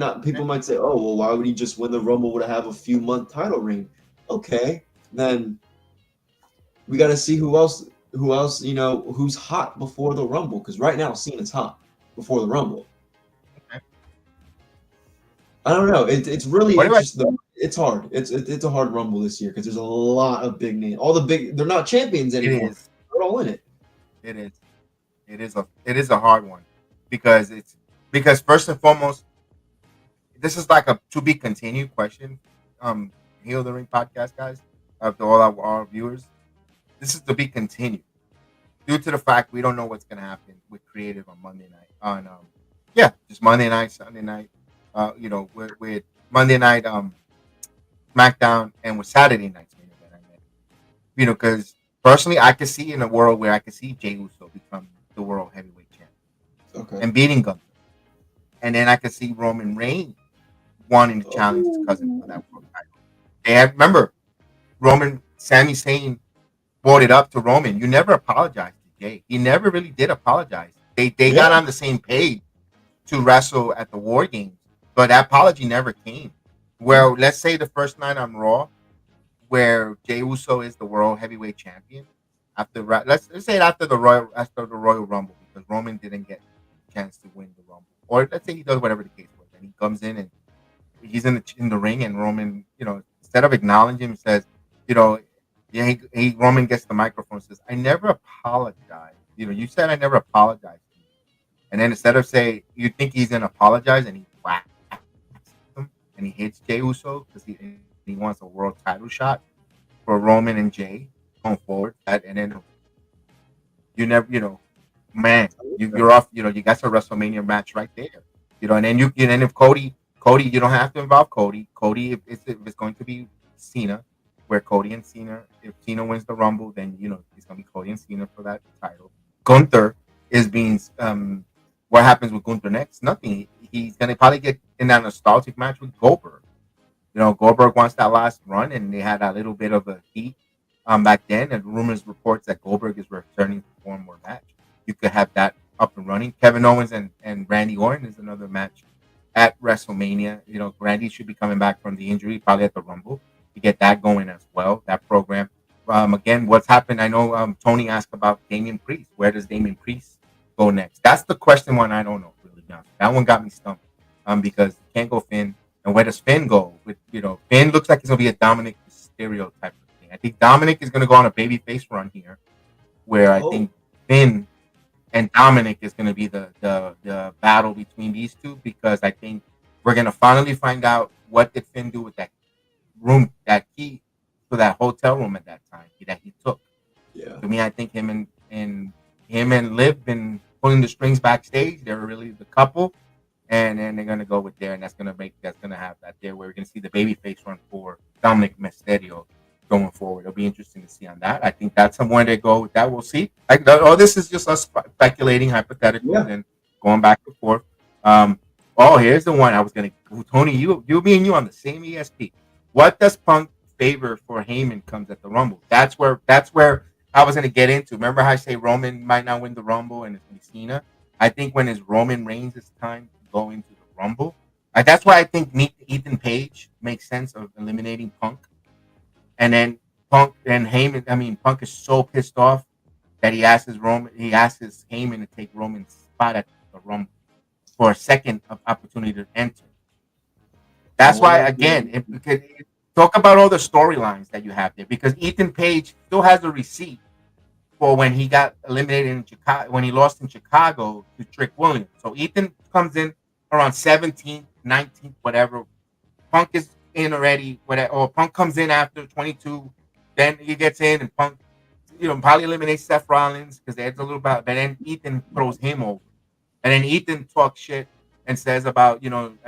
Speaker 6: say, "Oh, well, why would he just win the Rumble to have a few month title reign?" Okay, then we got to see who else, who's hot before the Rumble, because right now Cena's hot before the Rumble. I don't know. It's really interesting. It's hard. It's a hard Rumble this year because there's a lot of big names. They're not champions anymore. They're all in it.
Speaker 5: It is. It is a hard one because first and foremost, this is like a to be continued question. Heal the Ring podcast guys, to all our viewers, this is to be continued due to the fact we don't know what's gonna happen with creative on Monday night. Just Monday night, Sunday night. With Monday night SmackDown and with Saturday night's main event, because personally I could see in a world where I could see Jey Uso become the world heavyweight champion, and beating Gunther, and then I could see Roman Reigns wanting to challenge his cousin for that world title. And remember, Sami Zayn brought it up to Roman. You never apologized to Jey. He never really did apologize. They got on the same page to wrestle at the War Games. But that apology never came. Well, let's say the first night on Raw, where Jey Uso is the world heavyweight champion, let's say it after the Royal Rumble, because Roman didn't get a chance to win the Rumble, or let's say he does whatever the case was, and he comes in and he's in the ring, and Roman, instead of acknowledging him, says, Roman gets the microphone and says, "I never apologized. You said I never apologized." And then instead of say, you think he's gonna apologize, and he whacks him and he hits Jey Uso because he wants a world title shot for Roman and Jey going forward. And then you never, you're off. You got your WrestleMania match right there. And then if Cody, you don't have to involve Cody. Cody, if it's going to be Cena, where Cody and Cena, if Cena wins the Rumble, then it's gonna be Cody and Cena for that title. Gunther is being what happens with Gunther next? Nothing. He's going to probably get in that nostalgic match with Goldberg. Goldberg wants that last run, and they had a little bit of a heat back then. And rumors reports that Goldberg is returning for one more match. You could have that up and running. Kevin Owens and Randy Orton is another match at WrestleMania. Randy should be coming back from the injury, probably at the Rumble, to get that going as well, that program. Again, what's happened? I know Tony asked about Damian Priest. Where does Damian Priest go next? That's the question one I don't know, really. That one got me stumped because you can't go Finn. And where does Finn go? With Finn looks like he's going to be a Dominic Mysterio type of thing. I think Dominic is going to go on a babyface run here, where I think Finn and Dominic is going to be the battle between these two, because I think we're going to finally find out what did Finn do with that room, that key for that hotel room at that time that he took.
Speaker 6: Yeah.
Speaker 5: To me, I think him and Liv been pulling the strings backstage. They're really the couple, and then they're gonna go with there, and that's gonna have that there where we're gonna see the babyface run for Dominic Mysterio going forward. It'll be interesting to see on that. I think that's somewhere they go with that. We'll see. This is just us speculating, hypotheticals, and going back and forth. Here's the one I was gonna. Tony, you me and you on the same ESP. What does Punk favor for Heyman comes at the Rumble? That's where I was going to get into. Remember how I say Roman might not win the Rumble and it's going to be Cena? I think when it's Roman Reigns' time to go into the Rumble, that's why I think Ethan Page makes sense of eliminating Punk, and then Punk and Heyman. I mean, Punk is so pissed off that he asks Heyman to take Roman's spot at the Rumble for a second of opportunity to enter. That's why, again, talk about all the storylines that you have there, because Ethan Page still has a receipt for when he got eliminated in Chicago, when he lost in Chicago to Trick Williams. So Ethan comes in around 17th, 19th, whatever. Punk is in already, whatever, or Punk comes in after 22. Then he gets in, and Punk, probably eliminates Seth Rollins because there's a little bit. But then Ethan throws him over, and then Ethan talks shit and says about,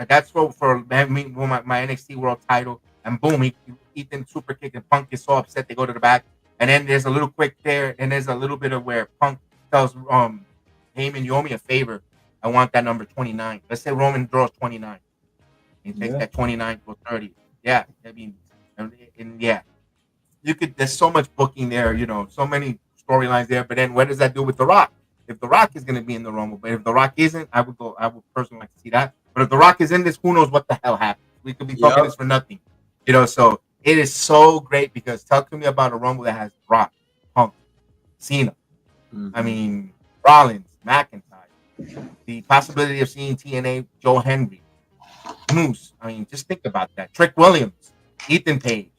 Speaker 5: that's for my NXT World Title, and boom, Ethan super kick, and Punk is so upset they go to the back, and then there's a little quick there, and there's a little bit of where Punk tells Heyman, you owe me a favor, I want that number 29. Let's say Roman draws 29, he takes that 29 for 30. Yeah, I mean, and yeah, there's so much booking there, so many storylines there. But then what does that do with The Rock? If The Rock is going to be in the Rumble, but if The Rock isn't, I would personally like to see that. But if The Rock is in this, who knows what the hell happens? We could be talking this for nothing, So it is so great, because talk to me about a Rumble that has Rock, Punk, Cena. I mean, Rollins, McIntyre, the possibility of seeing TNA, Joe Henry, Moose. I mean, just think about that. Trick Williams, Ethan Page.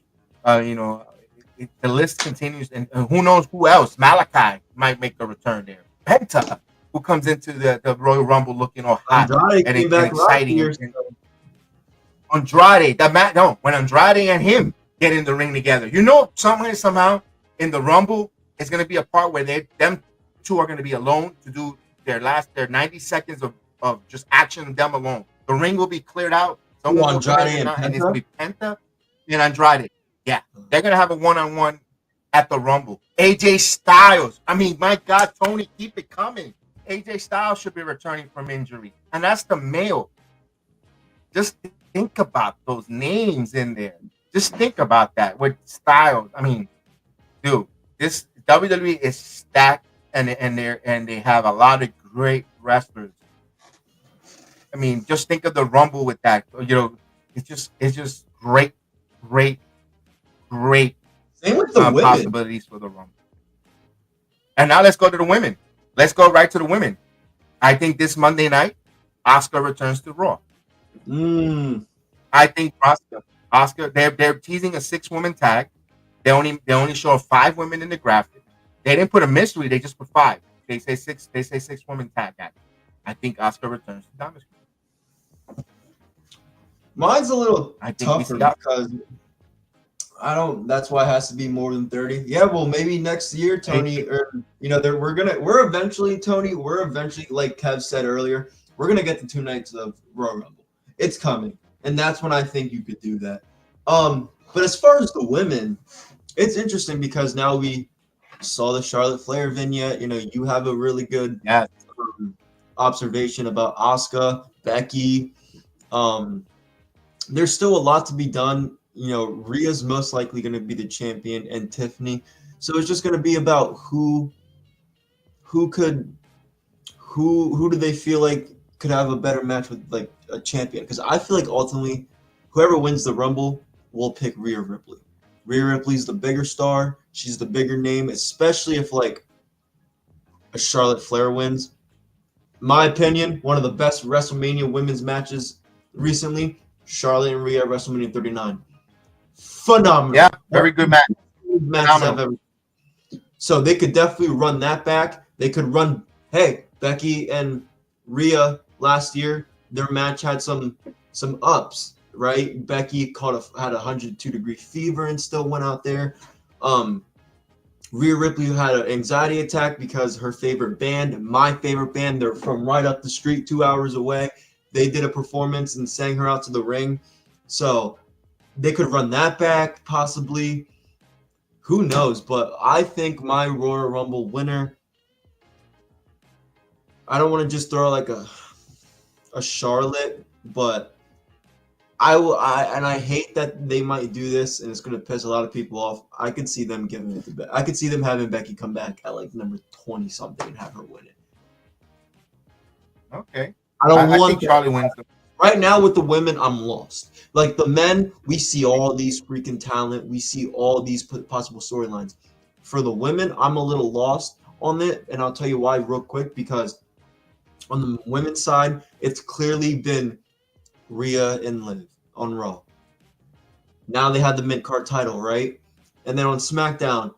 Speaker 5: The list continues, and who knows who else? Malachi might make a return there. Penta, who comes into the Royal Rumble looking all hot and exciting. Andrade, when Andrade and him get in the ring together, somehow in the Rumble, it's going to be a part where them two are going to be alone to do their 90 seconds of just action, them alone. The ring will be cleared out.
Speaker 6: Andrade
Speaker 5: and it's going to be Penta and Andrade. Yeah, they're going to have a one-on-one at the Rumble. AJ Styles. I mean, my God, Tony, keep it coming. AJ Styles should be returning from injury. And that's the male. Just think about those names in there. Just think about that with Styles. I mean, dude, this WWE is stacked, and they have a lot of great wrestlers. I mean, just think of the Rumble with that. It's just great.
Speaker 6: Same with the women.
Speaker 5: Possibilities for the Rumble. And now let's go to the women. Let's go right to the women. I think this Monday night, Asuka returns to Raw. I think Asuka. They're teasing a 6-woman tag. They only show 5 women in the graphic. They didn't put a mystery. They just put 5. They say 6. They say 6-woman tag. I think Asuka returns to Dominus.
Speaker 6: Mine's a little tougher because that's why it has to be more than 30. Yeah, well, maybe next year, Tony, we're eventually, like Kev said earlier, we're gonna get the 2 nights of Royal Rumble. It's coming, and that's when I think you could do that. But as far as the women, it's interesting because now we saw the Charlotte Flair vignette. You have a really good observation about Asuka, Becky. There's still a lot to be done. Rhea's most likely going to be the champion, and Tiffany. So it's just going to be about who do they feel like could have a better match with like a champion? Because I feel like ultimately, whoever wins the Rumble will pick Rhea Ripley. Rhea Ripley's the bigger star. She's the bigger name, especially if like a Charlotte Flair wins. My opinion, one of the best WrestleMania women's matches recently, Charlotte and Rhea at WrestleMania 39. Phenomenal.
Speaker 5: Yeah, very good match.
Speaker 6: So they could definitely run that back. They could run, Becky and Rhea last year, their match had some ups, right? Becky had a 102-degree fever and still went out there. Rhea Ripley had an anxiety attack because her favorite band, my favorite band, they're from right up the street, 2 hours away. They did a performance and sang her out to the ring. So they could run that back, possibly. Who knows? But I think my Royal Rumble winner, I don't want to just throw like a Charlotte, but I hate that they might do this, and it's going to piss a lot of people off. I could see them giving it to Becky. I could see them having Becky come back at like number 20 something and have her win it.
Speaker 5: Okay.
Speaker 6: I don't
Speaker 5: I
Speaker 6: want
Speaker 5: think
Speaker 6: that.
Speaker 5: Charlie wins.
Speaker 6: Right now with the women, I'm lost. Like the men, we see all these freaking talent. We see all these possible storylines. For the women, I'm a little lost on it, and I'll tell you why real quick. Because on the women's side, it's clearly been Rhea and Liv on Raw. Now they had the mid-card title, right? And then on SmackDown,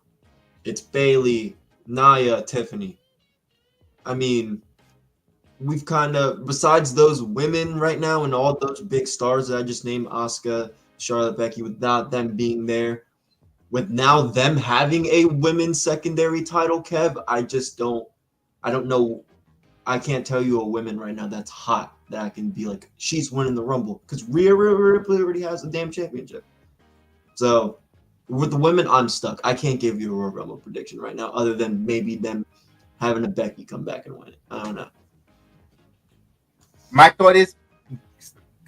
Speaker 6: it's Bayley, Nia, Tiffany. I mean, we've kind of, besides those women right now and all those big stars that I just named, Asuka, Charlotte, Becky, without them being there, with now them having a women's secondary title, Kev, I don't know. I can't tell you a woman right now that's hot that I can be like, she's winning the Rumble. Because Rhea Ripley already has a damn championship. So with the women, I'm stuck. I can't give you a Royal Rumble prediction right now, other than maybe them having a Becky come back and win it. I don't know.
Speaker 5: My thought is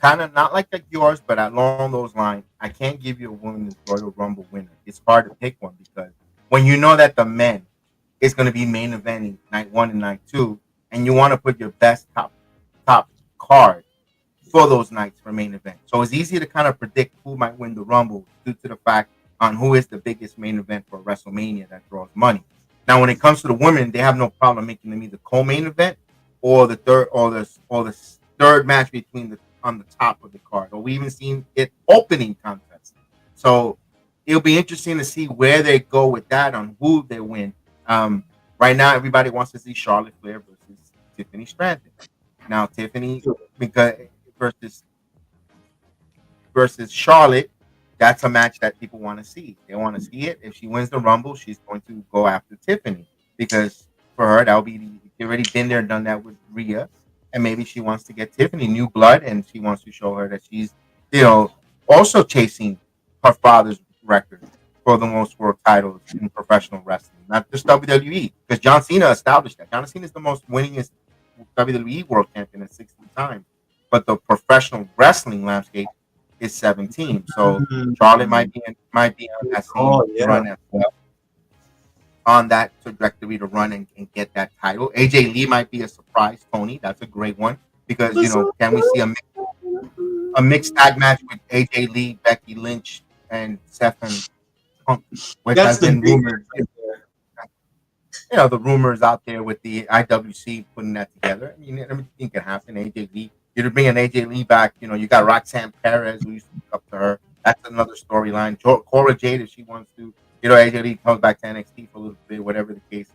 Speaker 5: kind of not like yours, but along those lines, I can't give you a women's Royal Rumble winner. It's hard to pick one because when you know that the men is going to be main eventing night 1 and night 2, and you want to put your best top card for those nights for main event. So it's easy to kind of predict who might win the Rumble due to the fact on who is the biggest main event for WrestleMania that draws money. Now, when it comes to the women, they have no problem making them either co-main event or the third match between on the top of the card, or we even seen it opening contest. So it'll be interesting to see where they go with that on who they win. Right now, everybody wants to see Charlotte Flair versus Tiffany Stratton. Now, Tiffany versus Charlotte, that's a match that people want to see. They want to see it. If she wins the Rumble, she's going to go after Tiffany because for her, that'll be they already been there, done that with Rhea, and maybe she wants to get Tiffany new blood, and she wants to show her that she's, also chasing her father's record for the most world titles in professional wrestling, not just WWE, because John Cena established that. John Cena is the most winningest WWE world champion at 16 times, but the professional wrestling landscape is 17. So Charlotte might be on that same run as well, on that trajectory to run and get that title. AJ Lee might be a surprise, Tony. That's a great one because can we see a mixed tag match with AJ Lee, Becky Lynch, and Seth and Punk, which has been rumored. The rumors out there with the IWC putting that together. I mean, everything can happen. AJ Lee, you're bringing AJ Lee back. You got Roxanne Perez, who used to look up to her. That's another storyline. Cora Jade, if she wants to. AJ Lee comes back to NXT for a little bit, whatever the case.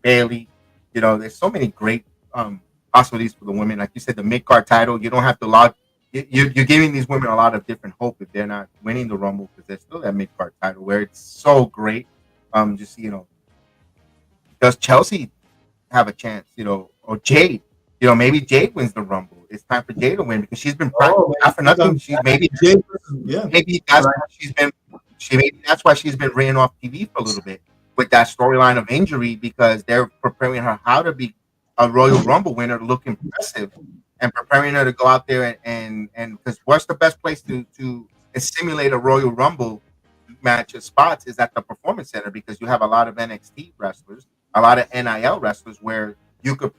Speaker 5: Bayley, there's so many great possibilities for the women. Like you said, the mid-card title, you don't have to log. You're giving these women a lot of different hope if they're not winning the Rumble because there's still that mid-card title where it's so great. Does Chelsea have a chance, or Jade? Maybe Jade wins the Rumble. It's time for Jade to win because she's been practicing. Not for nothing. Maybe that's why she's been ran off TV for a little bit with that storyline of injury because they're preparing her how to be a Royal Rumble winner to look impressive and preparing her to go out there and because what's the best place to simulate a Royal Rumble match of spots is at the Performance Center because you have a lot of NXT wrestlers, a lot of NIL wrestlers where you could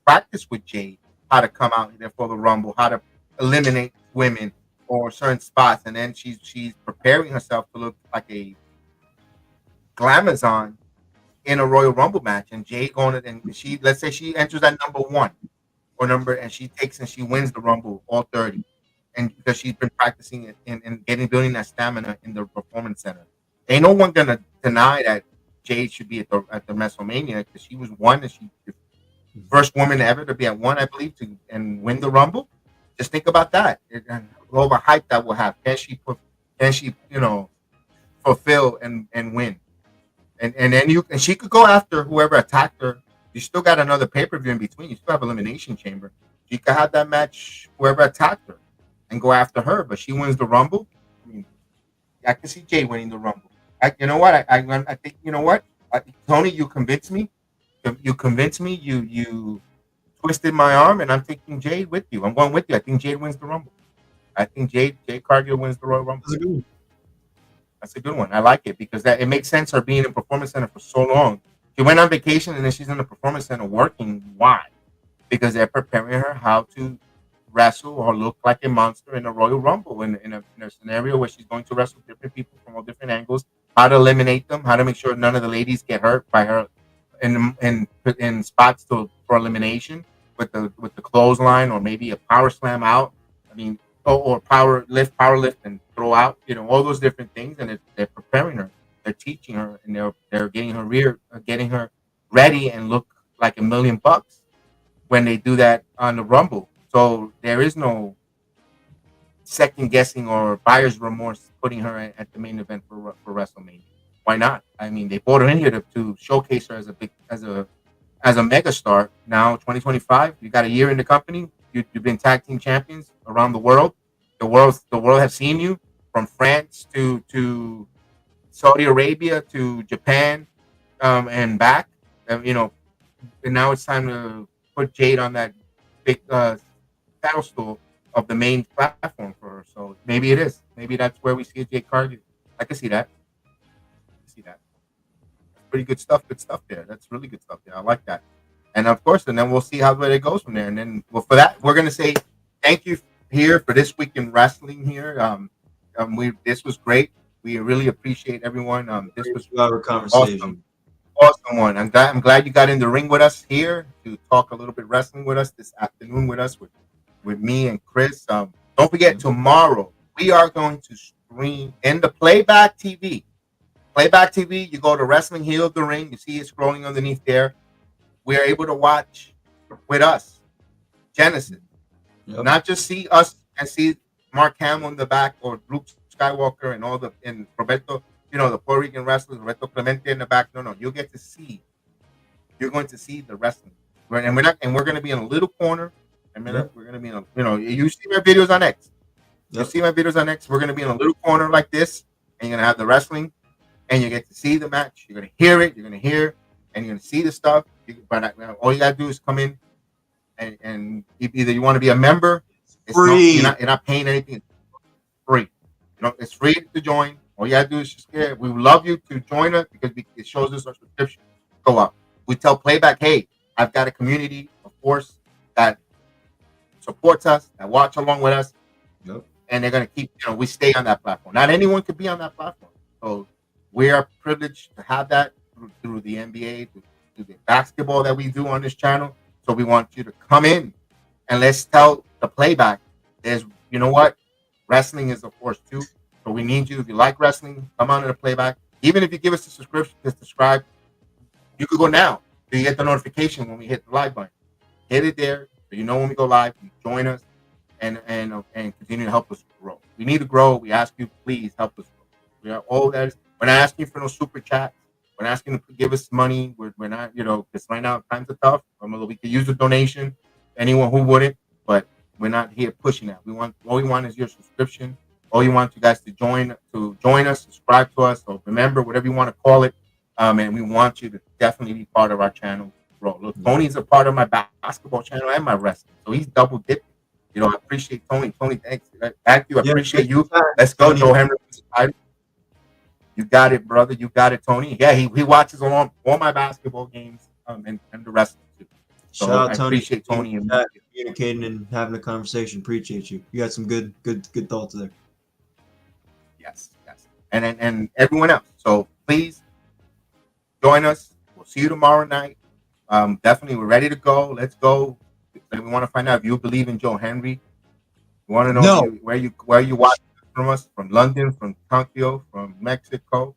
Speaker 5: practice with Jade how to come out there for the Rumble, how to eliminate women or certain spots, and then she's preparing herself to look like a glamazon in a Royal Rumble match, and Jade going and let's say she enters at number 1 or and she takes and she wins the Rumble all 30, and because she's been practicing it and building that stamina in the Performance Center, ain't no one gonna deny that Jade should be at the WrestleMania because she was one and she the first woman ever to be at 1, I believe, and win the Rumble. Just think about that and all the hype that will have. Can she fulfill and win? And then she could go after whoever attacked her. You still got another pay-per-view in between. You still have Elimination Chamber. She could have that match whoever attacked her and go after her. But she wins the Rumble. I mean, I can see Jay winning the Rumble. I think Tony, you convinced me. You convinced me. You twisted my arm, and I'm taking Jade with you. I'm going with you. I think Jade wins the Rumble. I think Jade Cargill wins the Royal Rumble. That's a good one. I like it because it makes sense her being in Performance Center for so long. She went on vacation and then she's in the Performance Center working. Why? because they're preparing her how to wrestle or look like a monster in a Royal Rumble in a scenario where she's going to wrestle different people from all different angles, how to eliminate them, how to make sure none of the ladies get hurt by her in spots for elimination with the clothesline or maybe a power slam out. I mean, or power lift and throw out. You know, all those different things, and they're preparing her, they're teaching her, and they're getting her ready and look like $1,000,000 when they do that on the Rumble. So there is no second guessing or buyer's remorse putting her at the main event for WrestleMania. Why not? I mean, they brought her in here to showcase her as a mega star. Now 2025, you got a year in the company. You've been tag team champions around the world. The world has seen you from France to Saudi Arabia to Japan and back. You know, and now it's time to put Jade on that big pedestal of the main platform for her. So maybe it is. Maybe that's where we see a Jade Cargill. I can see that. Pretty good stuff. Good stuff there. That's really good stuff there. I like that. And of course, and then we'll see how it goes from there. And then, well, for that, we're gonna say thank you here for this week in wrestling. Here, this was great. We really appreciate everyone. This was
Speaker 6: our conversation.
Speaker 5: Awesome one. I'm glad you got in the ring with us here to talk a little bit wrestling with us this afternoon with us with me and Chris. Don't forget, tomorrow we are going to stream in the Playback TV. Playback TV, you go to Wrestling Heel of the Ring, you see it scrolling underneath there. We are able to watch with us Genesis. Yep. Not just see us and see Mark Hamill in the back or Luke Skywalker and Roberto, you know, the Puerto Rican wrestlers, Roberto Clemente in the back. No, you're going to see the wrestling. We're going to be in a little corner. We're going to be in a, you know, you see my videos on X. You see my videos on X. We're going to be in a little corner like this, and you're going to have the wrestling. And you get to see the match. You're going to hear it. You're going to hear, and you're going to see the stuff. All you got to do is come in, and either you want to be a member. It's free. You're not paying anything. It's free. You know, it's free to join. All you got to do is just get. We would love you to join us because it shows us our subscription go up. We tell Playback, hey, I've got a community, of course, that supports us, that watch along with us, and they're going to keep. You know, we stay on that platform. Not anyone could be on that platform. So we are privileged to have that through the NBA, through the basketball that we do on this channel. So we want you to come in and let's tell the Playback. You know what? Wrestling is a force too. So we need you. If you like wrestling, come on to the Playback. Even if you give us a subscription to subscribe, you could go now. So you get the notification when we hit the live button. Hit it there so you know when we go live. You join us and continue to help us grow. We need to grow. We ask you, please help us grow. We are all that. We're not asking for no super chats. We're not asking to give us money. We're not, you know, because right now times are tough. We could use a donation. Anyone who wouldn't, but we're not here pushing that. All we want is your subscription. All you want you guys to join us, subscribe to us, or remember whatever you want to call it. And we want you to definitely be part of our channel. Bro, look, Tony's a part of my basketball channel and my wrestling, so he's double dipping. You know, I appreciate Tony. Tony, thanks. Thank you. I appreciate you. Let's go, Joe Henry. You got it, brother. You got it, Tony. Yeah, he watches all my basketball games and the wrestling too. So
Speaker 6: shout out,
Speaker 5: I
Speaker 6: Tony.
Speaker 5: appreciate Tony and
Speaker 6: communicating and having a conversation. Appreciate you. You got some good thoughts there.
Speaker 5: Yes. And everyone else. So please join us. We'll see you tomorrow night. Definitely, we're ready to go. Let's go. We want to find out if you believe in Joe Henry. We want to know where you watch from us, from London, from Tokyo, from Mexico.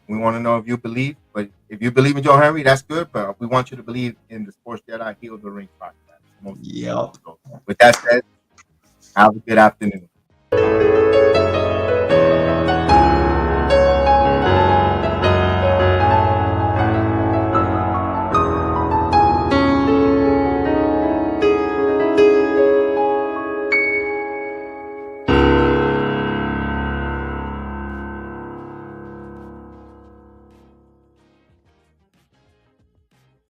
Speaker 5: We want to know if you believe. But if you believe in Joe Henry, that's good. But we want you to believe in the Sports JEDI Heel of the Ring podcast.
Speaker 6: Yep.
Speaker 5: So with that said, have a good afternoon.